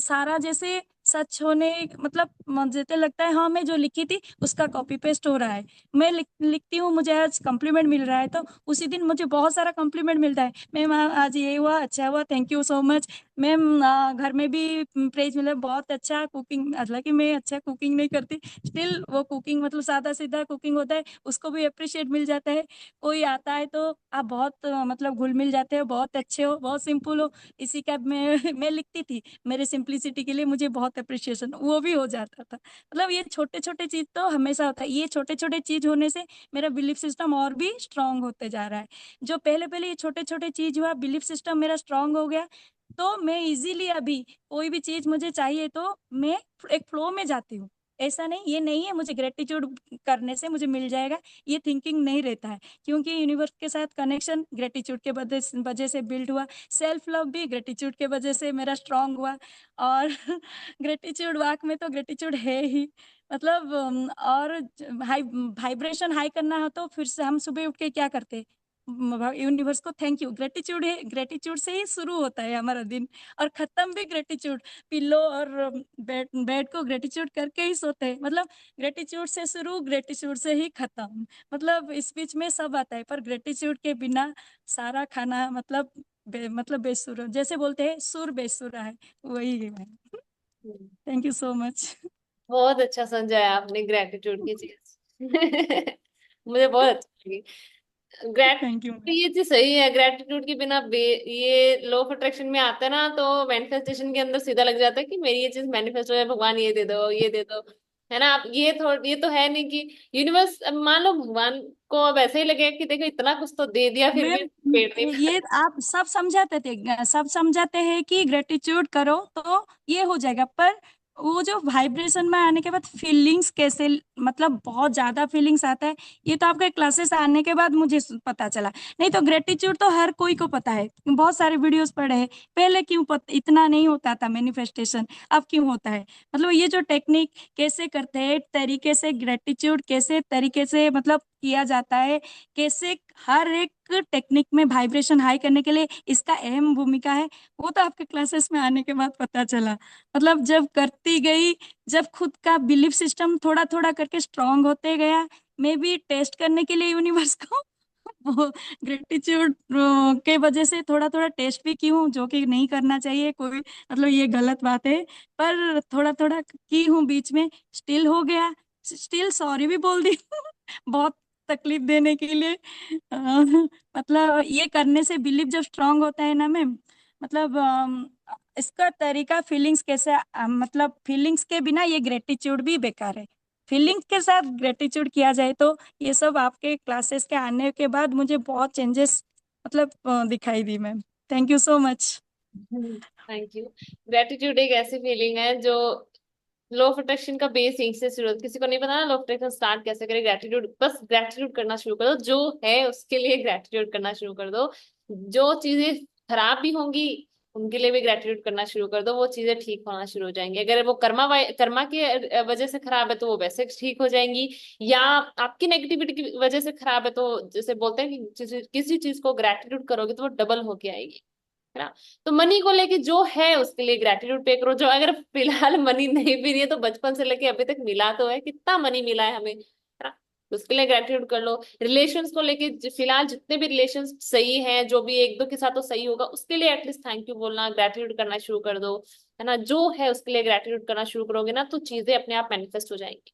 सारा जैसे सच होने, मतलब जैसे लगता है हाँ मैं जो लिखी थी उसका कॉपी पेस्ट हो रहा है। मैं लिखती हूँ, मुझे आज कॉम्प्लीमेंट मिल रहा है तो उसी दिन मुझे बहुत सारा कॉम्प्लीमेंट मिलता है, मैम आज ये हुआ, अच्छा हुआ, thank you so much ma'am. घर में भी प्रेज मिला, बहुत अच्छा कुकिंग, हालांकि मैं अच्छा कुकिंग नहीं करती, स्टिल वो कुकिंग मतलब सादा सीधा कुकिंग होता है, उसको भी अप्रिशिएट मिल जाता है। कोई आता है तो आप बहुत मतलब घुल मिल जाते हो, बहुत अच्छे हो, बहुत सिंपल हो, इसी का मैं मैं लिखती थी, मेरे सिंपलिसिटी के लिए मुझे बहुत अप्रिशिएशन वो भी हो जाता था। मतलब ये छोटे छोटे चीज तो हमेशा होता है, ये छोटे छोटे चीज होने से मेरा बिलीफ सिस्टम और भी स्ट्रांग होते जा रहा है। जो पहले पहले ये छोटे छोटे चीज हुआ, बिलीफ सिस्टम मेरा स्ट्रांग हो गया, तो मैं इजीली अभी कोई भी चीज मुझे चाहिए तो मैं एक फ्लो में जाती हूँ। ऐसा नहीं, ये नहीं है मुझे ग्रेटिट्यूड करने से मुझे मिल जाएगा, ये थिंकिंग नहीं रहता है, क्योंकि यूनिवर्स के साथ कनेक्शन ग्रेटिट्यूड के वजह से बिल्ड हुआ। सेल्फ लव भी ग्रेटिट्यूड के वजह से मेरा स्ट्रांग हुआ। और ग्रेटिट्यूड वाक में तो ग्रेटिट्यूड है ही, मतलब और हाई वाइब्रेशन हाई करना हो तो फिर से हम सुबह उठ के क्या करते, यूनिवर्स को थैंक यू, ग्रेटिट्यूड है, ग्रेटिट्यूड से ही शुरू होता है हमारा दिन, और खत्म भी ग्रेटिट्यूड, पिल्लो और बेड बेड को ग्रेटिट्यूड करके ही सोते हैं। मतलब ग्रेटिट्यूड से शुरू, ग्रेटिट्यूड से ही खत्म, मतलब इस बीच में सब आता है, पर ग्रेटिट्यूड के बिना सारा खाना मतलब मतलब बेसुरा, जैसे बोलते हैं सुर बेसुरा है, वही है। Thank you so much. बहुत अच्छा समझाया आपने ग्रेटिट्यूड की चीज। मुझे बहुत अच्छा लगी। Thank you. ग्रेटिट्यूड ये चीज सही है, ग्रेटिट्यूड के बिना ये लॉ ऑफ अट्रैक्शन में आता है ना, तो मैनिफेस्टेशन के अंदर सीधा लग जाता है कि मेरी ये चीज मैनिफेस्ट हो जाए, भगवान ये दे दो ये दे दो, है ना। आप ये तो है नहीं कि यूनिवर्स, अब मान लो भगवान को अब ऐसे ही लगे कि देखो इतना कुछ तो दे दिया फिर भी मैम पेट नहीं ये आप सब समझाते हैं कि ग्रेटिट्यूड करो तो ये हो जाएगा, पर वो जो वाइब्रेशन में आने के बाद फीलिंग्स कैसे, मतलब बहुत ज्यादा फीलिंग्स आता है, ये तो आपके क्लासेस आने के बाद मुझे पता चला। नहीं तो ग्रेटिट्यूड तो हर कोई को पता है, बहुत सारे वीडियोस पढ़े हैं, पहले क्यों इतना नहीं होता था मैनिफेस्टेशन, अब क्यों होता है। मतलब ये जो टेक्निक कैसे करते हैं, तरीके से ग्रेटिट्यूड कैसे तरीके से मतलब किया जाता है, कैसे हर एक टेक्निक में वाइब्रेशन हाई करने के लिए इसका अहम भूमिका है, वो तो आपके क्लासेस में आने के बाद पता चला। मतलब जब करती गई, जब खुद का बिलीफ सिस्टम थोड़ा थोड़ा करके स्ट्रांग होते गया, मैं भी टेस्ट करने के लिए यूनिवर्स को वो ग्रेटिट्यूड के वजह से थोड़ा थोड़ा टेस्ट भी की हूँ, जो कि नहीं करना चाहिए कोई, मतलब ये गलत बात है, पर थोड़ा थोड़ा की हूँ बीच में, स्टिल हो गया, स्टिल सॉरी भी बोल दी बहुत तकलीफ देने के लिए। मतलब ये करने से बिलीफ जब स्ट्रांग होता है ना मैम, मतलब इसका तरीका फीलिंग्स कैसे मतलब फीलिंग्स के बिना ये ग्रेटिट्यूड भी बेकार है, फीलिंग के साथ ग्रेटिट्यूड किया जाए तो ये सब आपके क्लासेस के आने के बाद मुझे बहुत चेंजेस मतलब दिखाई दी ma'am. Thank you so much. Thank you. Gratitude एक ऐसी फीलिंग है जो लॉ ऑफ अट्रैक्शन का बेस यहीं से शुरू, किसी को नहीं पता ना लॉ ऑफ अट्रैक्शन स्टार्ट कैसे करे, ग्रेटिट्यूड, बस ग्रेटिट्यूड करना शुरू कर दो, जो है उसके लिए ग्रेटिट्यूड करना शुरू कर दो। जो चीजें खराब भी होंगी उनके लिए भी ग्रेटिट्यूड करना शुरू कर दो, वो चीजें ठीक होना शुरू हो जाएंगी। अगर वो कर्मा की वजह से खराब है तो वो वैसे ठीक हो जाएंगी, या आपकी नेगेटिविटी की वजह से खराब है तो जैसे बोलते हैं कि किसी चीज को ग्रेटिट्यूड करोगे तो वो डबल होके आएगी, है ना। तो मनी को लेके जो है उसके लिए ग्रेटिट्यूड पे करो। जो अगर फिलहाल मनी नहीं भी नहीं है तो बचपन से लेके अभी तक मिला तो है, कितना मनी मिला है हमें, है ना, तो उसके लिए ग्रेटिट्यूड कर लो। रिलेशंस को लेके फिलहाल जितने भी रिलेशंस सही हैं, जो भी एक दो के साथ तो सही होगा, उसके लिए एटलीस्ट थैंक यू बोलना, ग्रेटिट्यूड करना शुरू कर दो, है ना। जो है उसके लिए ग्रेटिट्यूड करना शुरू करोगे ना तो चीजें अपने आप मैनिफेस्ट हो जाएंगी,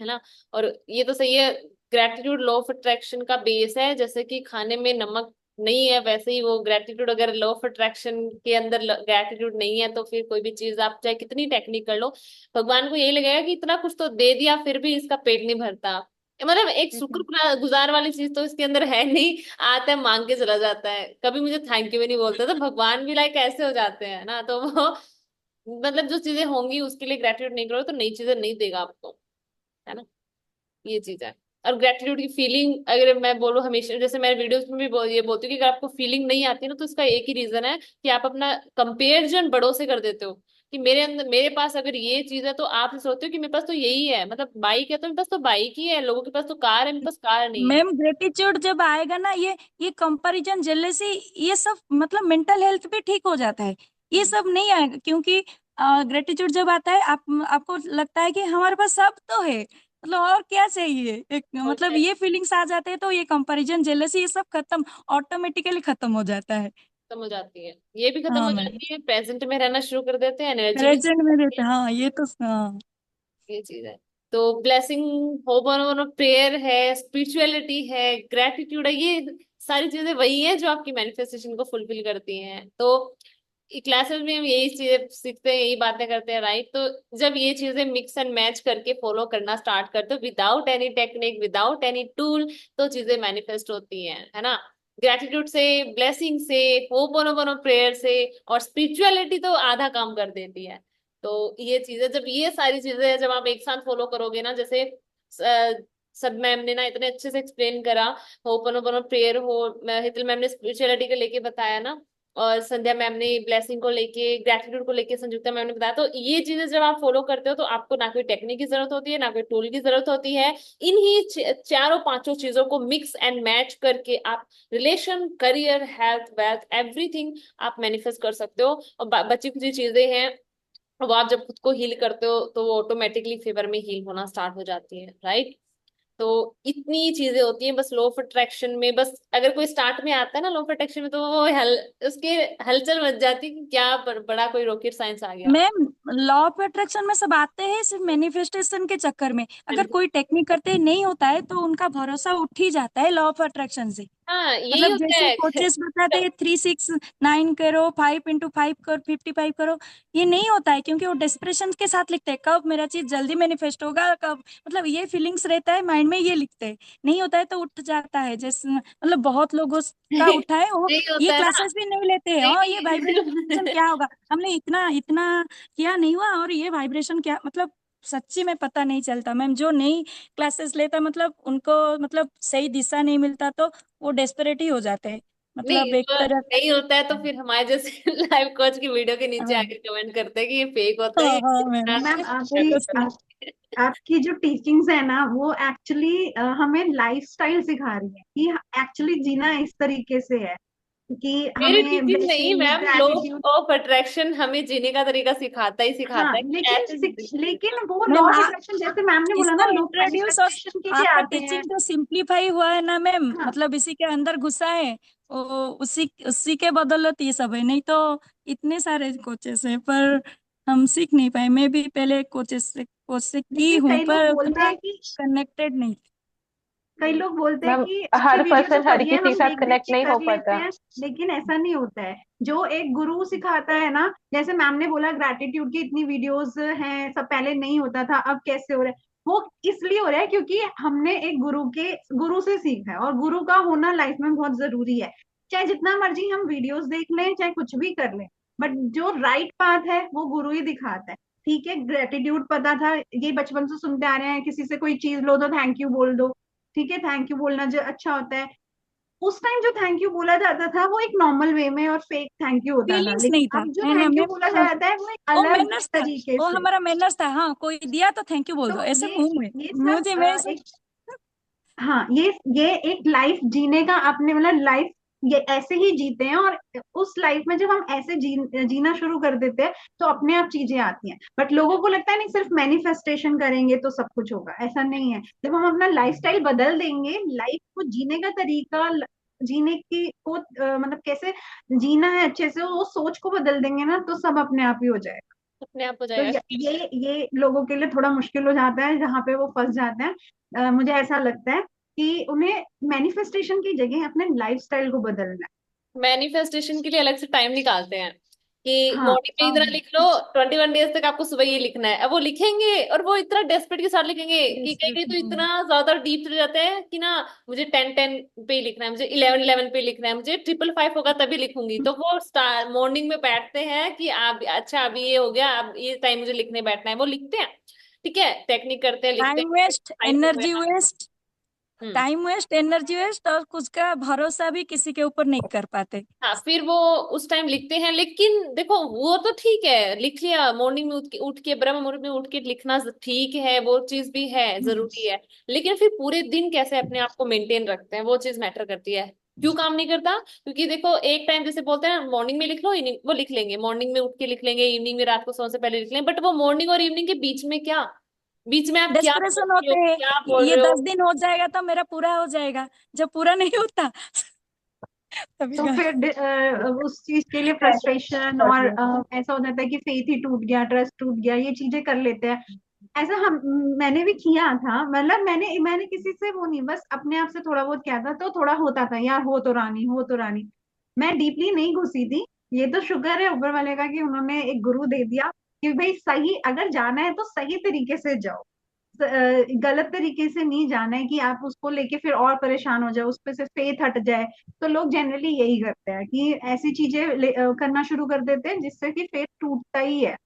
है ना। और ये तो सही है, ग्रेटिट्यूड लॉ ऑफ अट्रैक्शन का बेस है। जैसे कि खाने में नमक नहीं है वैसे ही वो ग्रेटिट्यूड, अगर लॉ ऑफ अट्रैक्शन के अंदर ग्रेटिट्यूड नहीं है तो फिर कोई भी चीज आप चाहे कितनी टेक्निक कर लो, भगवान को यही लगेगा कि इतना कुछ तो दे दिया फिर भी इसका पेट नहीं भरता। मतलब एक शुक्र गुजार वाली चीज तो इसके अंदर है नहीं, आता है मांग के चला जाता है, कभी मुझे थैंक यू भी नहीं बोलता, तो भगवान भी लाइक ऐसे हो जाते हैं ना। तो वो मतलब जो चीजें होंगी उसके लिए ग्रेटिट्यूड नहीं करो तो नई चीजें नहीं देगा आपको, है ना। ये चीज है। और ग्रेटिट्यूड की फीलिंग अगर मैं बोलूँ, हमेशा जैसे मैं वीडियोस में भी ये बोलती हूँ कि अगर आपको फीलिंग नहीं आती ना तो इसका एक ही रीजन है कि आप अपना कंपेरिजन बड़ों से कर देते हो, कि मेरे अंदर मेरे पास अगर ये चीज है तो आप सोचते हो कि मेरे पास तो यही है, मतलब बाइक है तो मेरे पास तो बाइक ही है, लोगों के पास तो कार है, मेरे पास कार नहीं है। मैम ग्रेटिट्यूड जब आएगा ना, ये कंपैरिजन जेलेसी ये सब मतलब मेंटल हेल्थ भी ठीक हो जाता है। ये सब नहीं आएगा क्योंकि ग्रेटिट्यूड जब आता है आपको लगता है कि हमारे पास सब तो है, मतलब और क्या चाहिए, एक और मतलब ये फीलिंग्स आ जाते हैं तो ये कंपैरिजन जेलेसी ये सब खत्म, ऑटोमेटिकली खत्म हो जाता है। खत्म हो जाती है, ये भी खत्म हाँ हो मैम, जाती है, प्रेजेंट में रहना शुरू कर देते हैं, एनर्जी भी। प्रेजेंट में रहते हैं, हाँ ये तो हाँ। ये चीज है। तो ब्लेसिंग, होपन प्रेयर है, स्पिरिचुअलिटी है, ग्रेटिट्यूड है, ये सारी चीजें वही है जो आपकी मैनिफेस्टेशन को फुलफिल करती हैं। तो क्लासेस में हम यही चीजें सीखते हैं, यही बातें करते हैं, राइट। तो जब ये चीजें मिक्स एंड मैच करके फॉलो करना स्टार्ट करते हो without any technique, without any tool, तो चीजें मैनिफेस्ट होती हैं, है ना। ग्रेटिट्यूड से, ब्लेसिंग से, होपन प्रेयर से और स्पिरिचुअलिटी तो आधा काम कर देती है। तो ये चीजें, जब ये सारी चीजें जब आप एक साथ फॉलो करोगे ना, जैसे सब मैम ने ना इतने अच्छे से एक्सप्लेन करा, होपन प्रेयर हो, हितल मैम ने स्पिरिचुअलिटी को लेके बताया ना, और संध्या मैम ने ब्लेसिंग को लेके, ग्रेटिट्यूड को लेके, संयुक्ता मैम ने बताया, तो ये चीजें जब आप फॉलो करते हो तो आपको ना कोई टेक्निक की जरूरत होती है, ना कोई टूल की जरूरत होती है। इन्हीं चारों पांचों चीजं को मिक्स एंड मैच करके आप relation, career, health, wealth, everything आप मैनिफेस्ट कर सकते हो। और बची कुछ चीजें हैं वो आप जब खुद को हील करते हो तो वो ऑटोमेटिकली फेवर में हील होना स्टार्ट हो जाती है, राइट। तो इतनी चीजें होती हैं बस लॉ ऑफ अट्रैक्शन में। बस अगर कोई स्टार्ट में आता है ना लॉ ऑफ अट्रैक्शन में तो वो उसके हलचल मच जाती है कि क्या बड़ा कोई रॉकेट साइंस आ गया। मैम लॉ ऑफ अट्रैक्शन में सब आते हैं सिर्फ मैनिफेस्टेशन के चक्कर में, अगर कोई टेक्निक करते नहीं होता है तो उनका भरोसा उठ ही जाता है लॉ ऑफ अट्रैक्शन से। हाँ यही मतलब होता जैसे है। कोचेस बताते हैं 3 6 9 करो, 5 × 5 करो, 55 करो, ये नहीं होता है क्योंकि वो डेस्परेशन के साथ लिखते हैं कब मेरा चीज जल्दी मैनिफेस्ट होगा, कब मतलब ये फीलिंग्स रहता है माइंड में, ये लिखते हैं। नहीं होता है तो उठ जाता है, जैसे मतलब बहुत लोगों का उठा है वो, यही ये होता है ना। क्लासेस भी नहीं लेते हैं, हाँ ये वाइब्रेशन नहीं क्या होगा, हमने इतना इतना किया नहीं हुआ और ये वाइब्रेशन क्या, मतलब सच्ची में पता नहीं चलता मैम। जो नई क्लासेस लेता मतलब उनको मतलब सही दिशा नहीं मिलता तो वो डेस्परेट ही हो जाते हैं, नहीं, मतलब एक तो तरह। नहीं होता है तो फिर हमारे जैसे लाइव कोच की वीडियो के नीचे हाँ आके कमेंट करते हैं कि ये फेक होता है, हाँ हाँ ये मैम, मैम ये आपकी तो सही। आपकी जो टीचिंग्स है ना वो एक्चुअली हमें लाइफस्टाइल सिखा रही है कि एक्चुअली जीना इस तरीके से है कि मेरी हमें टीचिंग नहीं blessing, ma'am, law gratitude. Of attraction हमें जीने का तरीका सिखाता ही हाँ सिखाता है कि लेकिन ऐसे जिंदगी जीनी है। वो लॉ मैम ऑफ अट्रैक्शन जैसे मैम ने बोला इसको ना, लोग इंट्रोड्यूस और मैनिफेस्टेशन के आपका आते हैं। टीचिंग जो सिंप्लीफाई हुआ है ना मैम, हाँ मतलब इसी के अंदर घुसा है वो, उसी उसी के बदौलत ये सब है, नहीं तो इतने सारे कोचेस हैं पर हम सीख नहीं पाए। मैं भी पहले कोच से की लेकिन हूँ कई लोग पर बोलते उतना हैं कि कनेक्टेड नहीं। कई लोग बोलते हैं मैम कि अच्छी हर वीडियो तो पर्सन हर पढ़ी है, किसी के हम साथ देख देख कनेक्ट के नहीं हो कर लेते पाता। हैं, लेकिन ऐसा नहीं होता है। जो एक गुरु सिखाता है ना, जैसे मैम ने बोला ग्रैटिट्यूड की इतनी वीडियोस हैं, सब पहले नहीं होता था, अब कैसे हो रहा है, वो इसलिए हो रहा है क्योंकि हमने एक गुरु से सीखा है, और गुरु का होना लाइफ में बहुत जरूरी है। चाहे जितना मर्जी हम वीडियोस देख लें, चाहे कुछ भी कर लें, बट जो राइट पाथ है वो गुरु ही दिखाता है। ठीक है, ग्रेटिट्यूड पता था, ये बचपन से सुनते आ रहे हैं, किसी से कोई चीज लो तो थैंक यू बोल दो। ठीक है, थैंक यू बोलना जो अच्छा होता है। उस टाइम जो थैंक यू बोला जाता था वो एक नॉर्मल वे में और फेक थैंक यू होता था, फीलिंग्स लेकिन नहीं था, अब जो है ना थैंक यू मैम? बोला हाँ, जाता है वो एक वो अलग मैनर्स था, तरीके वो से। हमारा मैनर्स था। हाँ, कोई दिया तो थैंक यू बोल दो, तो ऐसे मुंह में। ये सब मुझे मैं सब एक, हाँ, ये एक लाइफ जीने का, अपने मतलब लाइफ ये ऐसे ही जीते हैं, और उस लाइफ में जब हम ऐसे जीना शुरू कर देते हैं तो अपने आप चीजें आती हैं। बट लोगों को लगता है नहीं सिर्फ मैनिफेस्टेशन करेंगे तो सब कुछ होगा, ऐसा नहीं है। जब हम अपना लाइफस्टाइल बदल देंगे, लाइफ को जीने का तरीका, जीने की को मतलब कैसे जीना है अच्छे से, वो सोच को बदल देंगे ना, तो सब अपने आप ही हो जाएगा। अपने आप हो तो जाएगा। ये लोगों के लिए थोड़ा मुश्किल हो जाता है, जहाँ पे वो फंस जाते हैं। मुझे ऐसा लगता है कि उन्हें मैनिफेस्टेशन की जगह अपने लाइफस्टाइल को बदलना मैनिफेस्टेशन के लिए अलग से टाइम निकालते हैं कि है। हाँ, मॉर्निंग में इतना लिख लो, 21 डेज तक आपको सुबह ये लिखना है। अब वो लिखेंगे और वो इतना डेस्परेट के साथ लिखेंगे कि कई कई तो इतना ज्यादा डीप चले जाते हैं कि ना, मुझे 10-10 पे ही लिखना है, मुझे 11-11 पे लिखना है, मुझे 555 होगा तभी लिखूंगी। तो वो मॉर्निंग में बैठते हैं कि आप अच्छा अभी ये हो गया, अब ये टाइम मुझे लिखने बैठना है, वो लिखते हैं। ठीक है, टेक्निक करते हैं, लिखते टाइम हैं, वेस्ट, 5 हो एनर्जी गया। वेस्ट, हम्म। टाइम वेस्ट, एनर्जी वेस्ट, और कुछ का भरोसा भी किसी के ऊपर नहीं कर पाते। हाँ, फिर वो उस टाइम लिखते हैं, लेकिन देखो वो तो ठीक है, लिख लिया मॉर्निंग में उठ के ब्रह्म मुहूर्त में उठ के लिखना ठीक है, वो चीज भी है, जरूरी है। लेकिन फिर पूरे दिन कैसे अपने आप को मेंटेन रखते हैं, वो चीज मैटर करती है। क्यों काम नहीं करता? क्योंकि देखो एक टाइम जैसे बोलते हैं मॉर्निंग में लिख लो, इवनिंग वो लिख लेंगे, मॉर्निंग में उठ के लिख लेंगे, इवनिंग में रात को सोने से पहले लिख लेंगे, बट वो मॉर्निंग और इवनिंग के बीच में क्या, बीच में आप क्या डेस्परेशन सोच रहे हो, होते हैं, क्या बोल ये रहे हो। 10 दिन हो जाएगा तो मेरा पूरा हो जाएगा। जब पूरा नहीं होता तभी तो फिर उस चीज के लिए फ्रस्ट्रेशन, और ऐसा हो जाता है कि फेथ ही टूट गया, ट्रस्ट टूट गया, ये चीजें कर लेते हैं। ऐसा हम मैंने भी किया था, मतलब मैंने किसी से वो नहीं, बस अपने आप से थोड़ा बहुत किया था, तो थोड़ा होता था यार, हो तो रानी, हो तो रानी। मैं डीपली नहीं घुसी थी। ये तो शुक्र है ऊपर वाले का कि उन्होंने एक गुरु दे दिया कि भाई सही, अगर जाना है तो सही तरीके से जाओ। गलत तरीके से नहीं जाना है कि आप उसको लेके फिर और परेशान हो जाए, उस पे से फेथ हट जाए। तो लोग जनरली यही करते हैं कि ऐसी चीजें करना शुरू कर देते हैं जिससे कि फेथ टूटता ही है।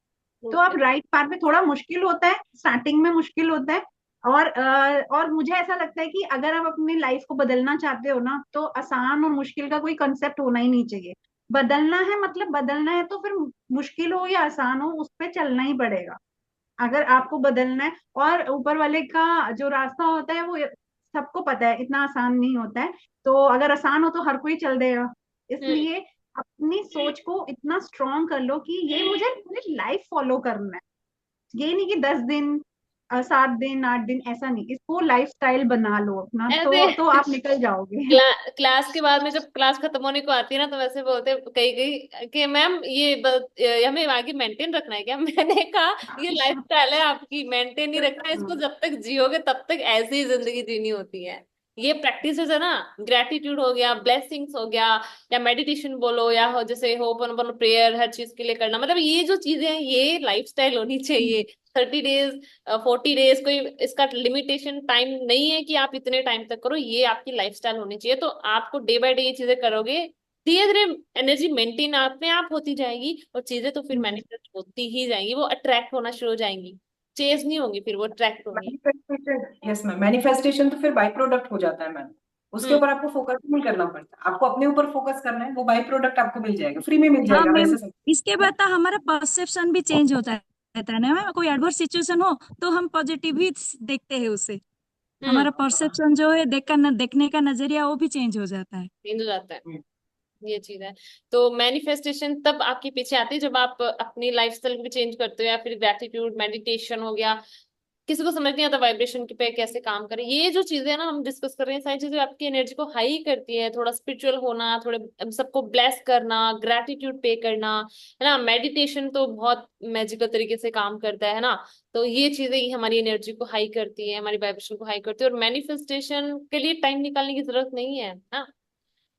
तो आप राइट पाथ में, थोड़ा मुश्किल होता है स्टार्टिंग में, मुश्किल होता है। और मुझे ऐसा लगता है कि अगर आप अपनी लाइफ को बदलना चाहते हो ना, तो आसान और मुश्किल का कोई कंसेप्ट होना ही नहीं चाहिए। बदलना है मतलब बदलना है, तो फिर मुश्किल हो या आसान हो, उस पे चलना ही पड़ेगा अगर आपको बदलना है। और ऊपर वाले का जो रास्ता होता है वो सबको पता है, इतना आसान नहीं होता है। तो अगर आसान हो तो हर कोई चल देगा। हम्म। इसलिए अपनी सोच को इतना स्ट्रांग कर लो कि ये मुझे पूरी लाइफ फॉलो करना है। ये नहीं कि 10 दिन, 7 दिन, 8 दिन, ऐसा नहीं, इसको लाइफ स्टाइल बना लो अपना, ऐसे तो आप निकल जाओगे। क्लास के बाद में जब क्लास खत्म होने को आती है ना, तो वैसे बोलते हैं कई कई कि मैम ये हमें आगे मेंटेन रखना है क्या। मैंने कहा ये लाइफस्टाइल है आपकी, मेंटेन नहीं रखना है, इसको जब तक जियोगे तब तक ऐसी ही जिंदगी जीनी होती है। ये प्रैक्टिस है ना, ग्रेटिट्यूड हो गया, ब्लेसिंग्स हो गया, या मेडिटेशन बोलो, या जैसे होप बोलो, प्रेयर हर चीज के लिए करना, मतलब ये जो चीजें हैं ये लाइफस्टाइल होनी चाहिए। 30 डेज, 40 डेज, कोई इसका लिमिटेशन टाइम नहीं है कि आप इतने टाइम तक करो, ये आपकी लाइफस्टाइल होनी चाहिए। तो आपको डे बाय डे ये चीजें करोगे, धीरे धीरे एनर्जी मेंटेन अपने आप होती जाएगी, और चीजें तो फिर मैनिफेस्ट होती ही जाएंगी, वो अट्रैक्ट होना शुरू हो जाएंगी, चेज नहीं होंगी, फिर वो अट्रैक्ट होंगी। मैनिफेस्टेशन, यस मैम, मैनिफेस्टेशन तो फिर बाई प्रोडक्ट हो जाता है मैम। उसके हम्म। ऊपर आपको फोकस नहीं करना पड़ता, आपको अपने ऊपर फोकस करना है, वो बाई प्रोडक्ट आपको मिल जाएगा, फ्री में मिल हाँ जाएगा, मैम, वैसे समझ। इसके बाद तो हमारा परसेप्शन भी चेंज होता रहता है ना मैम। कोई एडवर्स सिचुएशन हो तो हम पॉजिटिव ही देखते हैं उसे। हम्म। हमारा परसेप्शन जो है देखने का नजरिया वो भी चेंज हो जाता है। चेंज हो जाता है, ये चीज है। तो मैनिफेस्टेशन तब आपके पीछे आती है जब आप अपनी लाइफस्टाइल भी चेंज करते हो, या फिर ग्रेटिट्यूड मेडिटेशन हो गया, किसी को समझ नहीं आता वाइब्रेशन पे कैसे काम करें। ये जो चीजें ना हम डिस्कस कर रहे हैं, सारी चीजें आपकी एनर्जी को हाई करती है। थोड़ा स्पिरिचुअल होना, थोड़े सबको ब्लेस करना, ग्रेटिट्यूड पे करना, है ना। मेडिटेशन तो बहुत मैजिकल तरीके से काम करता है ना। तो ये चीजें ही हमारी एनर्जी को हाई करती है, हमारी वाइब्रेशन को हाई करती है। और मैनिफेस्टेशन के लिए टाइम निकालने की जरूरत नहीं है ना,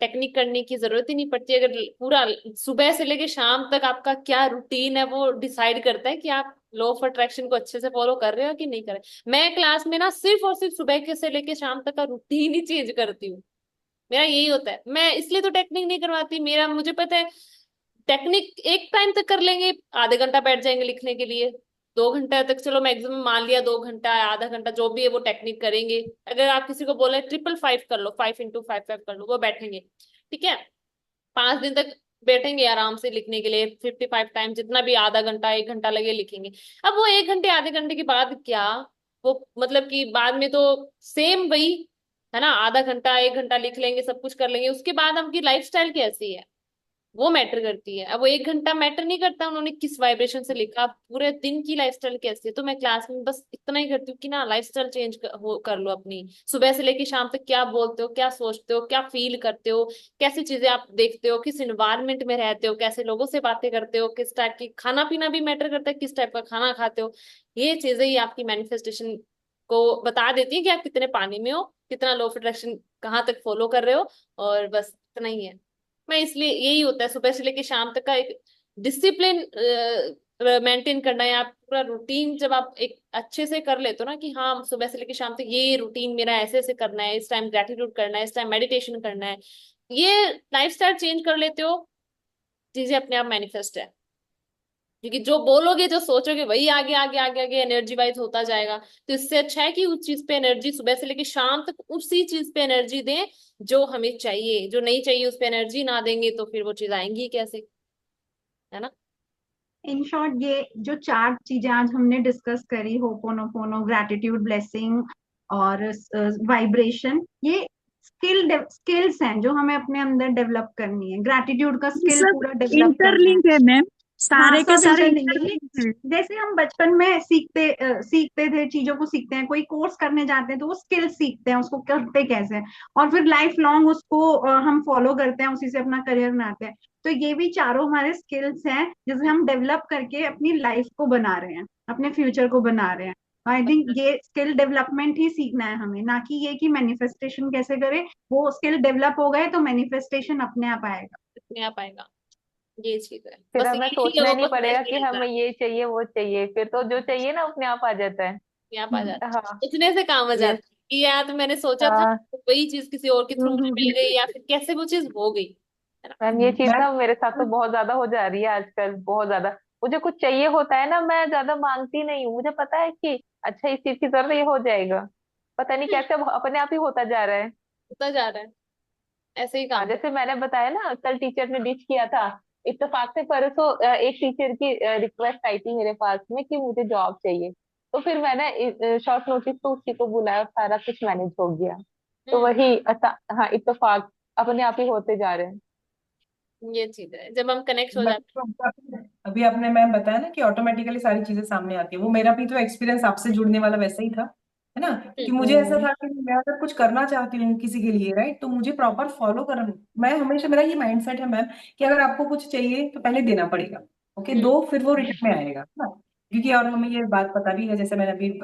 टेक्निक करने की जरूरत ही नहीं पड़ती। अगर पूरा सुबह से लेके शाम तक आपका क्या रूटीन है वो डिसाइड करता है कि आप लॉ ऑफ अट्रैक्शन को अच्छे से फॉलो कर रहे हो कि नहीं कर रहे। मैं क्लास में ना सिर्फ और सिर्फ सुबह के से लेके शाम तक का रूटीन ही चेंज करती हूँ। मेरा यही होता है। मैं इसलिए तो टेक्निक नहीं करवाती, मेरा मुझे पता है टेक्निक एक टाइम तक कर लेंगे, आधे घंटा बैठ जाएंगे लिखने के लिए, 2 घंटा तक चलो मैक्सिमम मान लिया, 2 घंटा आधा घंटा जो भी है वो टेक्निक करेंगे। अगर आप किसी को बोले 555 कर लो, 5 × 5 5 कर लो, वो बैठेंगे, ठीक है। 5 दिन तक बैठेंगे आराम से लिखने के लिए, 55 टाइम, जितना भी आधा घंटा 1 घंटा लगे लिखेंगे। अब वो 1 घंटे आधे घंटे के बाद क्या, वो मतलब कि बाद में तो सेम वही है ना, आधा घंटा 1 घंटा लिख लेंगे, सब कुछ कर लेंगे, उसके बाद आपकी लाइफस्टाइल कैसी है वो मैटर करती है। अब वो 1 घंटा मैटर नहीं करता उन्होंने किस वाइब्रेशन से लिखा, पूरे दिन की लाइफस्टाइल कैसी है। तो मैं क्लास में बस इतना ही करती हूँ कि ना लाइफस्टाइल चेंज कर लो अपनी। सुबह से लेके शाम तक क्या बोलते हो, क्या सोचते हो, क्या फील करते हो, कैसी चीजें आप देखते हो, किस इन्वायरमेंट में रहते हो, कैसे लोगों से बातें करते हो, किस टाइप की खाना पीना भी मैटर करता है, किस टाइप का खाना खाते हो। ये चीजें ही आपकी मैनिफेस्टेशन को बता देती है कि आप कितने पानी में हो, कितना लो ऑफ अट्रैक्शन कहाँ तक फॉलो कर रहे हो। और बस इतना ही है। मैं इसलिए यही होता है सुबह से लेके शाम तक का एक डिसिप्लिन मेंटेन करना है। आप पूरा रूटीन जब आप एक अच्छे से कर लेते हो ना कि हाँ सुबह से लेके शाम तक ये रूटीन मेरा ऐसे ऐसे करना है, इस टाइम ग्रेटिट्यूड करना है, इस टाइम मेडिटेशन करना है, ये लाइफस्टाइल चेंज कर लेते हो, चीजें अपने आप मैनिफेस्ट है। क्योंकि जो बोलोगे जो सोचोगे वही आगे आगे आगे आगे एनर्जी वाइज होता जाएगा। तो इससे अच्छा है कि उस चीज पे एनर्जी सुबह से लेके शाम तक उसी चीज पे एनर्जी दें जो हमें चाहिए। जो नहीं चाहिए उस पे एनर्जी ना देंगे तो फिर वो चीज आएंगी कैसे, है ना। इन शॉर्ट, ये जो 4 चीजें आज हमने डिस्कस करी, होपोनोपोनो, ग्रैटिट्यूड, ब्लेसिंग और वाइब्रेशन, ये स्किल्स हैं जो हमें अपने अंदर डेवलप करनी है। ग्रैटिट्यूड का ये स्किल सब पूरा डेवलप करना है। इंटरलिंक है मैम, हाँ, सारे के सब सारे इंटरलिंक है। ये इंटरलिंक है। जैसे हम बचपन में सीखते थे, चीजों को सीखते हैं, कोई कोर्स करने जाते हैं तो वो स्किल सीखते हैं, उसको करते कैसे हैं, और फिर लाइफ लॉन्ग उसको हम फॉलो करते हैं, उसी से अपना करियर बनाते हैं। तो ये भी चारों हमारे स्किल्स हैं जिसे हम डेवलप करके अपनी लाइफ को बना रहे हैं, अपने फ्यूचर को बना रहे हैं। आई थिंक ये स्किल डेवलपमेंट ही सीखना है हमें, ना कि ये कि मैनिफेस्टेशन कैसे करें। वो स्किल डेवलप हो गए तो मैनिफेस्टेशन अपने आप आएगा। अपने आप आएगा, ये चीज है। फिर बस हमें यही सोचना ही लोगों नहीं को समझ पड़ेगा नहीं कि आता, हमें ये चाहिए वो चाहिए, फिर तो जो चाहिए ना अपने आप आ जाता है। अपने आप आ जाता है। हाँ। सोचने से काम आ ये। जाता है कि यार तो मैंने सोचा था, हाँ। तो वही चीज किसी और के थ्रू मुझे मिल गई, या फिर कैसे वो चीज हो गई, है ना। मैम ये चीज मैं ना मेरे साथ तो बहुत ज्यादा हो जा रही है आजकल, बहुत ज्यादा। मुझे कुछ चाहिए होता है ना, मैं ज्यादा मांगती नहीं हूँ, मुझे पता है कि अच्छा इस चीज की जरूरत है, ये हो जाएगा। पता नहीं कैसे अब अपने आप ही होता जा रहा है। होता जा रहा है, ऐसे ही हाँ काम जैसे मैंने बताया ना, कल टीचर ने डिच किया था। इत्तेफाक से परसों एक टीचर की रिक्वेस्ट आई थी मेरे पास में कि मुझे जॉब चाहिए। तो फिर मैंने शॉर्ट नोटिस पे उसी को बुलाया और सारा कुछ मैनेज हो गया। तो हम्म, वही हाँ इत्तेफाक अपने आप ही होते जा रहे हैं। ये चीज है जब हम कनेक्ट हो मैं जाते अभी आपने मैम बताया ना कि ऑटोमेटिकली सारी चीजें सामने आती है, वो मेरा भी तो एक्सपीरियंस आपसे जुड़ने वाला वैसा ही था, है ना। हैं। कि मुझे ऐसा हम्म। था कि मैं अगर कुछ करना चाहती हूँ किसी के लिए, राइट, तो मुझे प्रॉपर फॉलो करना। मैं हमेशा, मेरा ये माइंडसेट है मैम कि अगर आपको कुछ चाहिए तो पहले देना पड़ेगा, ओके, हम्म, दो फिर वो रिटर्न में आएगा, है ना। क्योंकि और हमें ये बात पता भी है, जैसे मैंने अभी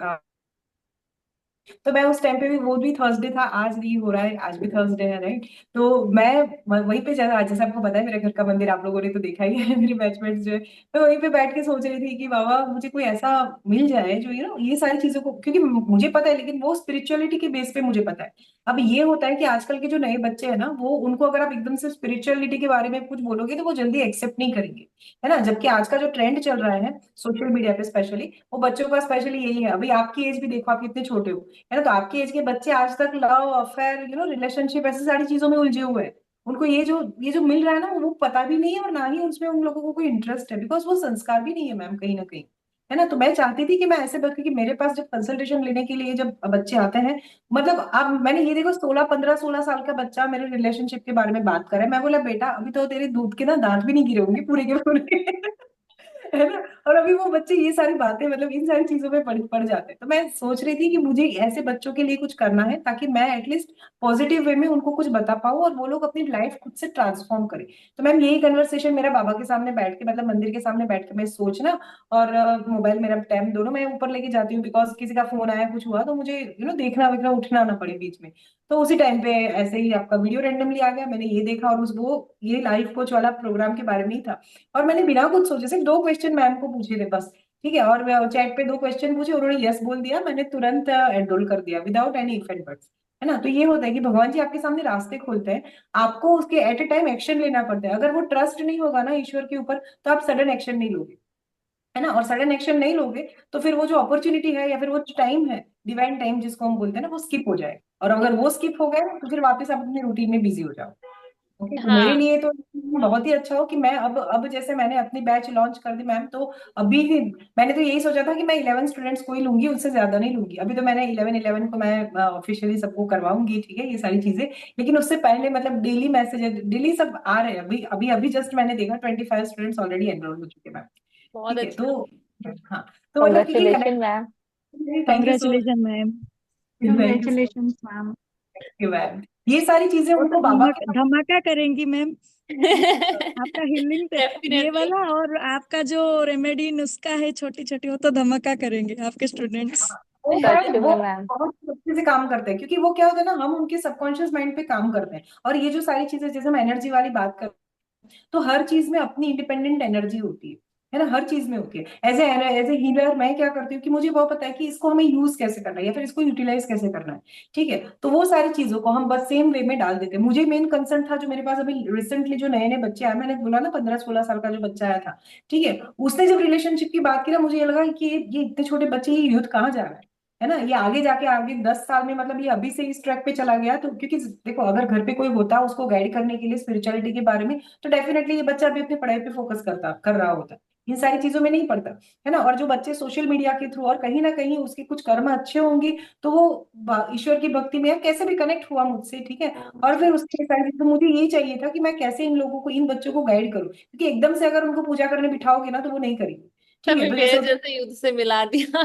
तो मैं उस टाइम पे भी, वो भी थर्सडे था, आज नहीं हो रहा है, आज भी थर्सडे है, राइट। तो मैं वहीं पे आज जैसे आपको पता है मेरे घर का मंदिर आप लोगों ने तो देखा ही है मेरी बैचमेट्स जो है, मैं वहीं पे बैठ के सोच रही थी कि बाबा मुझे कोई ऐसा मिल जाए जो ये सारी चीजों को, क्योंकि मुझे पता है लेकिन वो स्पिरिचुअलिटी के बेस पे मुझे पता है। अब ये होता है कि आजकल के जो नए बच्चे हैं ना, वो उनको अगर आप एकदम से स्पिरिचुअलिटी के बारे में कुछ बोलोगे तो वो जल्दी एक्सेप्ट नहीं करेंगे, है ना। जबकि आज का जो ट्रेंड चल रहा है सोशल मीडिया पे स्पेशली, वो बच्चों का स्पेशली यही है। अभी आपकी एज भी देखो, आप कितने छोटे हो, है ना। तो आपकी एज के बच्चे आज तक लव अफेयर, रिलेशनशिप, ऐसी सारी चीजों में उलझे हुए हैं। उनको ये जो मिल रहा है ना, वो पता भी नहीं है, और ना ही उसमें उन लोगों को कोई इंटरेस्ट है, बिकॉज वो संस्कार भी नहीं है मैम, कहीं ना कहीं, है ना। तो मैं चाहती थी कि मैं ऐसे बच्चे, कि मेरे पास जब कंसल्टेशन लेने के लिए जब बच्चे आते हैं, मतलब अब मैंने ये देखो 16 15 16 साल का बच्चा मेरे रिलेशनशिप के बारे में बात कर रहा है, मैं बोला बेटा अभी तो तेरे दूध के ना दांत भी नहीं गिरे होंगे पूरे के पूरे है ना। और अभी वो बच्चे ये सारी बातें मतलब इन सारी चीजों में पड़ जाते हैं। तो मैं सोच रही थी कि मुझे ऐसे बच्चों के लिए कुछ करना है ताकि मैं एटलीस्ट पॉजिटिव वे में उनको कुछ बता पाऊँ और वो लोग अपनी लाइफ खुद से ट्रांसफॉर्म करें। तो मैम यही कन्वर्सेशन मेरा बाबा के सामने बैठ के मतलब मंदिर के सामने बैठ के मैं सोचना और मोबाइल मेरा टाइम दोनों मैं ऊपर लेके जाती हूँ, बिकॉज किसी का फोन आया कुछ हुआ तो मुझे देखना वेखना उठना ना पड़े बीच में। तो उसी टाइम पे ऐसे ही आपका वीडियो रैंडमली आ गया, मैंने ये देखा और उस वो ये लाइफ कोच वाला प्रोग्राम के बारे में ही था। और मैंने बिना कुछ सोचे सिर्फ 2 क्वेश्चन मैम को पूछे थे बस, ठीक है, और चैट पे 2 क्वेश्चन पूछे, उन्होंने यस बोल दिया, मैंने तुरंत एनरोल कर दिया without any if and buts. है ना, तो ये होता है कि भगवान जी आपके सामने रास्ते खोलते हैं, आपको उसके एट ए टाइम एक्शन लेना पड़ता है। अगर वो ट्रस्ट नहीं होगा ना ईश्वर के ऊपर तो आप सडन एक्शन नहीं लोगे, है ना, और सडन एक्शन नहीं लोगे तो फिर वो जो अपॉर्चुनिटी है या फिर वो टाइम है, डिवाइन टाइम जिसको हम बोलते हैं ना, वो स्किप हो जाए, और अगर वो स्किप हो गया तो फिर वापस आप अपने रूटीन में बिजी हो जाओ। ओके, तो मेरे हाँ। लिए तो बहुत ही अच्छा हो कि मैं अब जैसे मैंने अपनी बैच लॉन्च कर दी मैम, तो अभी ही मैंने तो यही सोचा था कि मैं 11 स्टूडेंट्स को ही लूंगी, उससे ज्यादा नहीं लूंगी। अभी तो मैंने 11 को मैं ऑफिशियली सबको करवाऊंगी, ठीक है, ये सारी चीजें। लेकिन उससे पहले मतलब डेली मैसेज डेली सब आ रहे हैं। अभी अभी अभी जस्ट मैंने देखा 25 स्टूडेंट्स ऑलरेडी एनरोल हो चुके हैं मैम। बहुत ठीक है, अच्छा। तो हाँ, तो मतलब क्योंकि congratulation connect. Ma'am. Thank you so congratulation ma'am. Thank you so congratulation ma'am. Ma'am. ये सारी चीजें वो तो उनको बाबा के धमाका धमाका करेंगी मैम। आपका हीलिंग ये डेफिनेटली। वाला और आपका जो रेमेडी नुस्खा है छोटी छोटी, वो तो धमाका करेंगे आपके स्टूडेंट्स। वो सच बहुत वो में मैम। बहुत अच्छे से काम करते हैं, क्योंकि वो क्या होता है ना, हम उनके सबकॉन्शियस माइंड पे काम करते हैं। और ये जो सारी चीजें जैसे हम एनर्जी वाली बात कर, तो हर चीज में अपनी इंडिपेंडेंट एनर्जी होती है ना, हर चीज में होती है। एज ए हीलर मैं क्या करती हूँ कि मुझे वो पता है कि इसको हमें यूज कैसे करना है या फिर इसको यूटिलाइज कैसे करना है, ठीक है। तो वो सारी चीजों को हम बस सेम वे में डाल देते हैं। मुझे मेन कंसर्न था जो मेरे पास अभी रिसेंटली जो नए नए बच्चे आए, मैंने बोला ना 15-16 साल का जो बच्चा आया था, ठीक है, उसने जब रिलेशनशिप की बात की ना, मुझे ये लगा कि ये इतने छोटे बच्चे, ये यूथ कहाँ जा रहा है ना, ये आगे जाके आगे 10 साल में मतलब ये अभी से इस ट्रैक पे चला गया। तो क्योंकि देखो अगर घर पे कोई होता है उसको गाइड करने के लिए स्पिरिचुअलिटी के बारे में, तो डेफिनेटली ये बच्चा अभी अपनी पढ़ाई पे फोकस कर रहा होता, इन सारी चीजों में नहीं पड़ता, है ना। और जो बच्चे सोशल मीडिया के थ्रू और कहीं ना कहीं उसके कुछ कर्म अच्छे होंगे, तो वो ईश्वर की भक्ति में या कैसे भी कनेक्ट हुआ मुझसे, ठीक है। और फिर उसके साथ तो मुझे यही चाहिए था कि मैं कैसे इन लोगों को, इन बच्चों को गाइड करूँ, क्योंकि एकदम से अगर उनको पूजा करने बिठाओगे ना तो वो नहीं करेंगे, ठीक है। अभी तो मेरे जैसे जैसे युद्ध से मिला दिया।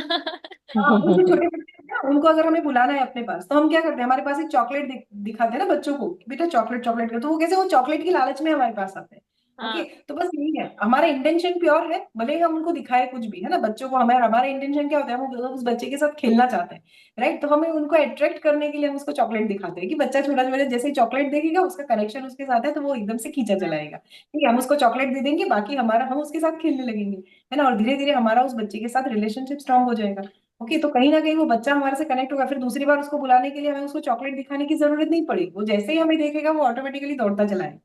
हाँ, उनके छोटे बच्चे हैं ना, उनको अगर हमें बुलाना है अपने पास, तो हम क्या करते हैं, हमारे पास एक चॉकलेट दिखाते हैं ना बच्चों को कि बेटा चॉकलेट चॉकलेट कर, तो वो कैसे वो चॉकलेट की लालच में हमारे पास आते हैं। ओके, हाँ। तो बस यही है, हमारा इंटेंशन प्योर है, भले ही हम उनको दिखाए कुछ भी, है ना। बच्चों को हमारा हमारा इंटेंशन क्या होता है, हम उस बच्चे के साथ खेलना चाहते हैं, राइट। तो हमें उनको अट्रैक्ट करने के लिए हम उसको चॉकलेट दिखाते हैं कि बच्चा छोटा छोटा जैसे ही चॉकलेट देखेगा उसका कनेक्शन उसके साथ है, तो वो एकदम से खींचा चलाएगा, ठीक है। हम उसको चॉकलेट दे देंगे, बाकी हमारा हम उसके साथ खेलने लगेंगे, है ना। और धीरे धीरे हमारा उस बच्चे के साथ रिलेशनशिप स्ट्रांग हो जाएगा। ओके, तो कहीं ना कहीं वो बच्चा हमारे से कनेक्ट होगा, फिर दूसरी बार उसको बुलाने के लिए हमें उसको चॉकलेट दिखाने की जरूरत नहीं पड़ेगी, वो जैसे ही हमें देखेगा वो ऑटोमेटिकली दौड़ता चला है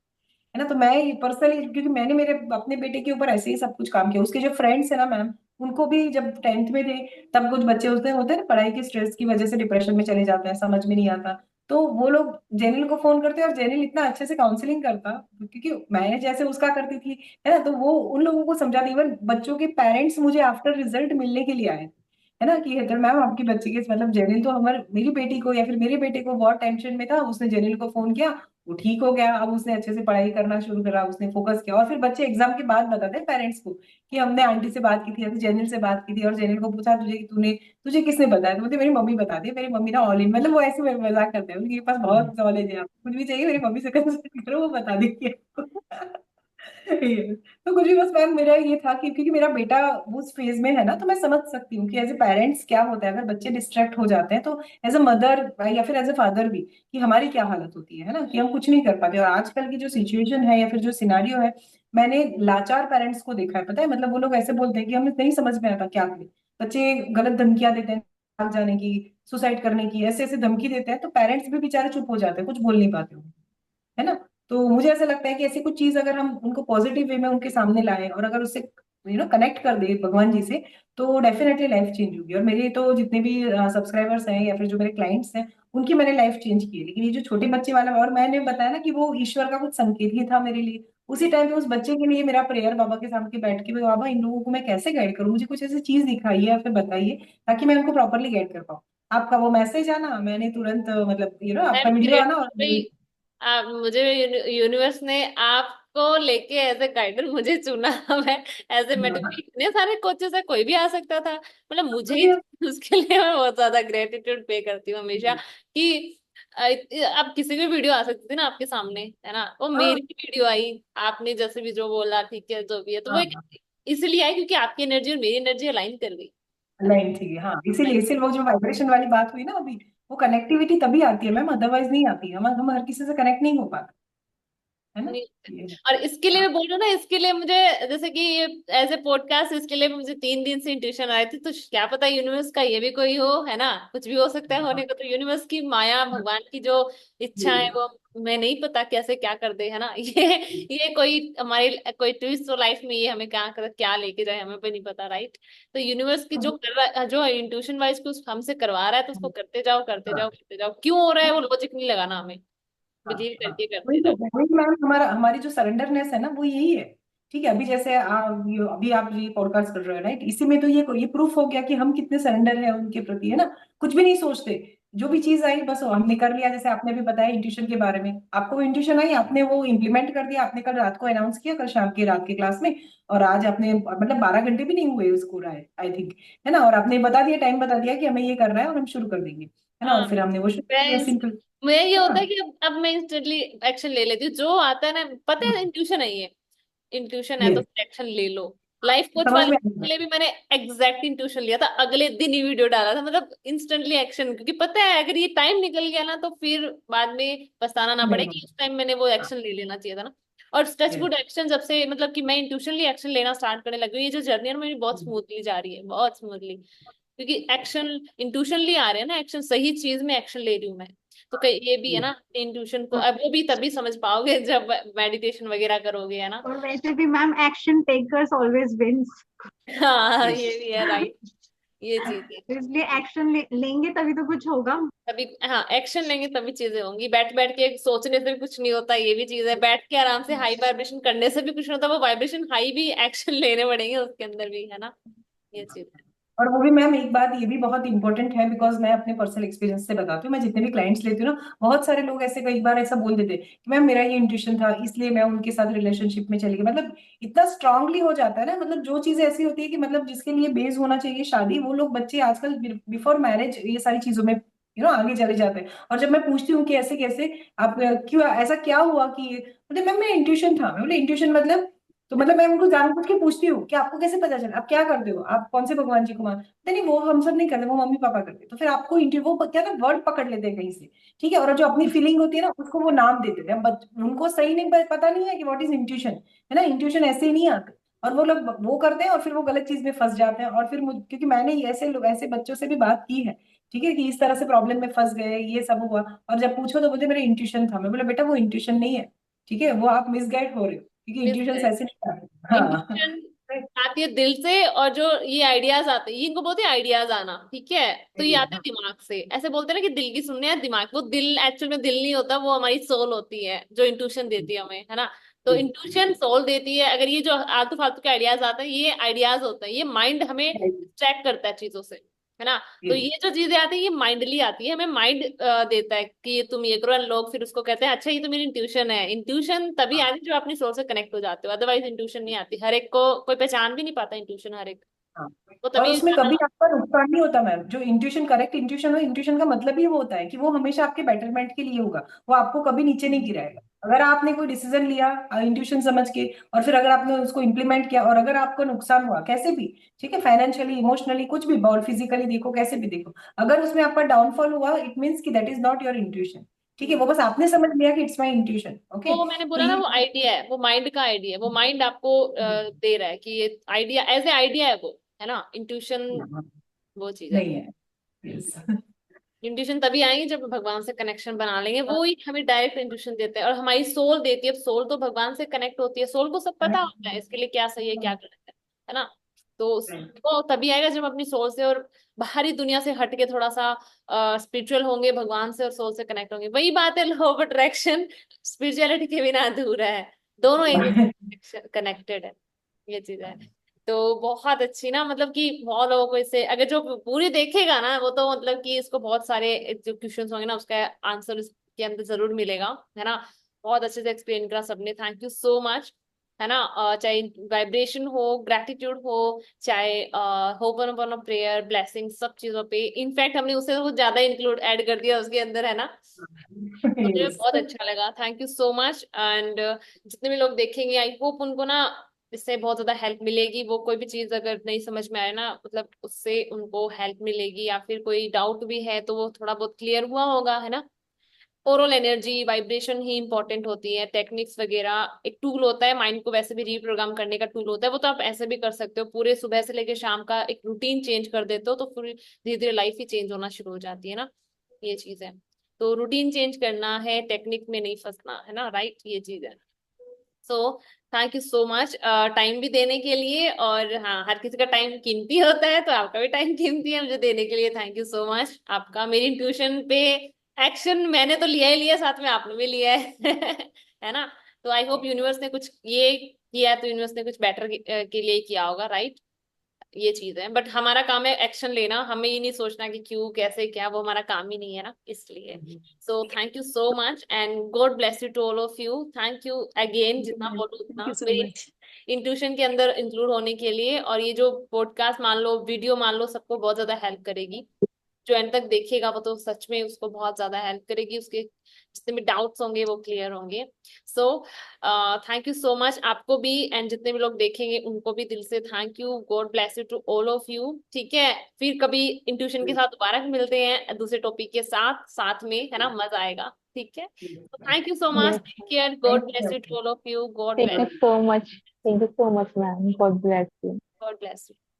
ना। तो मैं पर्सनली, क्योंकि मैंने मेरे अपने बेटे के ऊपर ऐसे ही सब कुछ काम किया, उसके जो फ्रेंड्स है ना मैम, उनको भी जब 10th में थे, तब कुछ बच्चे होते हैं ना पढ़ाई के स्ट्रेस की वजह से डिप्रेशन में चले जाते हैं, समझ में नहीं आता, तो वो लोग जेनिल को फोन करते हैं और जेनिल इतना अच्छे से काउंसलिंग करता, क्योंकि मैंने जैसे उसका करती थी, है ना, तो वो उन लोगों को समझाती। इवन बच्चों के पेरेंट्स मुझे आफ्टर रिजल्ट मिलने के लिए आए, है ना, कि हेतल मैम आपकी बच्चे के मतलब जेनिल तो हमारे मेरी बेटी को या फिर मेरे बेटे को बहुत टेंशन में था, उसने जेनिल को फोन किया, वो ठीक हो गया, अब उसने अच्छे से पढ़ाई करना शुरू करा, उसने फोकस किया। और फिर बच्चे एग्जाम के बाद बताते हैं पेरेंट्स को कि हमने आंटी से बात की थी या फिर जेनिल से बात की थी, और जेनिल को पूछा तुझे तूने तुझे किसने बताया, तो बोलते मेरी मम्मी बताती है, मेरी मम्मी ना ऑल इन, मतलब वो ऐसे मजाक करते हैं, उनके पास बहुत नॉलेज है, आपको कुछ भी चाहिए मेरी मम्मी से कंसल्ट करो, वो बता देगी आपको। तो कुछ भी बस मैम मेरा ये था कि क्योंकि मेरा बेटा उस फेज में है ना, तो मैं समझ सकती हूँ कि एज ए पेरेंट्स क्या होता है अगर बच्चे डिस्ट्रैक्ट हो जाते हैं, तो एज ए मदर या फिर एज ए फादर भी, कि हमारी क्या हालत होती है ना, कि हम कुछ नहीं कर पाते। और आजकल की जो सिचुएशन है या फिर जो सिनारियो है, मैंने लाचार पेरेंट्स को देखा है, पता है, मतलब वो लोग ऐसे बोलते हैं कि हमें नहीं समझ में आता क्या करें, बच्चे गलत धमकियां देते हैं, भाग जाने की, सुसाइड करने की, ऐसे ऐसे धमकी देते हैं, तो पेरेंट्स भी बेचारे चुप हो जाते हैं, कुछ बोल नहीं पाते, है ना। तो मुझे ऐसा लगता है कि ऐसी कुछ चीज अगर हम उनको पॉजिटिव वे में उनके सामने लाएं और अगर उससे कनेक्ट कर दे भगवान जी से, तो डेफिनेटली लाइफ चेंज होगी। और मेरे तो जितने भी सब्सक्राइबर्स हैं या फिर जो मेरे क्लाइंट्स हैं, उनकी मैंने लाइफ चेंज की है। लेकिन ये जो छोटे बच्चे वाला, और मैंने बताया ना कि वो ईश्वर का कुछ संकेत ही था मेरे लिए, उसी टाइम पे उस बच्चे के लिए मेरा प्रेयर बाबा के सामने बैठ के, बाबा इन लोगों को मैं कैसे गाइड करूँ, मुझे कुछ ऐसी चीज दिखाइए या फिर बताइए ताकि मैं उनको प्रॉपरली गाइड कर पाऊँ। आपका वो मैसेज आना, मैंने तुरंत मतलब आपका मैम वीडियो आना और लिटरली मुझे यूनिवर्स ने आपको लेके एज ए गाइडर मुझे चुना। मैं एज ए मेडिकल, इतने सारे कोचेस है, कोई भी आ सकता था, मतलब मुझे ही उसके लिए मैं बहुत ज्यादा ग्रेटिट्यूड पे करती हूँ हमेशा कि अब किसी की वीडियो आ सकती थी ना आपके सामने, है ना, वो हाँ मेरी वीडियो आई, आपने जैसे भी जो बोला ठीक है जो भी है, तो वो एक हाँ, इसलिए आई क्योंकि आपकी एनर्जी और मेरी एनर्जी अलाइन कर गई, है ना। लाइन थी, हाँ, इसीलिए वो जो वाइब्रेशन वाली बात हुई ना अभी, वो कनेक्टिविटी तभी आती है मैम, अदरवाइज नहीं आती है। हम हर किसी से कनेक्ट नहीं हो पाते, है ना। ये है। और इसके लिए हाँ मैं बोल रही हूँ ना, इसके लिए मुझे जैसे कि ये एज ए पॉडकास्ट, इसके लिए मुझे 3 दिन से इंट्यूशन आए थे, तो क्या पता यूनिवर्स का ये भी कोई हो, है ना, कुछ भी हो सकता है हाँ, होने को, तो यूनिवर्स की माया, भगवान की जो इच्छा है वो, मैं नहीं पता कैसे क्या कर दे, है ना। ये कोई हमारे कोई ट्विस्ट हो लाइफ में, ये हमें क्या लेके जाए हमें भी नहीं पता, राइट। तो यूनिवर्स की जो कर रहा, जो इंट्यूशन वाइज कुछ हमसे करवा रहा है, तो उसको करते जाओ करते हाँ, जाओ करते जाओ, क्यों हो रहा है वो लॉजिक नहीं लगाना हमें, हाँ, बिलीव हाँ, करके करते वही तो जाओ। वही मैम, हमारी जो सरेंडरनेस है ना, वो यही है। ठीक है, अभी जैसे अभी आप ये पॉडकास्ट कर रहे हो, राइट, इसी में तो ये प्रूफ हो गया कि हम कितने सरेंडर है उनके प्रति, है ना। कुछ भी नहीं सोचते, जो भी चीज आई बस हमने कर लिया। जैसे आपने भी बताया इंट्यूशन के बारे में, आपको वो इंट्यूशन आई, आपने वो इम्प्लीमेंट कर दिया। आपने कल रात को अनाउंस किया, कल शाम की रात की क्लास में, और आज आपने मतलब 12 घंटे भी नहीं हुए उसको, आई थिंक, है ना, और आपने बता दिया, टाइम बता दिया कि हमें ये करना है और हम शुरू कर देंगे, है ना, हाँ, और फिर हमने वो शुरू कर दिया, सिंपल। मैं ये होता है कि अब मैं इंस्टेंटली एक्शन ले लेती हूँ, जो आता है ना, पता है इंट्यूशन है ये, इंट्यूशन है तो ये एक्शन ले लो। लाइफ कोच समझ वाले में के आया। लिए भी मैंने एग्जैक्ट इंट्यूशन लिया था, अगले दिन ही वीडियो डाला था, मतलब इंस्टेंटली एक्शन, क्योंकि पता है अगर ये टाइम निकल गया ना, तो फिर बाद में पछताना ना पड़े नहीं कि उस टाइम मैंने वो हाँ, एक्शन ले लेना चाहिए था ना। और टच yes, वुड एक्शन जब से मतलब कि मैं इंट्यूशनली एक्शन लेना स्टार्ट करने लगी हूँ, ये जो जर्नी है ना मेरी बहुत स्मूथली जा रही है, बहुत स्मूथली, क्योंकि एक्शन इंट्यूशनली आ रहे हैं ना, एक्शन सही चीज में एक्शन ले रही हूँ मैं। तो कई ये भी है yes। ना, इंट्यूशन को अब वो भी तभी समझ पाओगे जब मेडिटेशन वगैरह करोगे, है ना। और वैसे भी ma'am action takers always wins. हाँ Yes। ये भी है, राइट, ये चीज है। तो इसलिए एक्शन लेंगे तभी तो कुछ होगा। तभी, हाँ, एक्शन लेंगे तभी चीजें होंगी, बैठ बैठ के सोचने से भी कुछ नहीं होता, ये भी चीज है, बैठ के आराम से हाई वाइब्रेशन करने से भी कुछ नहीं होता, वो वाइब्रेशन हाई भी एक्शन लेने पड़ेंगे उसके अंदर भी, है ना, ये चीज है। और वो भी मैम एक बात ये भी बहुत इंपॉर्टेंट है, बिकॉज मैं अपने पर्सनल एक्सपीरियंस से बताती हूँ, मैं जितने भी क्लाइंट्स लेती हूँ ना, बहुत सारे लोग ऐसे कई बार ऐसा बोल देते हैं कि मैम मेरा ये इंट्यूशन था इसलिए मैं उनके साथ रिलेशनशिप में चली गई। मतलब इतना स्ट्रांगली हो जाता है ना, मतलब जो चीजें ऐसी होती है कि मतलब जिसके लिए बेस होना चाहिए शादी, वो लोग बच्चे आजकल बिफोर मैरिज ये सारी चीजों में आगे चले जाते हैं। और जब मैं पूछती हूँ कि ऐसे कैसे, आप क्यों, ऐसा क्या हुआ कि मतलब मैम मेरा इंट्यूशन था। मैं बोले इंट्यूशन मतलब, तो मतलब मैं उनको जानबूझ के पूछती हूँ कि आपको कैसे पता चला, आप क्या करते हो, आप कौन से भगवान जी को मानते? नहीं, वो हम सब नहीं करते, वो मम्मी पापा करते। तो फिर आपको इंटरव्यू वो क्या ना, वर्ड पकड़ लेते हैं कहीं से। ठीक है, और जो अपनी फीलिंग होती है ना, उसको वो नाम दे देते हैं। उनको सही नहीं पता नहीं है कि व्हाट इज इंट्यूशन, है ना। इंट्यूशन ऐसे ही नहीं आते, और वो लोग वो करते हैं और फिर वो गलत चीज में फंस जाते हैं। और फिर क्योंकि मैंने ऐसे लोग, ऐसे बच्चों से भी बात की है, ठीक है, कि इस तरह से प्रॉब्लम में फंस गए, ये सब हुआ। और जब पूछो तो बोलते मेरा इंट्यूशन था। मैं बोला बेटा वो इंट्यूशन नहीं है, ठीक है, वो आप मिसगाइड हो रहे हो, क्योंकि इंट्यूशन ऐसे नहीं आते। हाँ। इंट्यूशन आती है दिल से, और जो ये आइडियाज आते हैं, ये इनको बोलते हैं आइडियाज आना, ठीक है, तो ये आते हैं दिमाग से। ऐसे बोलते हैं ना कि दिल की सुनने हैं दिमाग, वो दिल एक्चुअल में दिल नहीं होता, वो हमारी सोल होती है जो इंट्यूशन देती है हमें, है ना। तो इंट्यूशन सोल देती है, अगर ये जो आलतू फालतू के आइडियाज आते हैं, ये आइडियाज होते हैं, ये माइंड हमें डिस्ट्रैक्ट करता है चीजों से, है ना। तो ये जो चीजें आती है ये माइंडली आती है, हमें माइंड देता है कि ये तुम ये करो, and लोग फिर उसको कहते हैं अच्छा ये तो मेरी इंट्यूशन है। इंट्यूशन तभी आती है जो अपनी सोल से कनेक्ट हो जाते हो, अदरवाइज इंट्यूशन नहीं आती। हर एक को कोई पहचान भी नहीं पाता इंट्यूशन, हर एक हाँ। वो और तभी उसमें कभी आपका नुकसान नहीं होता मैम। जो इंट्यूशन, करेक्ट इंट्यूशन हो, इंट्यूशन का मतलब ही वो होता है कि वो हमेशा आपके बेटरमेंट के लिए होगा, वो आपको कभी नीचे नहीं गिराएगा। अगर आपने कोई डिसीजन लिया इंट्यूशन समझ के, और फिर अगर आपने उसको इम्प्लीमेंट किया, और अगर आपको नुकसान हुआ कैसे भी, ठीक है, फाइनेंशियली, इमोशनली, कुछ भी, और फिजिकली देखो, कैसे भी देखो, अगर उसमें आपका डाउनफॉल हुआ, इट मीन्स कि that is not your intuition. ठीक है, वो बस आपने समझ लिया कि इट्स माई इंट्यूशन। ओके, वो मैंने तो बोला ना, ये वो आइडिया है, वो माइंड का आइडिया है, वो माइंड आपको दे रहा है कि ये आइडिया एज ए आइडिया है वो, है ना। इंट्यूशन वो चीज है। नहीं है। Yes। इंट्यूशन तभी आएंगे जब भगवान से कनेक्शन बना लेंगे, वो ही हमें डायरेक्ट इंट्यूशन देते हैं, और हमारी सोल देती है। अब सोल तो भगवान से कनेक्ट होती है, सोल को सब पता होता है इसके लिए क्या सही है क्या गलत है ना। तो वो तभी आएगा जब अपनी सोल से और बाहरी दुनिया से हट के थोड़ा सा स्पिरिचुअल होंगे, भगवान से और सोल से कनेक्ट होंगे। वही बात है, लॉ ऑफ अट्रैक्शन स्पिरिचुअलिटी के बिना अधूरा है, दोनों एक दूसरे कनेक्टेड है, ये चीज है। तो बहुत अच्छी ना, मतलब कि बहुत लोगों को इससे, अगर जो पूरी देखेगा ना, वो तो मतलब कि इसको बहुत सारे जो क्वेश्चंस होंगे ना उसका आंसर के अंदर जरूर मिलेगा, है ना। बहुत अच्छे से एक्सप्लेन करा सबने, थैंक यू सो मच, है ना। चाहे वाइब्रेशन हो, ग्रेटिट्यूड हो, चाहे होपन प्रेयर, ब्लेसिंग, सब चीजों पे इनफैक्ट हमने उससे कुछ ज्यादा इंक्लूड ऐड कर दिया उसके अंदर, है ना। तो मुझे यस। बहुत अच्छा लगा, thank you so much. And जितने भी लोग देखेंगे आई होप उनको ना इससे बहुत ज्यादा हेल्प मिलेगी। वो कोई भी चीज अगर नहीं समझ में आए ना, मतलब उससे उनको हेल्प मिलेगी, या फिर कोई डाउट भी है तो वो थोड़ा बहुत क्लियर हुआ होगा, है ना। ओरल एनर्जी वाइब्रेशन ही इंपॉर्टेंट होती है, टेक्निक्स वगैरह एक टूल होता है, माइंड को वैसे भी रीप्रोग्राम करने का टूल होता है। वो तो आप ऐसे भी कर सकते हो, पूरे सुबह से लेकर शाम का एक रूटीन चेंज कर देते हो तो पूरी धीरे धीरे लाइफ ही चेंज होना शुरू हो जाती है ना। ये चीज है, तो रूटीन चेंज करना है, टेक्निक में नहीं फंसना, है ना, राइट, ये चीज है। सो thank you so much time भी देने के लिए। और हाँ, हर किसी का टाइम कीमती होता है, तो आपका भी टाइम कीमती है मुझे देने के लिए, थैंक यू सो मच आपका। मेरी इंट्यूशन पे एक्शन मैंने तो लिया ही लिया, साथ में आपने भी लिया है है ना। तो आई होप यूनिवर्स ने कुछ ये किया है, तो यूनिवर्स ने कुछ बेटर के लिए किया होगा, राइट। ये चीज है, बट हमारा काम है एक्शन लेना, हमें ये नहीं सोचना कि क्यों कैसे क्या, वो हमारा काम ही नहीं है ना, इसलिए। So thank you so much and God bless you to all of you, thank you again, जितना बोलूं थैंक उतना यू सो मेरी मच। इंट्यूशन के अंदर इंक्लूड होने के लिए। और ये जो पॉडकास्ट मान लो, वीडियो मान लो, सबको बहुत ज्यादा हेल्प करेगी। जो एंड तक देखेगा वो तो सच में उसको बहुत ज्यादा हेल्प करेगी, उसके जितने भी डाउट्स होंगे वो क्लियर होंगे। सो थैंक यू सो मच आपको भी, एंड जितने भी लोग देखेंगे उनको भी दिल से thank you, God bless you to all of you. ठीक है, फिर कभी इंट्यूशन के साथ दोबारा मिलते हैं दूसरे टॉपिक के साथ साथ में, है ना, मजा आएगा। ठीक है, तो thank you so much, yes, take care, God thank bless you to you. All of you, God thank bless, you so much, thank you so much ma'am, God bless you. God bless you.